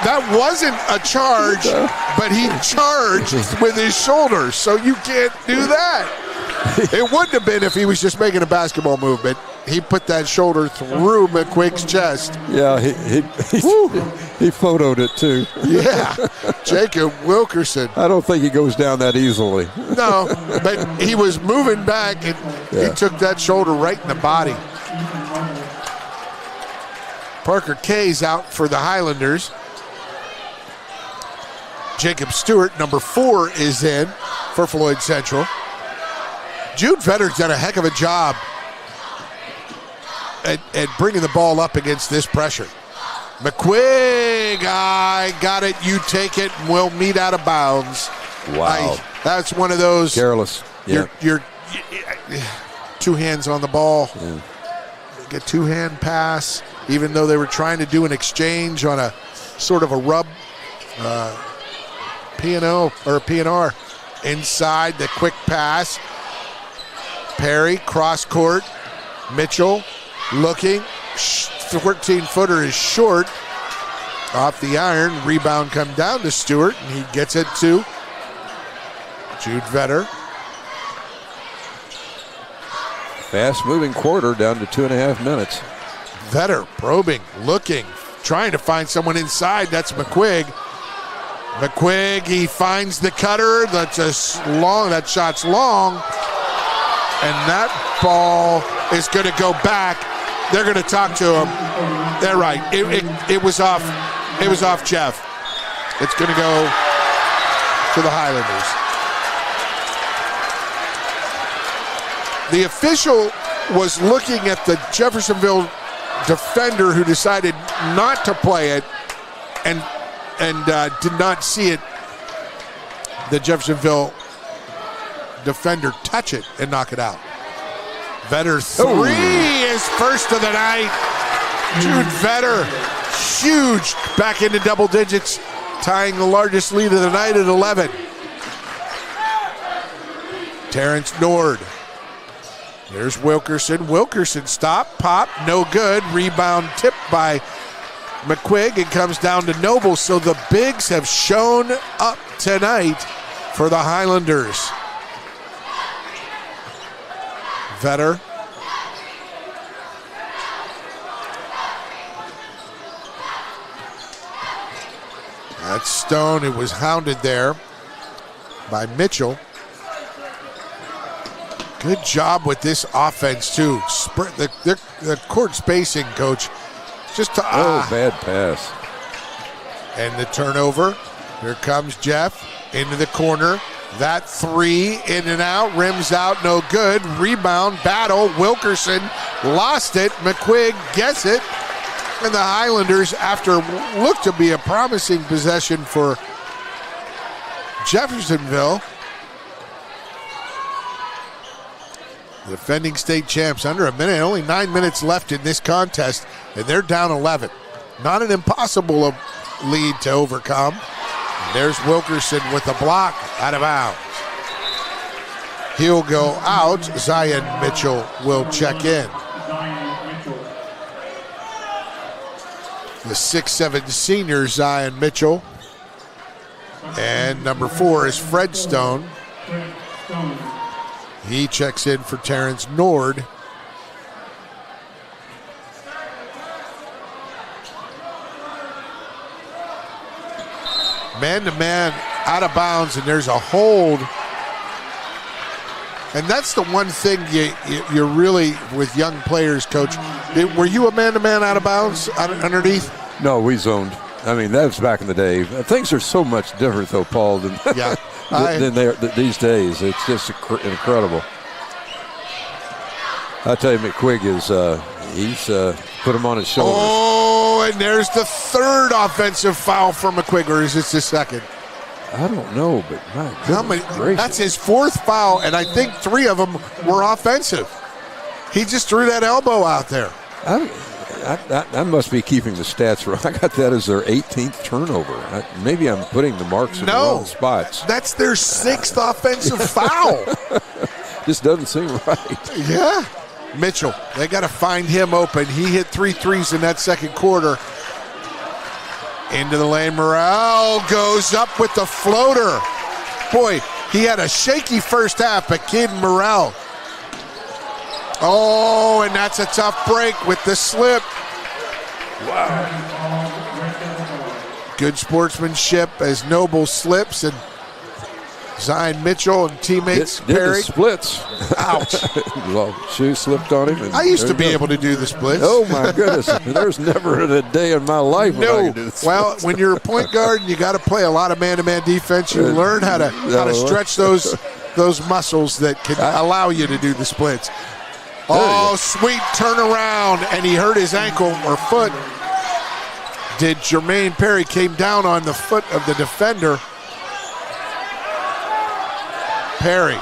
that wasn't a charge, but he charged with his shoulders, so you can't do that. It wouldn't have been if he was just making a basketball movement. he put that shoulder through McQuigg's chest. Yeah, he photoed it too. Yeah, Jacob Wilkerson. I don't think he goes down that easily. No, but he was moving back, and he took that shoulder right in the body. Parker Kay's out for the Highlanders. Jacob Stewart, number 4, is in for Floyd Central. Jude Vedder's done a heck of a job at bringing the ball up against this pressure. McQuigg, I got it, you take it, and we'll meet out of bounds. Wow. That's one of those. Careless. Yeah. You're 2 hands on the ball. Yeah. Get 2-hand pass, even though they were trying to do an exchange on a sort of a rub. P&O or PNR inside the quick pass. Perry cross court. Mitchell looking. 14-footer is short. Off the iron. Rebound come down to Stewart, and he gets it to Jude Vedder. Fast moving quarter down to 2.5 minutes. Vedder probing, looking, trying to find someone inside. That's McQuigg. McQuigg, he finds the cutter. That shot's long. And that ball is going to go back. They're going to talk to him. They're right. It was off. It was off Jeff. It's going to go to the Highlanders. The official was looking at the Jeffersonville defender who decided not to play it and did not see it, the Jeffersonville defender, touch it and knock it out. Vedder 3 is first of the night. Jude Vedder, huge, back into double digits, tying the largest lead of the night at 11. Terrence Nord. There's Wilkerson. Wilkerson stop, pop, no good. Rebound tipped by McQuigg. It comes down to Noble. So the bigs have shown up tonight for the Highlanders. Vedder. That's Stone. It was hounded there by Mitchell. Good job with this offense, too. The court spacing, Coach. Just to, bad pass. And the turnover. Here comes Jeff into the corner. That 3 in and out. Rims out, no good. Rebound, battle. Wilkerson lost it. McQuigg gets it. And the Highlanders, after looked to be a promising possession for Jeffersonville, the defending state champs, under a minute, only 9 minutes left in this contest, and they're down 11. Not an impossible lead to overcome. And there's Wilkerson with a block, out of bounds. He'll go out. Zion Mitchell will check in. The 6'7" senior Zion Mitchell. And number 4 is Fred Stone. He checks in for Terrence Nord. Man-to-man, out of bounds, and there's a hold. And that's the one thing you're really, with young players, Coach. Were you a man-to-man out of bounds underneath? No, we zoned. I mean, that was back in the day. Things are so much different, though, Paul, than these days. It's just incredible. I tell you, McQuigg he's put him on his shoulders. Oh, and there's the third offensive foul for McQuigg, or is this the second? I don't know, but my goodness, that's his 4th foul, and I think 3 of them were offensive. He just threw that elbow out there. I must be keeping the stats wrong. I got that as their 18th turnover. Maybe I'm putting the marks in the wrong spots. That's their 6th offensive foul. Just doesn't seem right. Yeah. Mitchell, they got to find him open. He hit 3 threes in that second quarter. Into the lane, Morrell goes up with the floater. Boy, he had a shaky first half, but Kid Morrell Oh, and that's a tough break with the slip. Wow. Good sportsmanship as Noble slips, and Zion Mitchell and teammates did Perry. the splits. Ouch. Well, shoe slipped on him. I used to be able to do the splits. Oh, my goodness. There's never a day in my life when I can do the splits. Well, when you're a point guard and you got to play a lot of man-to-man defense, you learn how to stretch those muscles that can allow you to do the splits. Oh, sweet turnaround, and he hurt his ankle or foot. Did Jermaine Perry came down on the foot of the defender. Perry.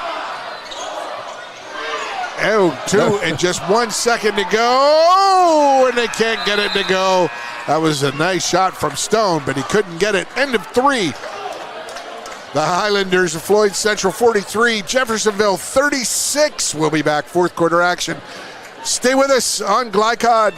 Oh, 2 and just 1 second to go, and they can't get it to go. That was a nice shot from Stone, but he couldn't get it. End of 3. The Highlanders of Floyd Central 43, Jeffersonville 36. We'll be back, fourth quarter action. Stay with us on Glycod.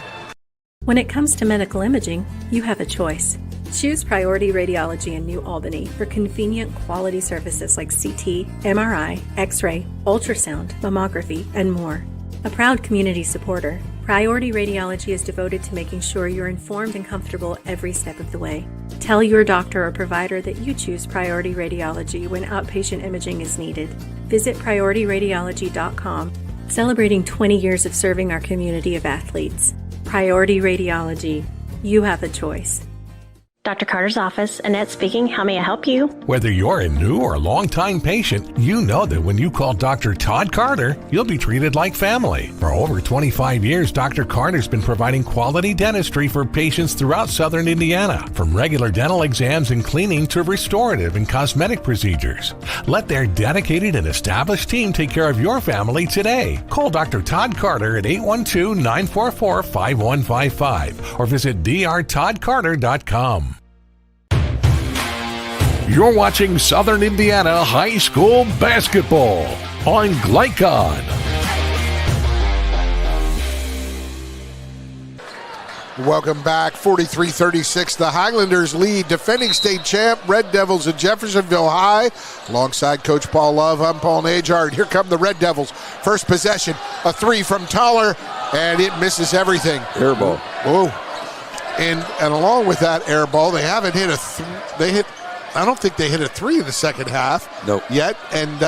When it comes to medical imaging, you have a choice. Choose Priority Radiology in New Albany for convenient quality services like CT, MRI, X-ray, ultrasound, mammography, and more. A proud community supporter, Priority Radiology is devoted to making sure you're informed and comfortable every step of the way. Tell your doctor or provider that you choose Priority Radiology when outpatient imaging is needed. Visit PriorityRadiology.com, celebrating 20 years of serving our community of athletes. Priority Radiology. You have a choice. Dr. Carter's office, Annette speaking. How may I help you? Whether you're a new or long-time patient, you know that when you call Dr. Todd Carter, you'll be treated like family. For over 25 years, Dr. Carter's been providing quality dentistry for patients throughout southern Indiana, from regular dental exams and cleaning to restorative and cosmetic procedures. Let their dedicated and established team take care of your family today. Call Dr. Todd Carter at 812-944-5155 or visit drtoddcarter.com. You're watching Southern Indiana High School Basketball on Glycod. Welcome back, 43-36. The Highlanders lead defending state champ Red Devils of Jeffersonville High. Alongside Coach Paul Love, I'm Paul Najard. Here come the Red Devils. First possession, a 3 from Toller, and it misses everything. Air ball. Oh, and along with that air ball, they haven't hit I don't think they hit a 3 in the second half yet. And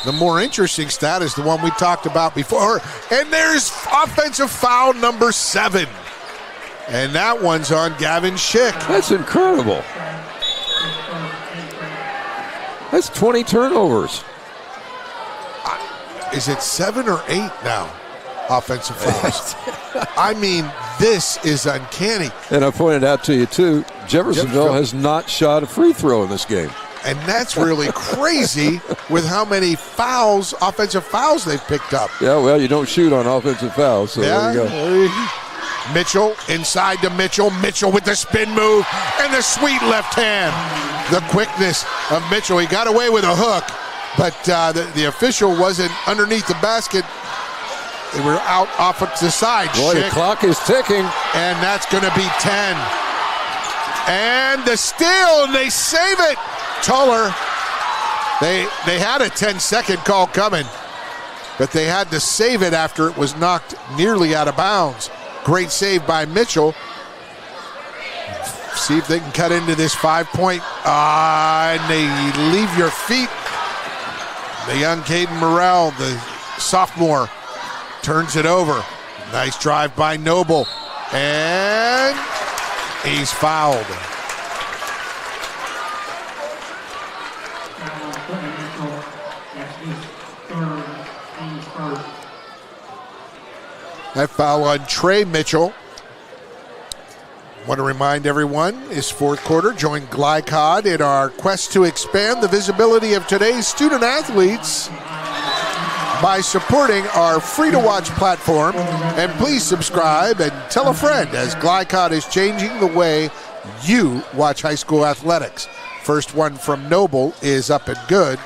the more interesting stat is the one we talked about before. And there's offensive foul number 7. And that one's on Gavin Schick. That's incredible. That's 20 turnovers. Is it 7 or 8 now? Offensive fouls. I mean, this is uncanny. And I pointed out to you, too, Jeffersonville has not shot a free throw in this game. And that's really crazy with how many offensive fouls they've picked up. Yeah, well, you don't shoot on offensive fouls, so there you go. Mitchell, inside to Mitchell. Mitchell with the spin move and the sweet left hand. The quickness of Mitchell. He got away with a hook, but the official wasn't underneath the basket. They were out off to the side. Boy, the clock is ticking. And that's going to be 10. And the steal, and they save it. Toller, they had a 10-second call coming, but they had to save it after it was knocked nearly out of bounds. Great save by Mitchell. See if they can cut into this 5-point. And they leave your feet. The young Caden Morrell, the sophomore, turns it over. Nice drive by Noble. And he's fouled. That foul on Trey Mitchell. Want to remind everyone, it's fourth quarter. Join Glycod in our quest to expand the visibility of today's student athletes by supporting our free-to-watch platform. And please subscribe and tell a friend, as Glycod is changing the way you watch high school athletics. First one from Noble is up and good.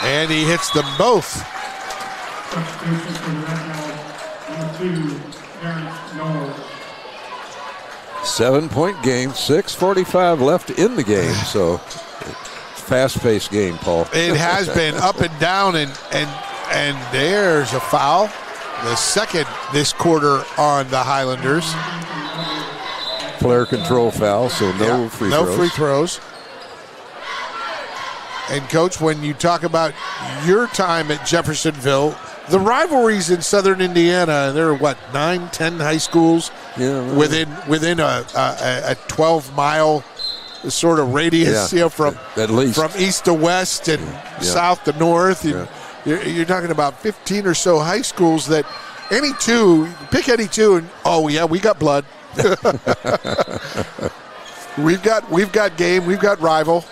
And he hits them both. 7-point game, 6:45 left in the game, so fast-paced game, Paul. It has been up and down, and there's a foul. The second this quarter on the Highlanders. Player control foul, so no free throws. No free throws. And, Coach, when you talk about your time at Jeffersonville, the rivalries in southern Indiana, there are, 9, 10 high schools within a 12-mile sort of radius, from at least from east to west and south to north. You're talking about 15 or so high schools that pick any two, and we got blood. we've got game, we've got rival.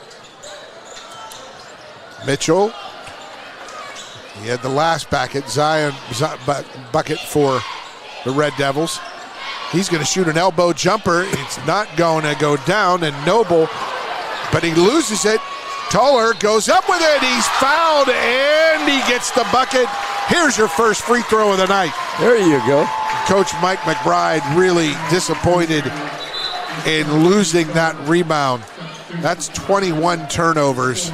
Mitchell, he had the last bucket for the Red Devils. He's going to shoot an elbow jumper. It's not going to go down, and Noble, but he loses it. Toller goes up with it. He's fouled, and he gets the bucket. Here's your first free throw of the night. There you go. Coach Mike McBride really disappointed in losing that rebound. That's 21 turnovers.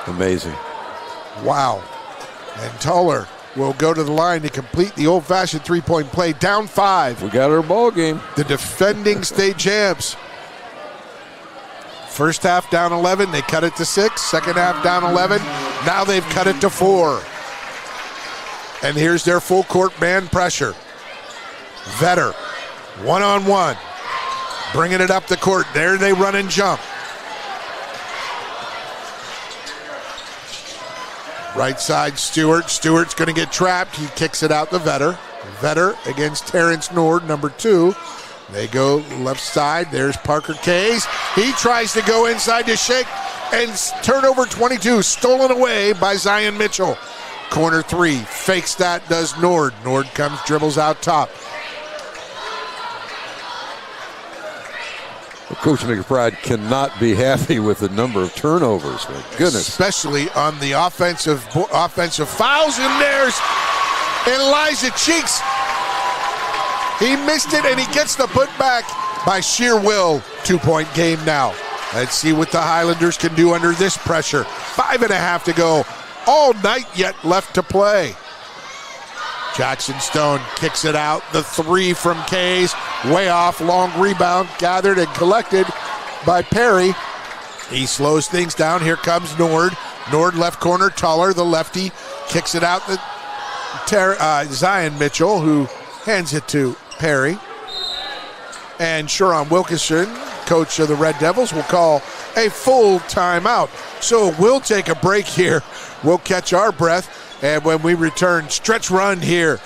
Amazing. Wow. And Toller will go to the line to complete the old-fashioned three-point play. Down 5. We got our ball game. The defending state champs. First half down 11. They cut it to 6. Second half down 11. Now they've cut it to 4. And here's their full court man pressure. Vetter, one-on-one. Bringing it up the court. There they run and jump. Right side, Stewart. Stewart's going to get trapped. He kicks it out to Vetter. Vetter against Terrence Nord, number 2. They go left side. There's Parker Kays. He tries to go inside to shake, and turnover 22, stolen away by Zion Mitchell. Corner 3, fakes that, does Nord. Nord comes, dribbles out top. Coach McBride cannot be happy with the number of turnovers. My goodness. Especially on the offensive fouls. And there's Elijah Cheeks. He missed it, and he gets the putback by sheer will. 2-point game now. Let's see what the Highlanders can do under this pressure. 5.5 to go. All night yet left to play. Jackson Stone kicks it out. The 3 from Kays, way off. Long rebound, gathered and collected by Perry. He slows things down. Here comes Nord. Nord left corner. Toller, the lefty, kicks it out. Zion Mitchell, who hands it to Perry. And Sharon Wilkinson, coach of the Red Devils, will call a full timeout. So we'll take a break here. We'll catch our breath. And when we return, stretch run here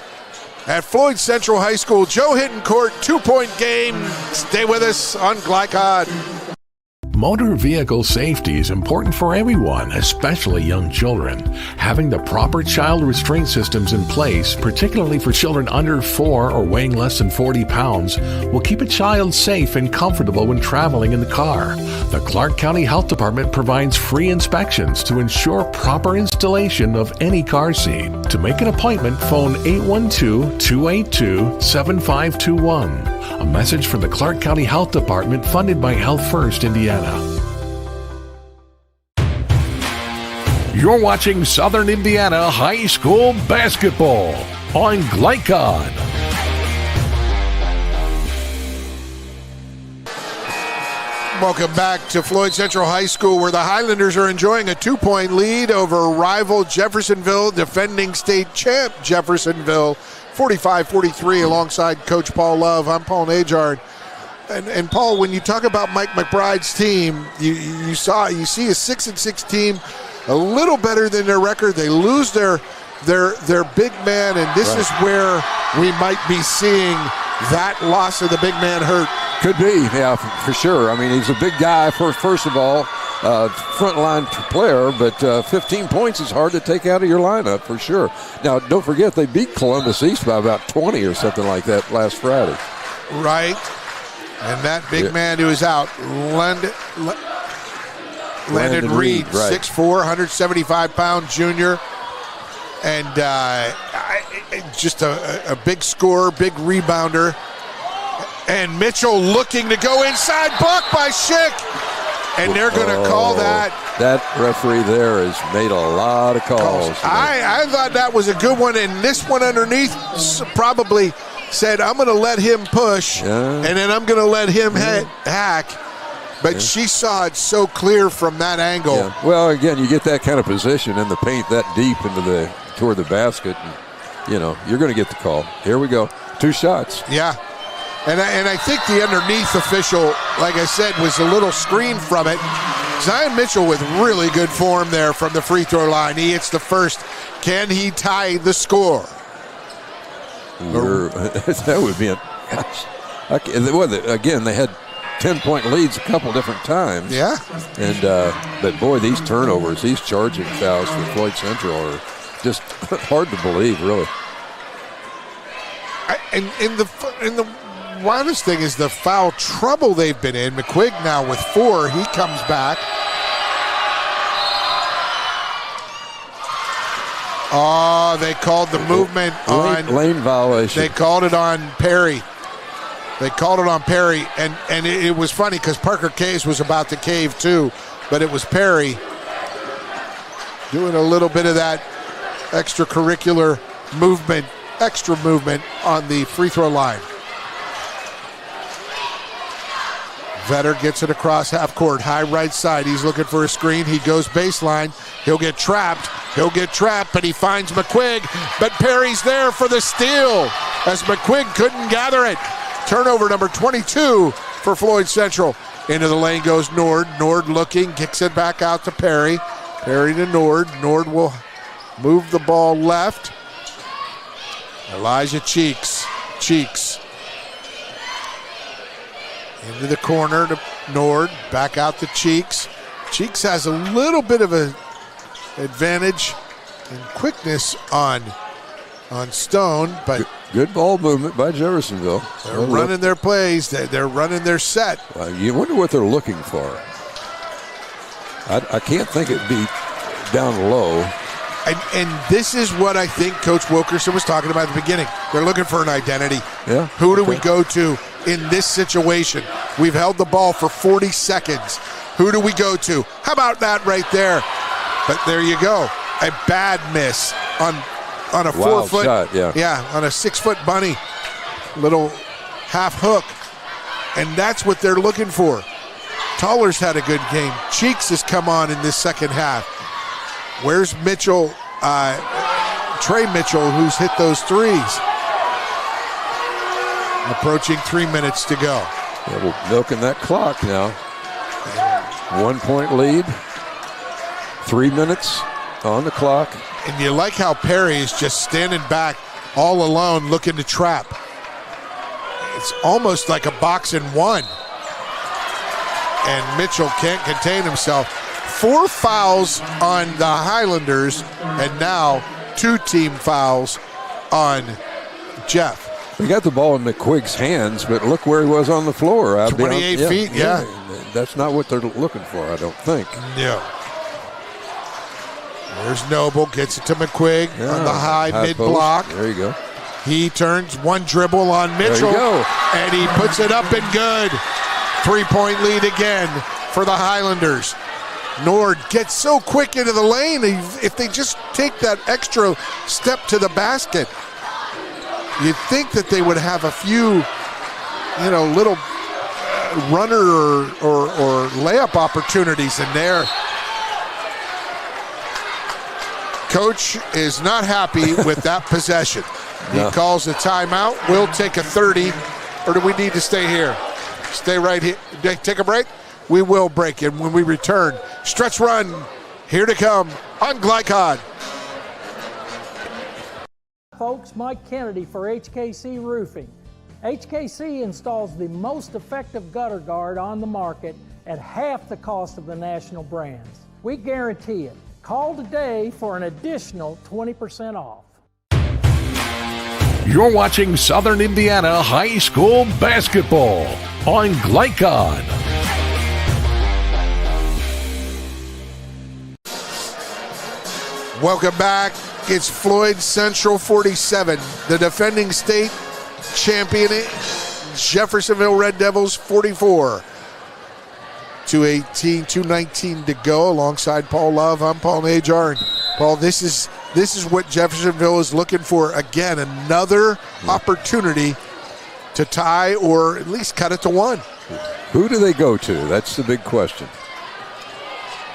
at Floyd Central High School. Joe Hittencourt, 2-point game. Stay with us on Glycod. Motor vehicle safety is important for everyone, especially young children. Having the proper child restraint systems in place, particularly for children under 4 or weighing less than 40 pounds, will keep a child safe and comfortable when traveling in the car. The Clark County Health Department provides free inspections to ensure proper installation of any car seat. To make an appointment, phone 812-282-7521. A message from the Clark County Health Department, funded by Health First Indiana. You're watching Southern Indiana High School basketball on Glycod. Welcome back to Floyd Central High School, where the Highlanders are enjoying a 2-point lead over rival Jeffersonville, defending state champ Jeffersonville, 45-43, alongside Coach Paul Love. I'm Paul Najard. And Paul, when you talk about Mike McBride's team, you see a 6-6 team, a little better than their record. They lose their big man, and this is where we might be seeing that loss of the big man hurt. Could be, yeah, for sure. I mean, he's a big guy, first of all, frontline player, but 15 points is hard to take out of your lineup, for sure. Now, don't forget, they beat Columbus East by about 20 or something like that last Friday. Right. And that big man who is out, Landon Reed, right. 6'4", 175-pound junior. And just a big scorer, big rebounder. And Mitchell looking to go inside, blocked by Schick. And they're going to call that. That referee there has made a lot of calls. I thought that was a good one, and this one underneath probably said, I'm going to let him push, and then I'm going to let him hack. But she saw it so clear from that angle. Yeah. Well, again, you get that kind of position in the paint that deep toward the basket, and, you're going to get the call. Here we go. 2 shots. Yeah. And I think the underneath official, like I said, was a little screened from it. Zion Mitchell with really good form there from the free throw line. He hits the first. Can he tie the score? That would be again, they had 10-point leads a couple different times. Yeah. And but boy, these turnovers, these charging fouls for Floyd Central are just hard to believe, really. And the wildest thing is the foul trouble they've been in. McQuigg now with 4. He comes back. Oh, they called the movement on lane violation. They called it on Perry. And it was funny because Parker Case was about to cave too, but it was Perry doing a little bit of that extracurricular movement, extra movement on the free throw line. Vetter gets it across half court, high right side. He's looking for a screen. He goes baseline. He'll get trapped, but he finds McQuigg. But Perry's there for the steal as McQuigg couldn't gather it. Turnover number 22 for Floyd Central. Into the lane goes Nord. Nord looking, kicks it back out to Perry. Perry to Nord. Nord will move the ball left. Elijah Cheeks. Into the corner to Nord, back out to Cheeks. Cheeks has a little bit of an advantage in quickness on Stone, but good ball movement by Jeffersonville. They're running their plays. They're running their set. You wonder what they're looking for. I can't think it'd be down low. And this is what I think Coach Wilkerson was talking about at the beginning. They're looking for an identity. Yeah. Who do we go to in this situation? We've held the ball for 40 seconds. Who do we go to? How about that right there? But there you go. A bad miss on a 4-foot shot, on a 6-foot bunny. Little half hook. And that's what they're looking for. Toller's had a good game. Cheeks has come on in this second half. Where's Mitchell, Trey Mitchell, who's hit those threes? Approaching 3 minutes to go. Yeah, we're milking that clock now. 1-point lead. 3 minutes on the clock. And you like how Perry is just standing back all alone looking to trap. It's almost like a box in one. And Mitchell can't contain himself. 4 fouls on the Highlanders, and now 2 team fouls on Jeff. They got the ball in McQuigg's hands, but look where he was on the floor. 28 feet, yeah. That's not what they're looking for, I don't think. Yeah. There's Noble, gets it to McQuigg on the high mid-block. There you go. He turns one dribble on Mitchell, and he puts it up and good. 3-point lead again for the Highlanders. Nord gets so quick into the lane. If they just take that extra step to the basket, you'd think that they would have a few, little runner or layup opportunities in there. Coach is not happy with that possession. He calls a timeout. We'll take a 30, or do we need to stay here? Stay right here. Take a break? We will break, and when we return, stretch run, here to come on Glycod. Folks, Mike Kennedy for HKC Roofing. HKC installs the most effective gutter guard on the market at half the cost of the national brands. We guarantee it. Call today for an additional 20% off. You're watching Southern Indiana High School basketball on Glycod. Welcome back. It's Floyd Central 47, the defending state champion Jeffersonville Red Devils 44. 2:18, 2:19 to go. Alongside Paul Love, I'm Paul Najar. And Paul, this is what Jeffersonville is looking for. Again, another opportunity to tie or at least cut it to 1. Who do they go to? That's the big question.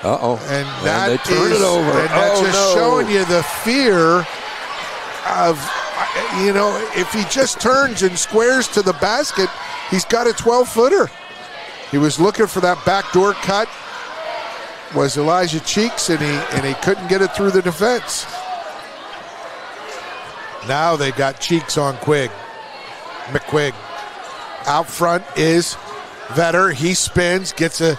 And they turn it over. And that's showing you the fear of, if he just turns and squares to the basket, he's got a 12-footer. He was looking for that backdoor cut, was Elijah Cheeks, and he couldn't get it through the defense. Now they've got Cheeks on McQuigg. Out front is Vetter. He spins, gets a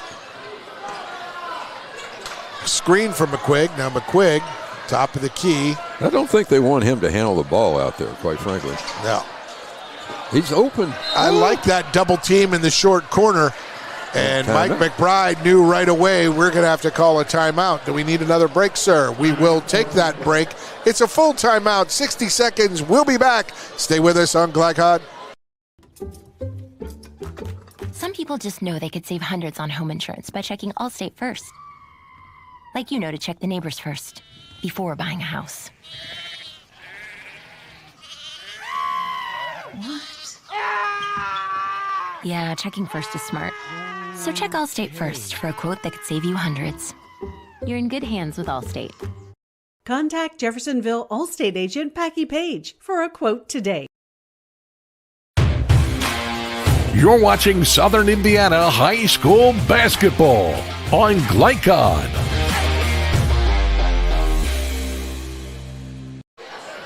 screen from McQuigg. Now McQuigg, top of the key. I don't think they want him to handle the ball out there, quite frankly. No. He's open. I like that double team in the short corner. And Mike McBride knew right away we're going to have to call a timeout. Do we need another break, sir? We will take that break. It's a full timeout, 60 seconds. We'll be back. Stay with us on Glycod. Some people just know they could save hundreds on home insurance by checking Allstate first. Like to check the neighbors first before buying a house. What? Yeah, checking first is smart. So check Allstate first for a quote that could save you hundreds. You're in good hands with Allstate. Contact Jeffersonville Allstate agent Packie Page for a quote today. You're watching Southern Indiana High School basketball on Glycod.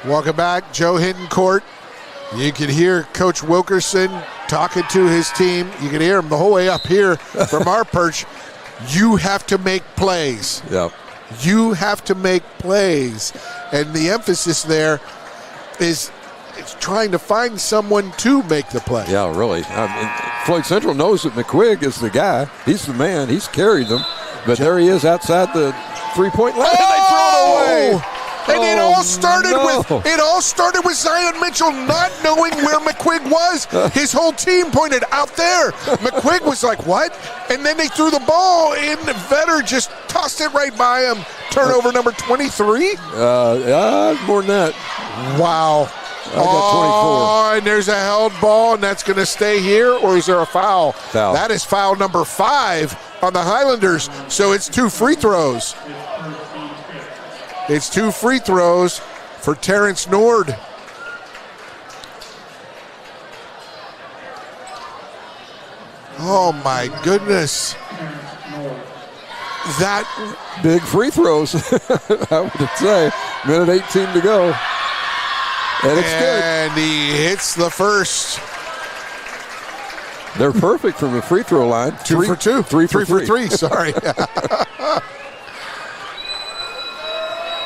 Welcome back, Joe Hinton-Court. You can hear Coach Wilkerson talking to his team. You can hear him the whole way up here from our perch. You have to make plays. Yep. You have to make plays. And the emphasis there is it's trying to find someone to make the play. Yeah, really. Floyd Central knows that McQuigg is the guy. He's the man. He's carried them. But there he is outside the three-point line. Oh! And they throw it away. And it all started with Zion Mitchell not knowing where McQuigg was. His whole team pointed out there. McQuigg was like, what? And then they threw the ball in. Vetter just tossed it right by him. Turnover number 23? More than that. Wow. I got 24. And there's a held ball, and that's going to stay here, or is there a foul? Foul. That is foul number 5 on the Highlanders. So it's 2 free throws. It's 2 free throws for Terrence Nord. Oh, my goodness. That big free throws, I would say. Minute 18 to go. And it's good. And he hits the first. They're perfect from the free throw line. 2 for 2. 3 for 3. Sorry.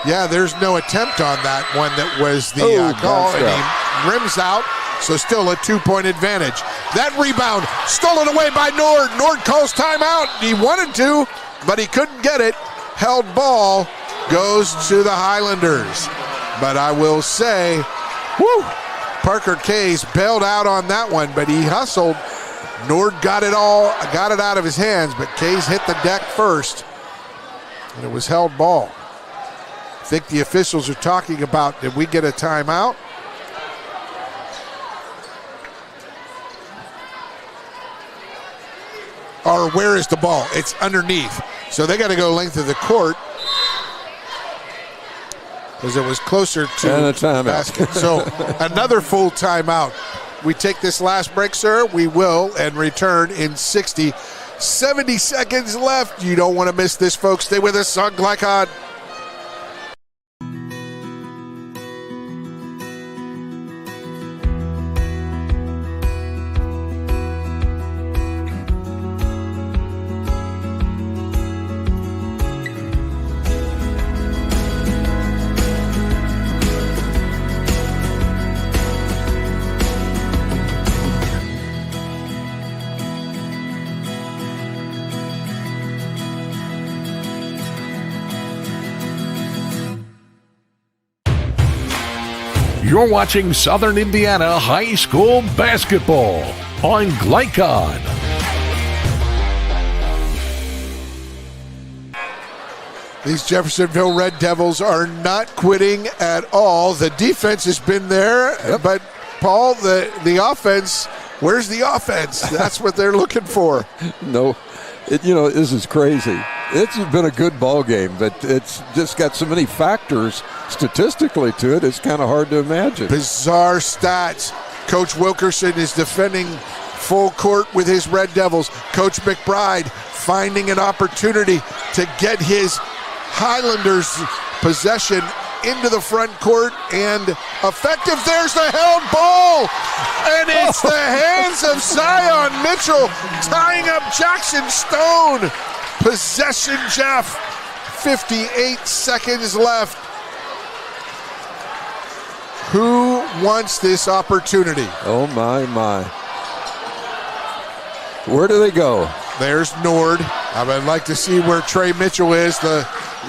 Yeah, there's no attempt on that one that was the call. And he rims out, so still a 2-point advantage. That rebound stolen away by Nord. Nord calls timeout. He wanted to, but he couldn't get it. Held ball goes to the Highlanders. But I will say, Parker Case bailed out on that one, but he hustled. Nord got it out of his hands, but Case hit the deck first, and it was held ball. I think the officials are talking about, did we get a timeout? Or where is the ball? It's underneath. So they got to go length of the court because it was closer to the basket. So another full timeout. We take this last break, sir. We will, and return in 70 seconds left. You don't want to miss this, folks. Stay with us on Glycod. You're watching Southern Indiana High School basketball on Glycod. These Jeffersonville Red Devils are not quitting at all. The defense has been there, but Paul, the offense, where's the offense? That's what they're looking for. No, this is crazy. It's been a good ball game, but it's just got so many factors statistically to it, it's kind of hard to imagine. Bizarre stats. Coach Wilkerson is defending full court with his Red Devils. Coach McBride finding an opportunity to get his Highlanders possession into the front court, and effective. There's the held ball, and it's the hands of Zion Mitchell tying up Jackson Stone. Possession, Jeff. 58 seconds left. Who wants this opportunity? Oh, my. Where do they go? There's Nord. I would like to see where Trey Mitchell is, the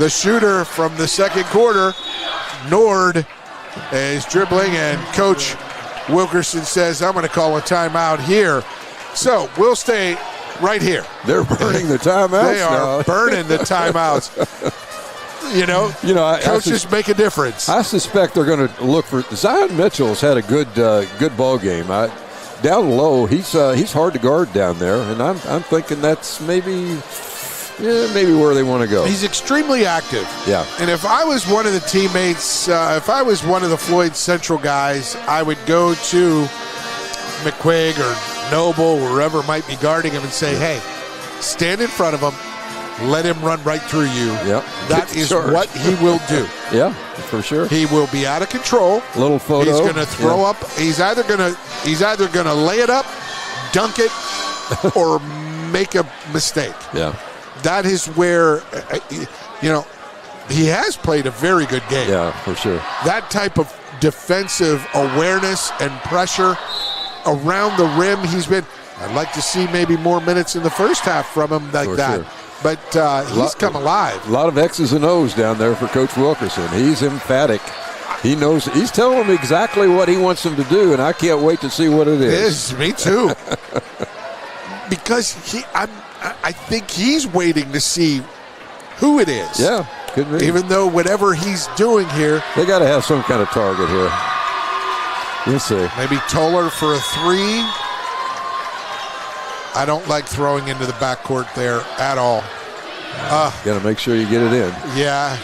shooter from the second quarter. Nord is dribbling, and Coach Wilkerson says, I'm going to call a timeout here. So we'll stay right here. They're burning the timeouts. They are burning the timeouts. Coaches make a difference. I suspect they're going to look for Zion Mitchell's had a good ball game. Down low, he's hard to guard down there, and I'm thinking that's maybe where they want to go. He's extremely active. Yeah. And if I was one of the teammates, if I was one of the Floyd Central guys, I would go to McQuigg or Noble, whoever might be guarding him, and say, hey, stand in front of him. Let him run right through you. Yep. That is what he will do. Yeah, for sure. He will be out of control. Little photo. He's going to throw up. He's either going to lay it up, dunk it, or make a mistake. Yeah. That is where, he has played a very good game. Yeah, for sure. That type of defensive awareness and pressure around the rim, I'd like to see maybe more minutes in the first half from him like for that. Sure. But he's come alive. A lot of X's and O's down there for Coach Wilkerson. He's emphatic. He knows. He's telling them exactly what he wants them to do, and I can't wait to see what it is. Me too. Because I think he's waiting to see who it is. Yeah, could be. Even though whatever he's doing here, they got to have some kind of target here. Let's see. Maybe Toller for a three. I don't like throwing into the backcourt there at all. Got to make sure you get it in. Yeah.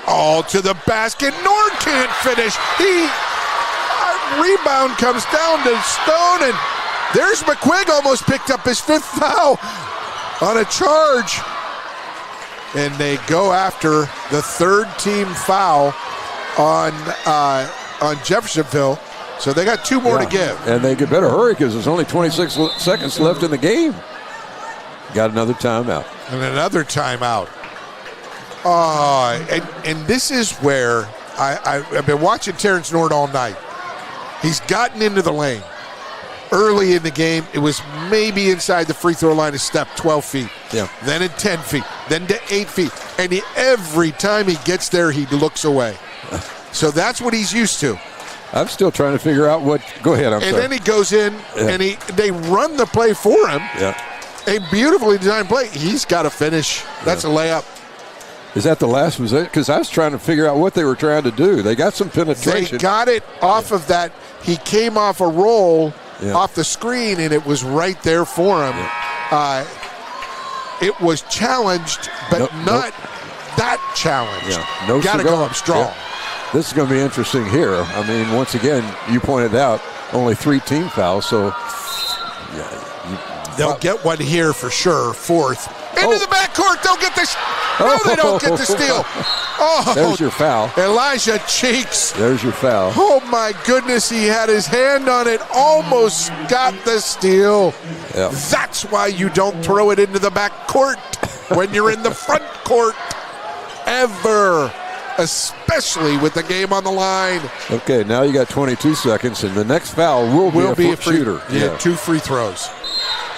All to the basket. Nord can't finish. Rebound comes down to Stone, and there's McQuigg, almost picked up his fifth foul on a charge. And they go after the third team foul on Jeffersonville. So they got two more to give. And they could better hurry because there's only 26 seconds left in the game. Got another timeout. And another timeout. And this is where I've been watching Terrence Nord all night. He's gotten into the lane. Early in the game, it was maybe inside the free throw line a step, 12 feet. Yeah. Then at 10 feet. Then to 8 feet. And every time he gets there, he looks away. So that's what he's used to. I'm still trying to figure out what. Go ahead. I'm sorry. And then he goes in, and they run the play for him. Yeah. A beautifully designed play. He's got to finish. That's a layup. Is that the last? Was it? Because I was trying to figure out what they were trying to do. They got some penetration. They got it off of that. He came off a roll off the screen, and it was right there for him. Yeah. It was challenged, but not that challenged. Yeah. No got to go up strong. Yeah. This is going to be interesting here. I mean, once again, you pointed out only 3 team fouls, so they'll get one here for sure. Fourth into the backcourt. They'll get this. No, they don't get the steal. There's your foul. Elijah Cheeks. There's your foul. Oh my goodness, he had his hand on it. Almost got the steal. Yeah. That's why you don't throw it into the backcourt when you're in the front court ever. Especially with the game on the line. Okay, now you got 22 seconds, and the next foul will be a shooter. Yeah, 2 free throws.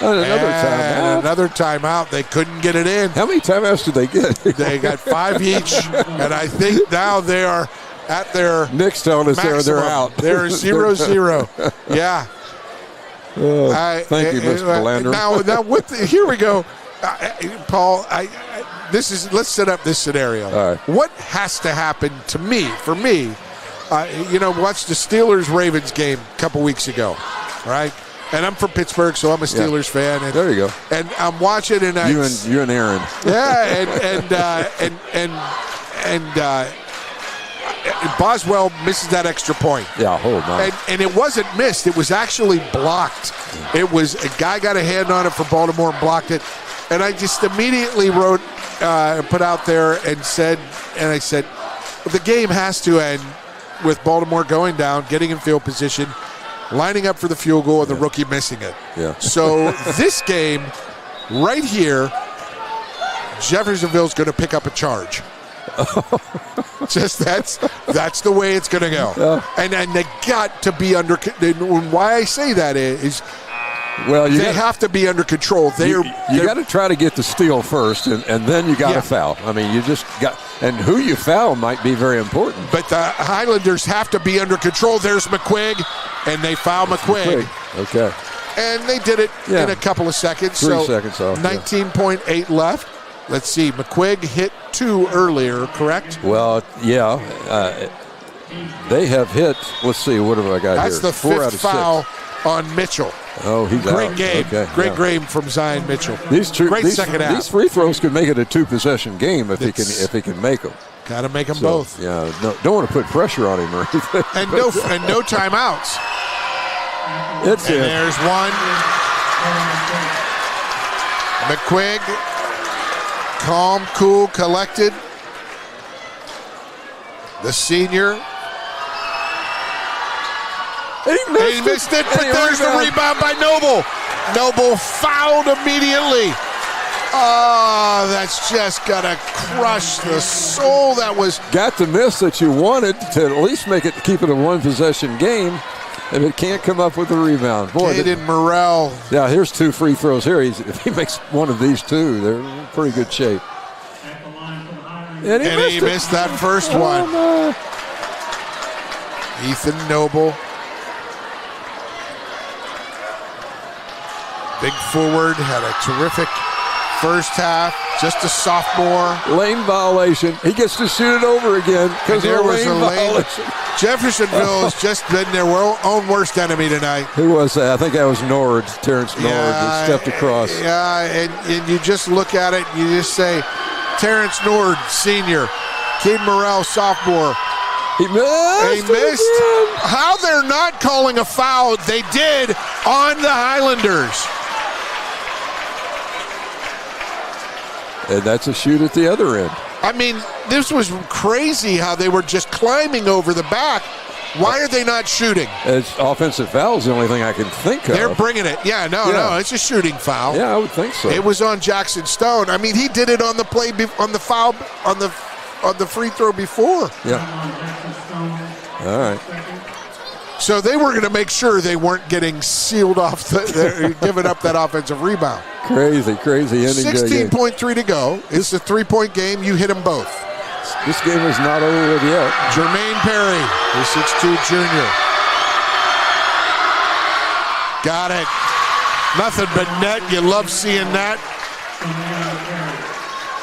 And another timeout. Another timeout. They couldn't get it in. How many timeouts did they get? They got 5 each, and I think now they are at their Nick's telling us maximum. they're out. They're 0-0. Yeah. Thank you, Mr. Belander. Now here we go. Paul, let's set up this scenario. All right. What has to happen for me, watch the Steelers-Ravens game a couple weeks ago, right? And I'm from Pittsburgh, so I'm a Steelers fan. And, there you go. And I'm watching, and you and Aaron. Yeah, and Boswell misses that extra point. Yeah, hold on. And it wasn't missed; it was actually blocked. It was a guy got a hand on it for Baltimore and blocked it. And I just immediately put out there and said, the game has to end with Baltimore going down, getting in field position, lining up for the field goal, and the rookie missing it. Yeah. So this game right here, Jeffersonville's going to pick up a charge. Just that's the way it's going to go. Yeah. And they got to be under. Why I say that is. Well, they have to be under control. You got to try to get the steal first, and then you got to foul. I mean, you just got, and who you foul might be very important. But the Highlanders have to be under control. There's McQuigg, and they foul McQuigg. Okay. And they did it in a couple of seconds. 3 seconds off. 19.8 left. Let's see. McQuigg hit 2 earlier, correct? Well, yeah. They have hit, let's see, what have I got That's here? The 4 out fifth of 6. foul on Mitchell. Oh, he's great out. game. Okay, great game from Zion Mitchell. These second half. These free throws could make it a 2-possession game if he can make them. Got to make them both. Yeah, don't want to put pressure on him or anything. And no timeouts. There's one. McQuigg, calm, cool, collected. The senior. He missed it, but there's the rebound by Noble. Noble fouled immediately. Oh, that's just going to crush the soul. That was... Got the miss that you wanted to at least keep it a 1-possession game, and it can't come up with a rebound. Boy, Caden Morrell. Yeah, here's 2 free throws here. If he makes one of these 2, they're in pretty good shape. And he missed that first one. No. Ethan Noble. Big forward, had a terrific first half. Just a sophomore. Lane violation. He gets to shoot it over again because there was a lane violation. Jeffersonville has just been their own worst enemy tonight. Who was that? I think that was Terrence Nord that stepped across. Yeah, and you just look at it and you just say, Terrence Nord, senior. Caden Morrell, sophomore. He missed. How they're not calling a foul, they did on the Highlanders. And that's a shoot at the other end. I mean, this was crazy how they were just climbing over the back. Why are they not shooting? It's offensive foul is the only thing I can think of. They're bringing it. Yeah, no, it's a shooting foul. Yeah, I would think so. It was on Jackson Stone. I mean, he did it on the play, on the foul, on the free throw before. Yeah. All right. So they were going to make sure they weren't getting sealed off, giving up that offensive rebound. Crazy ending. 16.3 to go. It's a 3-point game. You hit them both. This game is not over with yet. Jermaine Perry, the 6'2 junior. Got it. Nothing but net. You love seeing that.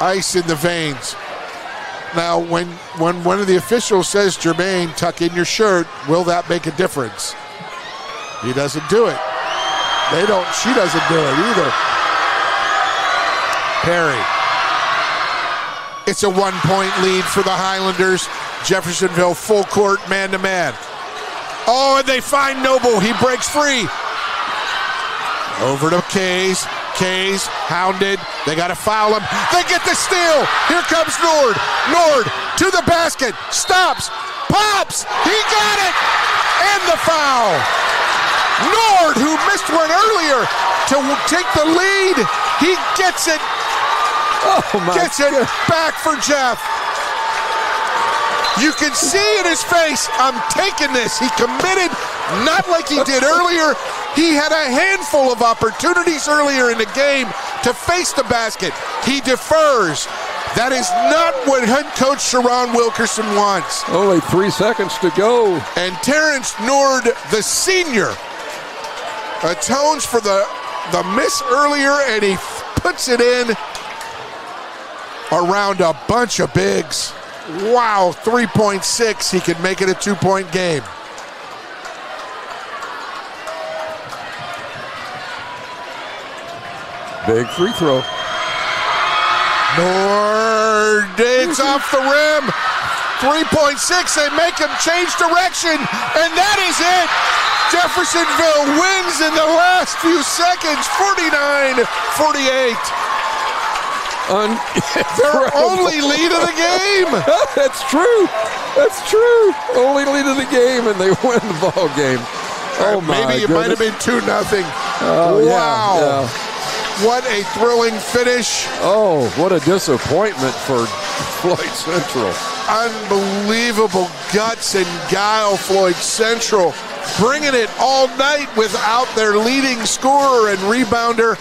Ice in the veins. Now, when one of the officials says, Jermaine, tuck in your shirt, will that make a difference? He doesn't do it. She doesn't do it either. Perry. It's a 1-point lead for the Highlanders. Jeffersonville full court, man-to-man. Oh, and they find Noble. He breaks free. Over to Kays. Kays hounded. They got to foul him. They get the steal. Here comes Nord. Nord to the basket. Stops. Pops. He got it. And the foul. Nord, who missed one earlier, to take the lead. He gets it. Gets it back for Jeff. You can see in his face, I'm taking this. He committed, not like he did earlier. He had a handful of opportunities earlier in the game to face the basket. He defers. That is not what head coach Sharon Wilkerson wants. Only 3 seconds to go. And Terrence Nord, the senior, atones for the miss earlier, and he puts it in around a bunch of bigs. Wow, 3.6. He could make it a 2-point game. Big free throw. Nord, it's off the rim. 3.6, they make him change direction, and that is it. Jeffersonville wins in the last few seconds, 49-48. Their only lead of the game. That's true. That's true. Only lead of the game, and they win the ball game. Oh, my Maybe it might have been 2-0. Oh, wow. Yeah. What a thrilling finish. Oh, what a disappointment for Floyd Central. Unbelievable guts and guile, Floyd Central. Bringing it all night without their leading scorer and rebounder.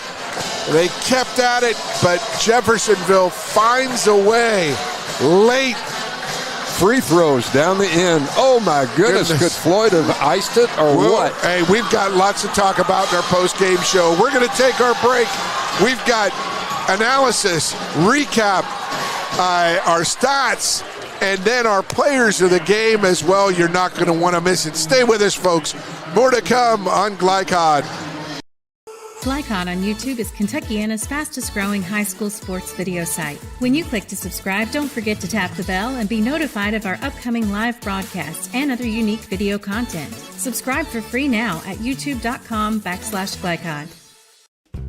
They kept at it, but Jeffersonville finds a way late. Free throws down the end. Oh, my goodness. Could Floyd have iced it or what? Hey, we've got lots to talk about in our post-game show. We're going to take our break. We've got analysis, recap, our stats, and then our players of the game as well. You're not going to want to miss it. Stay with us, folks. More to come on GlyCod. GlyCod on YouTube is Kentuckiana's fastest growing high school sports video site. When you click to subscribe, don't forget to tap the bell and be notified of our upcoming live broadcasts and other unique video content. Subscribe for free now at youtube.com/GlyCod.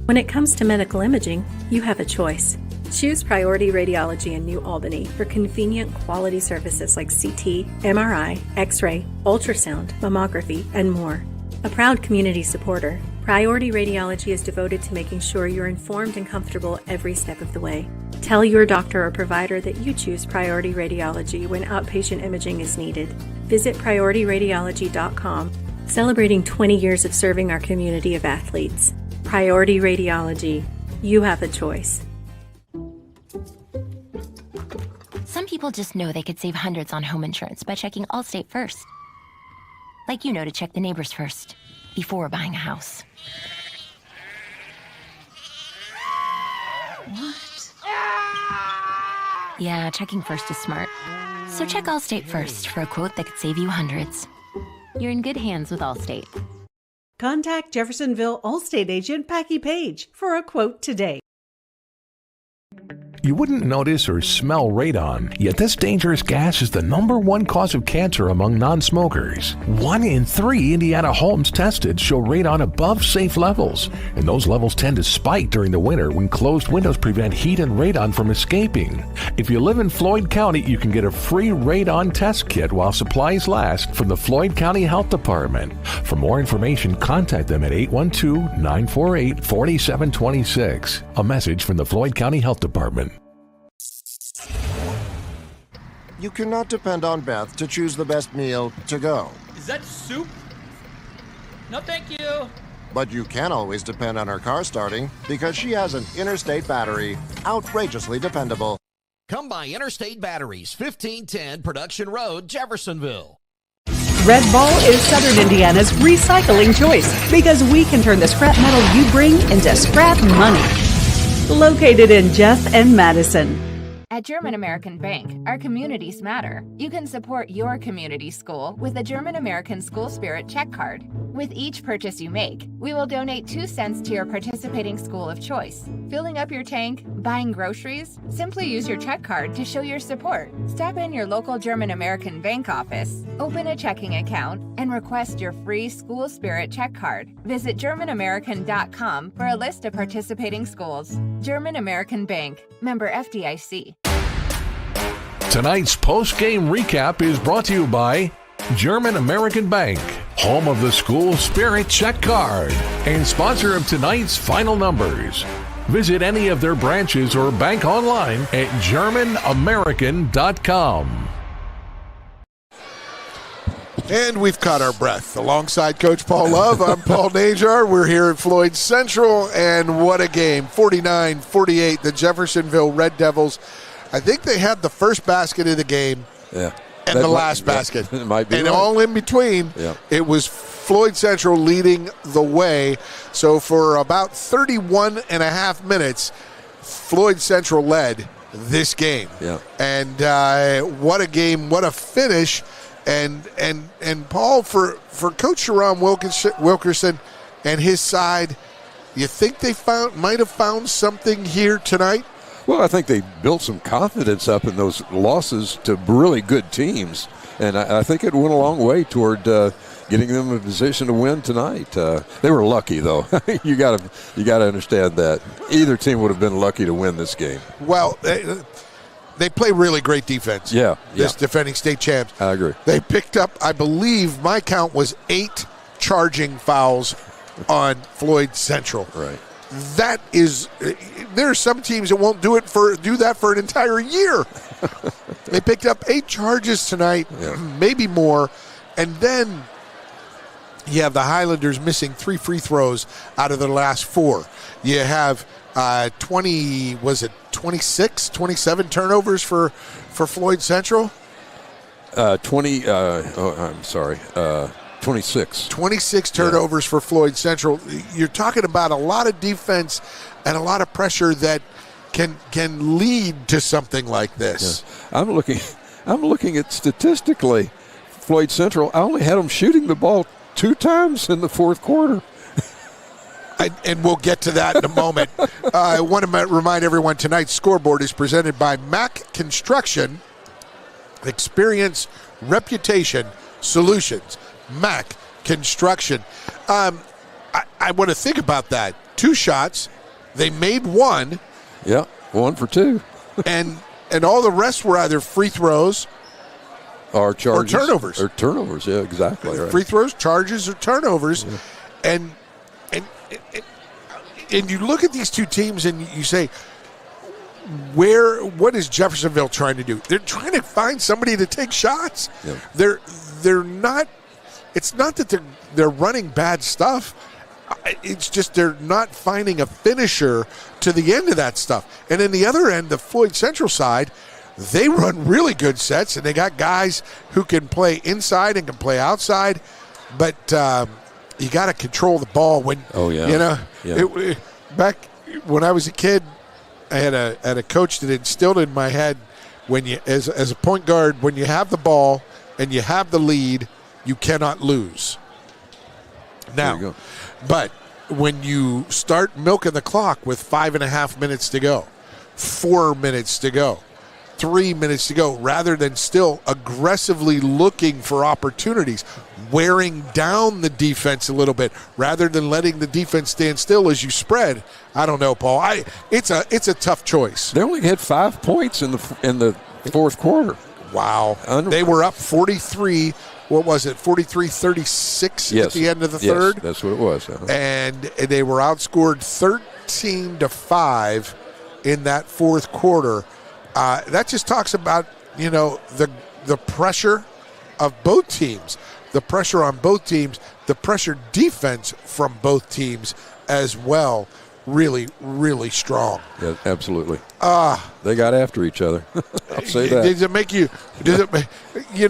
When it comes to medical imaging, you have a choice. Choose Priority Radiology in New Albany for convenient quality services like CT, MRI, X-ray, ultrasound, mammography, and more. A proud community supporter, Priority Radiology is devoted to making sure you're informed and comfortable every step of the way. Tell your doctor or provider that you choose Priority Radiology when outpatient imaging is needed. Visit PriorityRadiology.com, celebrating 20 years of serving our community of athletes. Priority Radiology. You have a choice. Some people just know they could save hundreds on home insurance by checking Allstate first. Like you know to check the neighbors first before buying a house. What? Yeah, checking first is smart. So check Allstate first for a quote that could save you hundreds. You're in good hands with Allstate. Contact Jeffersonville Allstate agent Packie Page for a quote today. You wouldn't notice or smell radon, yet this dangerous gas is the #1 cause of cancer among non-smokers. 1 in 3 Indiana homes tested show radon above safe levels, and those levels tend to spike during the winter when closed windows prevent heat and radon from escaping. If you live in Floyd County, you can get a free radon test kit while supplies last from the Floyd County Health Department. For more information, contact them at 812-948-4726. A message from the Floyd County Health Department. You cannot depend on Beth to choose the best meal to go. Is that soup? No, thank you. But you can always depend on her car starting because she has an Interstate battery. Outrageously dependable. Come by Interstate Batteries, 1510 Production Road, Jeffersonville. Red Ball is Southern Indiana's recycling choice because we can turn the scrap metal you bring into scrap money. Located in Jeff and Madison. At German American Bank, our communities matter. You can support your community school with a German American School Spirit check card. With each purchase you make, we will donate 2 cents to your participating school of choice. Filling up your tank, buying groceries? Simply use your check card to show your support. Stop in your local German American Bank office, open a checking account, and request your free School Spirit check card. Visit GermanAmerican.com for a list of participating schools. German American Bank, member FDIC. Tonight's post-game recap is brought to you by German American Bank, home of the School Spirit check card, and sponsor of tonight's final numbers. Visit any of their branches or bank online at GermanAmerican.com. And we've caught our breath. Alongside Coach Paul Love, I'm Paul Najar. We're here at Floyd Central, and what a game. 49-48, the Jeffersonville Red Devils I think they had the first basket of the game. Yeah. And the last basket. It might be and right. all in between, it was Floyd Central leading the way. So for about 31 and a half minutes, Floyd Central led this game. Yeah. And what a game, what a finish. And Paul, for Coach Sharon Wilkerson and his side, you think they might have found something here tonight? Well, I think they built some confidence up in those losses to really good teams, and I think it went a long way toward getting them in a position to win tonight. They were lucky, though. you got to understand that either team would have been lucky to win this game. Well, they play really great defense. Yeah, this defending state champs. I agree. They picked up, I believe, my count was 8 charging fouls on Floyd Central. Right. That is, there are some teams that won't do that for an entire year. They picked up 8 charges tonight, maybe more, and then you have the Highlanders missing 3 free throws out of their last 4. You have 27 turnovers for Floyd Central? 26. 26 turnovers for Floyd Central. You're talking about a lot of defense and a lot of pressure that can lead to something like this. Yeah. I'm looking at statistically, Floyd Central, I only had them shooting the ball 2 times in the fourth quarter. And we'll get to that in a moment. I want to remind everyone tonight's scoreboard is presented by Mac Construction. Experience, reputation, solutions. Mac Construction. I want to think about that. 2 shots. They made 1. Yeah, 1 for 2. and all the rest were either free throws or turnovers. Or turnovers, yeah, exactly. Right. Free throws, charges, or turnovers. Yeah. And you look at these two teams and you say, what is Jeffersonville trying to do? They're trying to find somebody to take shots. Yeah. They're not. It's not that they're running bad stuff. It's just they're not finding a finisher to the end of that stuff. And in the other end, the Floyd Central side, they run really good sets, and they got guys who can play inside and can play outside. But you got to control the ball when. Oh yeah. Back when I was a kid, I had a coach that instilled in my head when you as a point guard, when you have the ball and you have the lead, you cannot lose. Now, but when you start milking the clock with 5.5 minutes to go, 4 minutes to go, 3 minutes to go, rather than still aggressively looking for opportunities, wearing down the defense a little bit, rather than letting the defense stand still as you spread. I don't know, Paul. It's a tough choice. They only had 5 points in the fourth quarter. Wow. They were up 43. What was it? 43-36 at the end of the third. Yes, that's what it was. Uh-huh. And they were outscored 13-5 in that fourth quarter. That just talks about, the pressure of both teams, the pressure on both teams, the pressure defense from both teams as well. Really, really strong. Yeah, absolutely. They got after each other. I'll say that. Does it make you?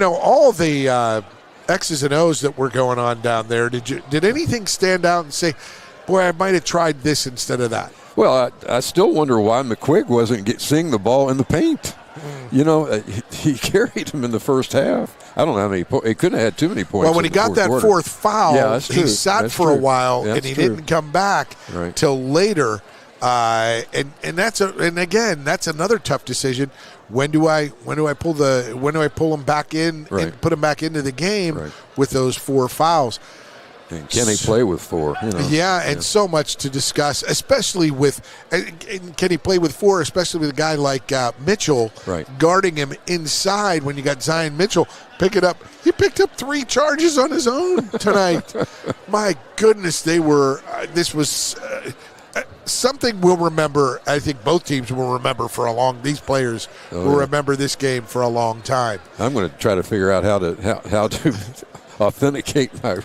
All the X's and O's that were going on down there? Did anything stand out and say, "Boy, I might have tried this instead of that"? Well, I still wonder why McQuigg wasn't seeing the ball in the paint. He carried him in the first half. I don't know how many points. He couldn't have had too many points. Well, when he got that fourth foul, he sat for a while, and he didn't come back till later. And that's another tough decision. When do I pull him back in and put him back into the game with those 4 fouls? And can he play with 4? So much to discuss, especially with can he play with 4, especially with a guy like Mitchell guarding him inside when you got Zion Mitchell pick it up. He picked up 3 charges on his own tonight. My goodness, this was something we'll remember. I think both teams will remember these players will remember this game for a long time. I'm going to try to figure out how to authenticate my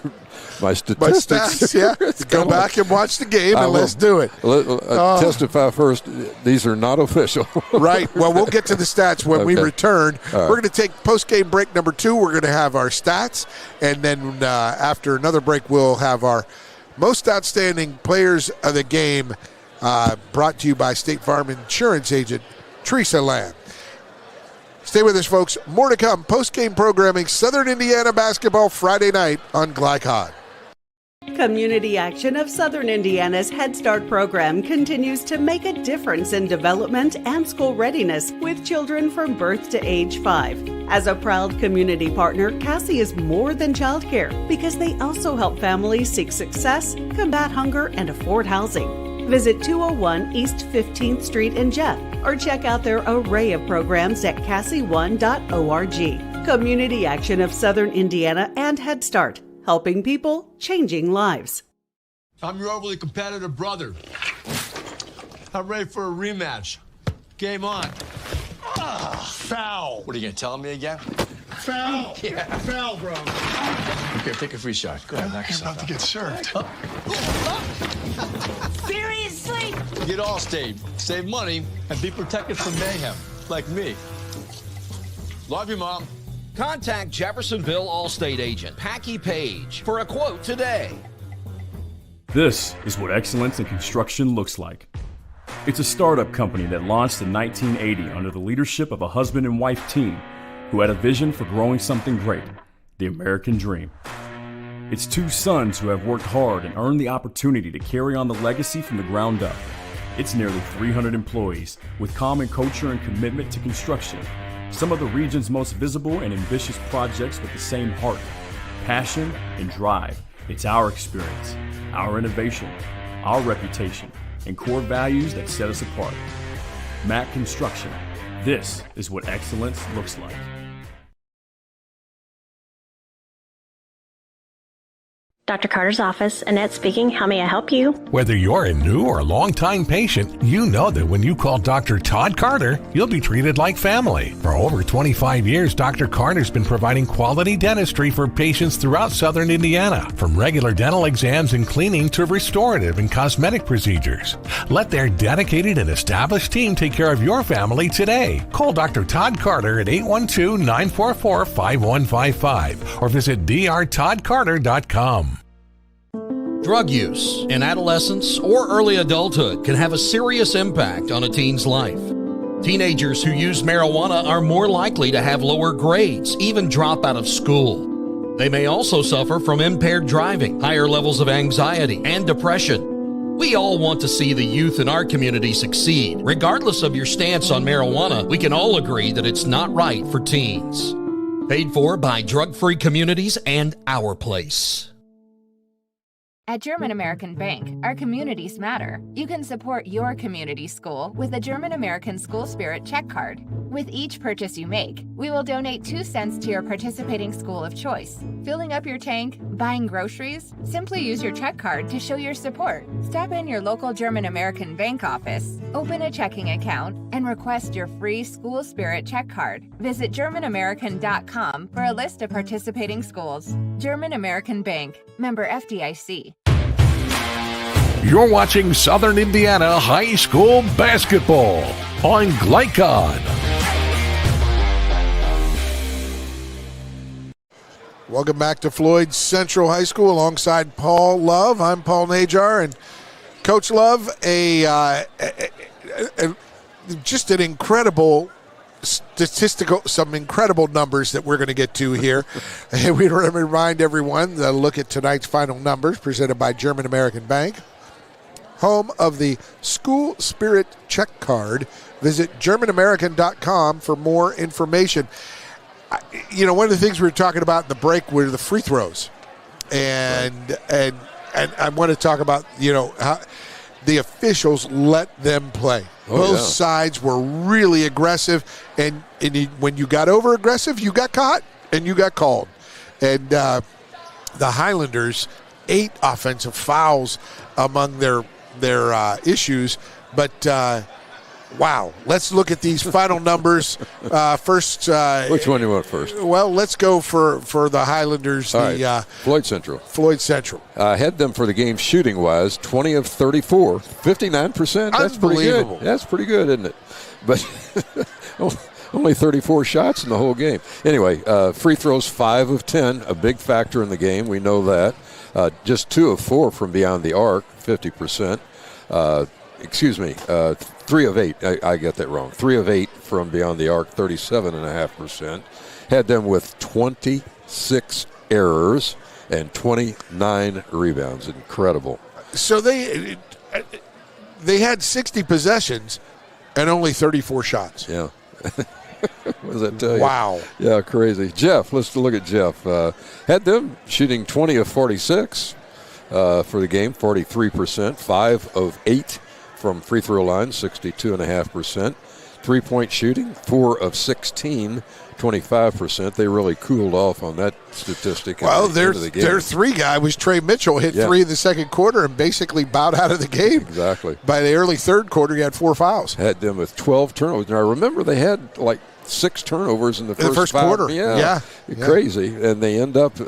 My statistics. stats, yeah. Go back and watch the game, and let's do it. Testify first. These are not official. Right. Well, we'll get to the stats when we return. All right. We're going to take post-game break number 2. We're going to have our stats, and then after another break, we'll have our most outstanding players of the game brought to you by State Farm Insurance agent Teresa Lamb. Stay with us, folks. More to come. Post-game programming, Southern Indiana basketball Friday night on Glycod. Community action of Southern Indiana's Head Start program continues to make a difference in development and school readiness with children from birth to age 5. As a proud community partner, Cassie is more than childcare because they also help families seek success, combat hunger, and afford housing. Visit 201 East 15th Street in Jeff or check out their array of programs at cassie1.org. Community action of Southern Indiana and Head Start. Helping people, changing lives. I'm your overly competitive brother. I'm ready for a rematch. Game on. Foul. What are you going to tell me again? Foul. Yeah. Foul, bro. Okay, take a free shot. Go ahead, knock You're yourself about to get served. Seriously? Get Allstate. Save money and be protected from mayhem. Like me. Love you, Mom. Contact Jeffersonville Allstate agent Packy Page for a quote today. This is what excellence in construction looks like. It's a startup company that launched in 1980 under the leadership of a husband and wife team who had a vision for growing something great, the American dream. It's 2 sons who have worked hard and earned the opportunity to carry on the legacy from the ground up. It's nearly 300 employees with common culture and commitment to construction. Some of the region's most visible and ambitious projects with the same heart, passion, and drive. It's our experience, our innovation, our reputation, and core values that set us apart. Mack Construction. This is what excellence looks like. Dr. Carter's office, Annette speaking. How may I help you? Whether you're a new or long-time patient, you know that when you call Dr. Todd Carter, you'll be treated like family. For over 25 years, Dr. Carter's been providing quality dentistry for patients throughout Southern Indiana, from regular dental exams and cleaning to restorative and cosmetic procedures. Let their dedicated and established team take care of your family today. Call Dr. Todd Carter at 812-944-5155 or visit drtoddcarter.com. Drug use in adolescence or early adulthood can have a serious impact on a teen's life. Teenagers who use marijuana are more likely to have lower grades, even drop out of school. They may also suffer from impaired driving, higher levels of anxiety, and depression. We all want to see the youth in our community succeed. Regardless of your stance on marijuana, we can all agree that it's not right for teens. Paid for by Drug Free Communities and Our Place. At German American Bank, our communities matter. You can support your community school with the German American School Spirit check card. With each purchase you make, we will donate 2 cents to your participating school of choice. Filling up your tank, buying groceries? Simply use your check card to show your support. Stop in your local German American Bank office, open a checking account, and request your free School Spirit check card. Visit GermanAmerican.com for a list of participating schools. German American Bank, member FDIC. You're watching Southern Indiana High School basketball on Glycod. Welcome back to Floyd Central High School alongside Paul Love. I'm Paul Najar, and Coach Love, just an incredible some incredible numbers that we're going to get to here. And we remind everyone to look at tonight's final numbers presented by German American Bank, home of the School Spirit check card. Visit GermanAmerican.com for more information. One of the things we were talking about in the break were the free throws, and I want to talk about how the officials let them play. Both sides were really aggressive, and when you got over aggressive, you got caught and you got called. And the Highlanders, 8 offensive fouls among their issues, but Wow. Let's look at these final numbers. First. Which one do you want first? Well, let's go for the Highlanders. All right. Floyd Central. Floyd Central. Had them for the game shooting-wise, 20 of 34, 59%. That's pretty good. That's pretty good, isn't it? But only 34 shots in the whole game. Anyway, free throws 5 of 10, a big factor in the game. We know that. Just 2 of 4 from beyond the arc, 50%. 3 of 8. I got that wrong. 3 of 8 from beyond the arc, 37.5%. Had them with 26 errors and 29 rebounds. Incredible. So they had 60 possessions and only 34 shots. Yeah. What does that tell you? Wow. Yeah, crazy. Jeff, let's look at Jeff. Had them shooting 20 of 46 for the game, 43%. 5 of 8 from free throw line, 62.5%. 3-point shooting, 4 of 16, 25%. They really cooled off on that statistic. Well, their 3 guy was Trey Mitchell, hit 3 in the second quarter and basically bowed out of the game. Exactly. By the early third quarter, he had 4 fouls. Had them with 12 turnovers. Now, I remember they had like 6 turnovers in the first quarter. Yeah. Crazy. And they end up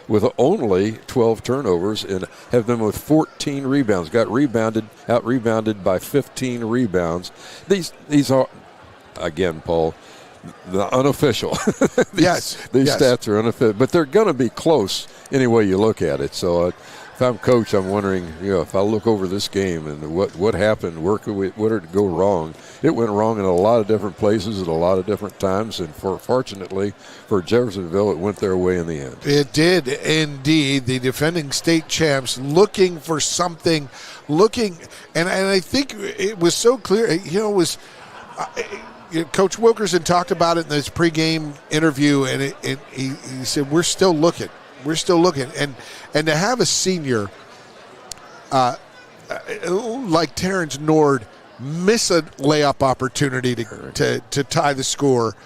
with only 12 turnovers and have them with 14 rebounds. Got out-rebounded by 15 rebounds. These are, again, Paul, the unofficial. These stats are unofficial, but they're going to be close any way you look at it. So if I'm coach, I'm wondering, if I look over this game and what happened, where did it go wrong? It went wrong in a lot of different places at a lot of different times, and fortunately for Jeffersonville, it went their way in the end. It did indeed. The defending state champs looking for something, and I think it was so clear. It was. Coach Wilkerson talked about it in his pregame interview, and he said, "We're still looking. We're still looking." And to have a senior like Terrence Nord miss a layup opportunity to tie the score,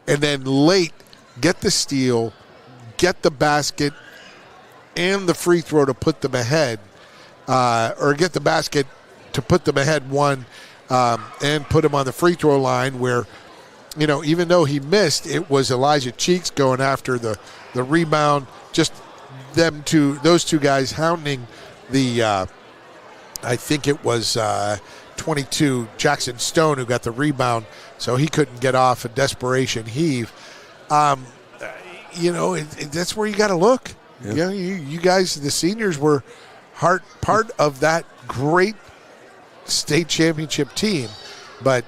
and then late get the steal, get the basket, and the free throw to put them ahead, or get the basket to put them ahead 1. And put him on the free throw line where, even though he missed, it was Elijah Cheeks going after the rebound. Just those two guys hounding the, I think it was 22, Jackson Stone, who got the rebound, so he couldn't get off a desperation heave. That's where you got to look. Yeah. You guys, the seniors, were part of that great state championship team, but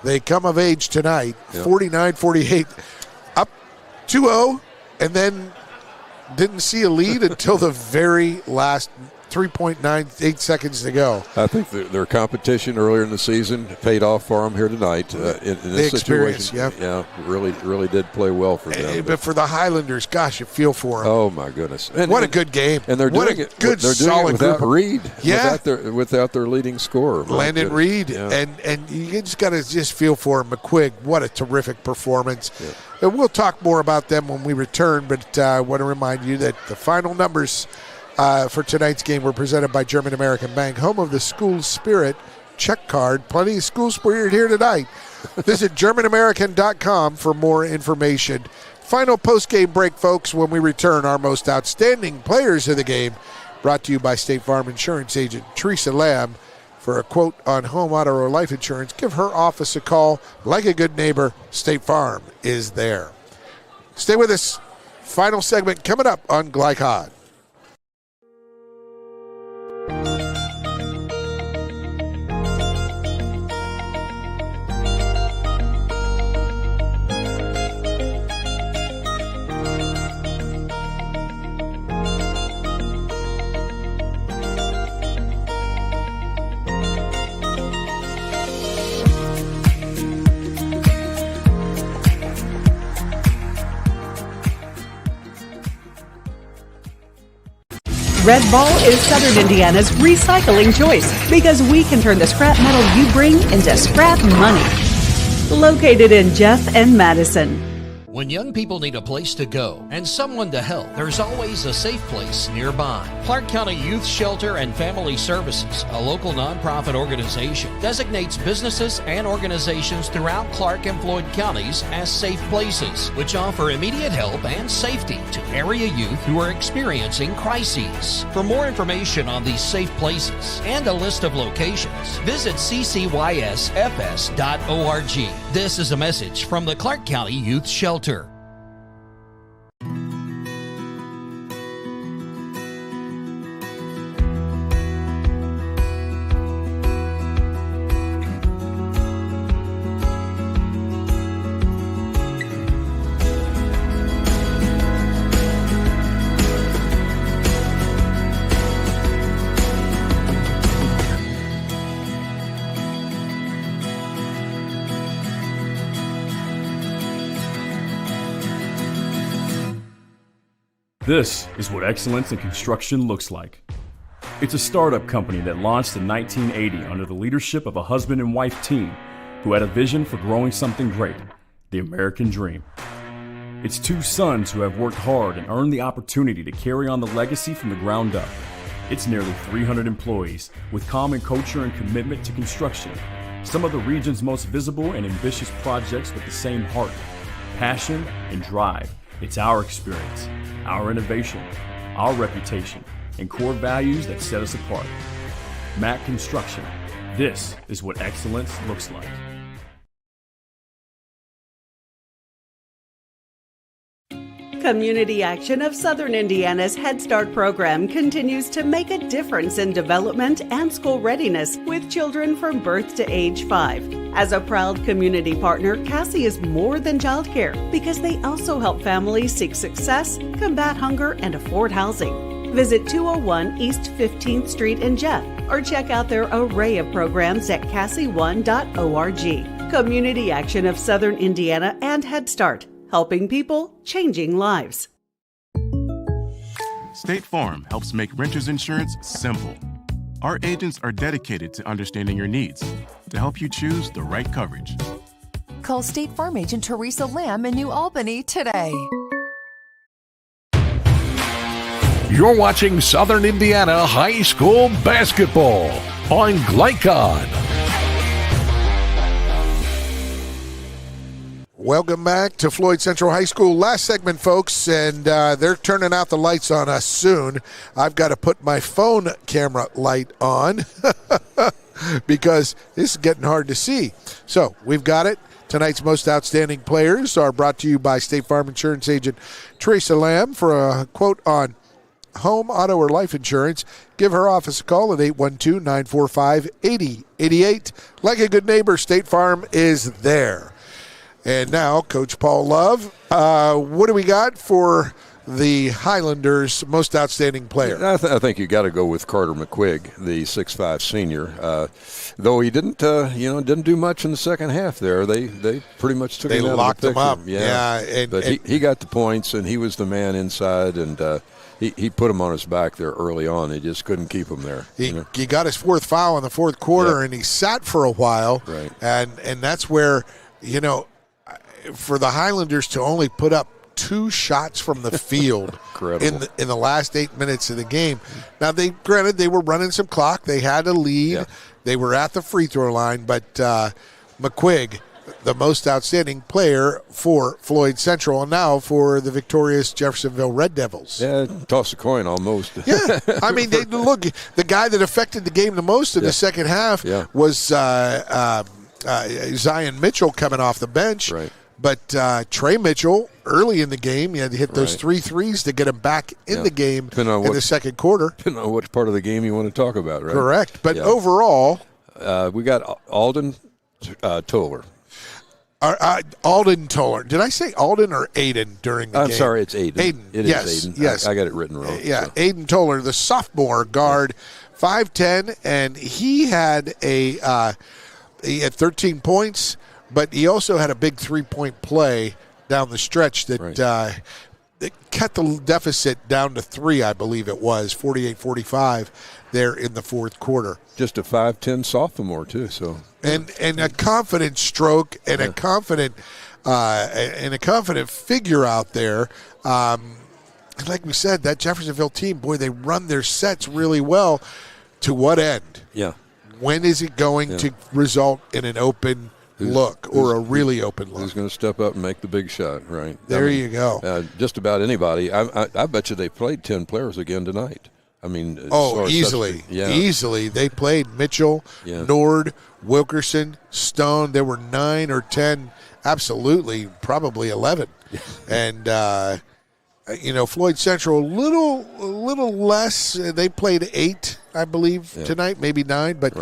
they come of age tonight, 49-48, up 2-0, and then didn't see a lead until the very last 3.98 seconds to go. I think their competition earlier in the season paid off for them here tonight in this situation. Yeah, really did play well for them. But for the Highlanders, gosh, you feel for them. Oh my goodness! What a good game! And they're doing it. They're doing it without Reed. Yeah, without their leading scorer, Landon Reed, and you just got to feel for him. McQuigg, what a terrific performance. Yeah. And we'll talk more about them when we return. But I want to remind you that the final numbers for tonight's game were presented by German American Bank, home of the school spirit check card. Plenty of school spirit here tonight. Visit GermanAmerican.com for more information. Final post-game break, folks. When we return, our most outstanding players of the game, brought to you by State Farm Insurance agent Teresa Lamb. For a quote on home, auto, or life insurance, give her office a call. Like a good neighbor, State Farm is there. Stay with us. Final segment coming up on Glycod. Red Ball is Southern Indiana's recycling choice because we can turn the scrap metal you bring into scrap money. Located in Jeff and Madison. When young people need a place to go and someone to help, there's always a safe place nearby. Clark County Youth Shelter and Family Services, a local nonprofit organization, designates businesses and organizations throughout Clark and Floyd counties as safe places, which offer immediate help and safety to area youth who are experiencing crises. For more information on these safe places and a list of locations, visit ccysfs.org. This is a message from the Clark County Youth Shelter. This is what excellence in construction looks like. It's a startup company that launched in 1980 under the leadership of a husband and wife team who had a vision for growing something great, the American dream. It's two sons who have worked hard and earned the opportunity to carry on the legacy from the ground up. It's nearly 300 employees with common culture and commitment to construction. Some of the region's most visible and ambitious projects with the same heart, passion, and drive. It's our experience, our innovation, our reputation, and core values that set us apart. Mac Construction. This is what excellence looks like. Community Action of Southern Indiana's Head Start program continues to make a difference in development and school readiness with children from birth to age 5. As a proud community partner, Cassie is more than childcare because they also help families seek success, combat hunger, and afford housing. Visit 201 East 15th Street in Jeff or check out their array of programs at cassie1.org. Community Action of Southern Indiana and Head Start. Helping people, changing lives. State Farm helps make renter's insurance simple. Our agents are dedicated to understanding your needs to help you choose the right coverage. Call State Farm agent Teresa Lamb in New Albany today. You're watching Southern Indiana High School Basketball on Glycod. Welcome back to Floyd Central High School. Last segment, folks, and they're turning out the lights on us soon. I've got to put my phone camera light on because this is getting hard to see. So we've got it. Tonight's most outstanding players are brought to you by State Farm Insurance agent Teresa Lamb. For a quote on home, auto, or life insurance, give her office a call at 812-945-8088. Like a good neighbor, State Farm is there. And now, Coach Paul Love, what do we got for the Highlanders' most outstanding player? I think you got to go with Carter McQuigg, the 6'5" senior. Though he didn't do much in the second half there. They pretty much took him out locked of the him picture. up. Yeah, but he got the points, and he was the man inside, and he put him on his back there early on. He just couldn't keep him there. He got his fourth foul in the fourth quarter, and he sat for a while. Right. And that's where, for the Highlanders to only put up 2 shots from the field in the last 8 minutes of the game. Now, they were running some clock. They had a lead. Yeah. They were at the free throw line, but McQuigg, the most outstanding player for Floyd Central, and now for the victorious Jeffersonville Red Devils. Yeah, toss a coin almost. Yeah, I mean, look, the guy that affected the game the most in the second half was Zion Mitchell coming off the bench. Right. But Trey Mitchell, early in the game, he had to hit those 3 threes to get him back in the game in the second quarter. Depending on which part of the game you want to talk about, right? Correct. But overall, we got Alden Toller. Alden Toller. Did I say Alden or Aiden during the game? I'm sorry, it's Aiden. Aiden. It is Aiden. Yes. I got it written wrong. Yeah, so. Aiden Toller, the sophomore guard, 5'10", and he had he had 13 points. But he also had a big 3-point play down the stretch that it cut the deficit down to 3, I believe it was, 48-45 there in the fourth quarter. Just a 5'10" sophomore, too. So And a confident stroke and a confident and a confident figure out there. Like we said, that Jeffersonville team, boy, they run their sets really well. To what end? Yeah. When is it going to result in an open look or a really open look? Who's going to step up and make the big shot, right? There you go. Just about anybody. I bet you they played 10 players again tonight. I mean, easily. Easily. They played Mitchell, Nord, Wilkerson, Stone. There were 9 or 10, absolutely, probably 11. And, Floyd Central, a little less. They played 8, I believe, tonight, maybe 9. But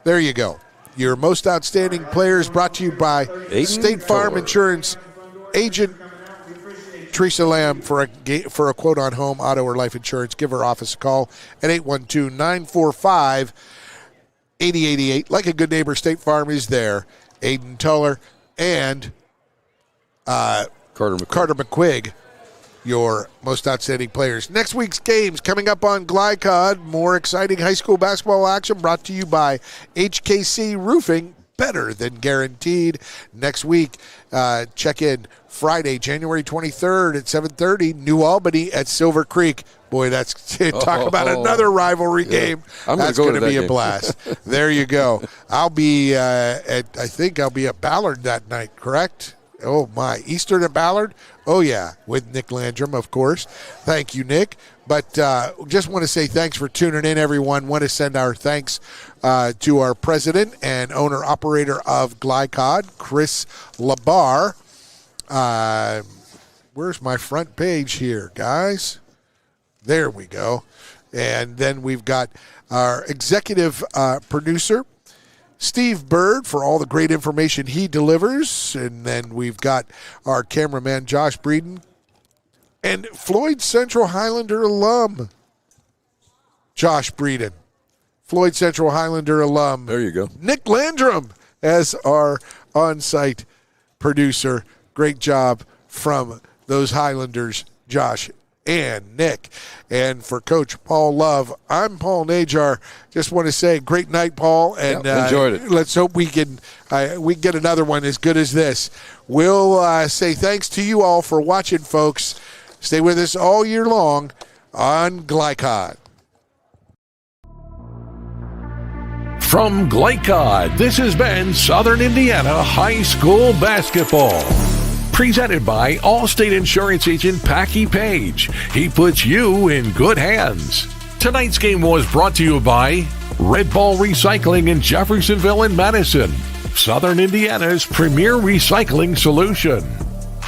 there you go. Your most outstanding players brought to you by State Farm Insurance agent Teresa Lamb. For a quote on home, auto, or life insurance, give her office a call at 812-945-8088. Like a good neighbor, State Farm is there. Aiden Tuller and Carter McQuigg, your most outstanding players. Next week's games coming up on Glycod. More exciting high school basketball action brought to you by HKC Roofing. Better than guaranteed. Next week, check in Friday, January 23rd at 7:30, New Albany at Silver Creek. Boy, talk about another rivalry game. That's going to be a blast. There you go. I think I'll be at Ballard that night, correct? Oh, my. Eastern at Ballard? Oh, yeah, with Nick Landrum, of course. Thank you, Nick. But just want to say thanks for tuning in, everyone. Want to send our thanks to our president and owner-operator of Glycod, Chris Labar. Where's my front page here, guys? There we go. And then we've got our executive producer, Steve Bird, for all the great information he delivers. And then we've got our cameraman, Josh Breeden, and Floyd Central Highlander alum, Josh Breeden. Floyd Central Highlander alum. There you go. Nick Landrum as our on-site producer. Great job from those Highlanders, Josh and Nick. And for Coach Paul Love, I'm Paul Najar. Just want to say great night, Paul. And enjoyed it. Let's hope we can get another one as good as this. We'll say thanks to you all for watching, folks. Stay with us all year long on Glycod. From Glycod, this has been Southern Indiana High School Basketball. Presented by Allstate Insurance Agent Packy Page. He puts you in good hands. Tonight's game was brought to you by Red Ball Recycling in Jeffersonville and Madison, Southern Indiana's premier recycling solution.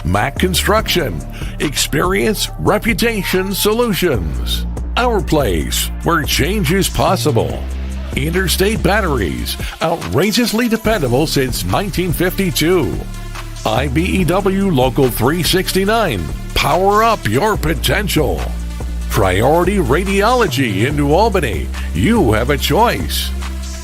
Mac Construction, experience, reputation, solutions. Our place, where change is possible. Interstate Batteries, outrageously dependable since 1952. IBEW Local 369, power up your potential. Priority Radiology in New Albany, you have a choice.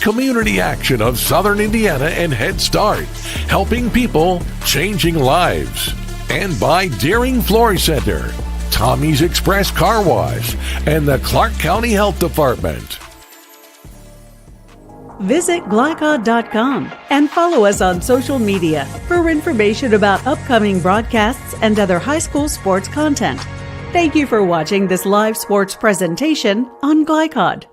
Community Action of Southern Indiana and Head Start, helping people, changing lives. And by Deering Floor Center, Tommy's Express Car Wash, and the Clark County Health Department. Visit Glycod.com and follow us on social media for information about upcoming broadcasts and other high school sports content. Thank you for watching this live sports presentation on Glycod.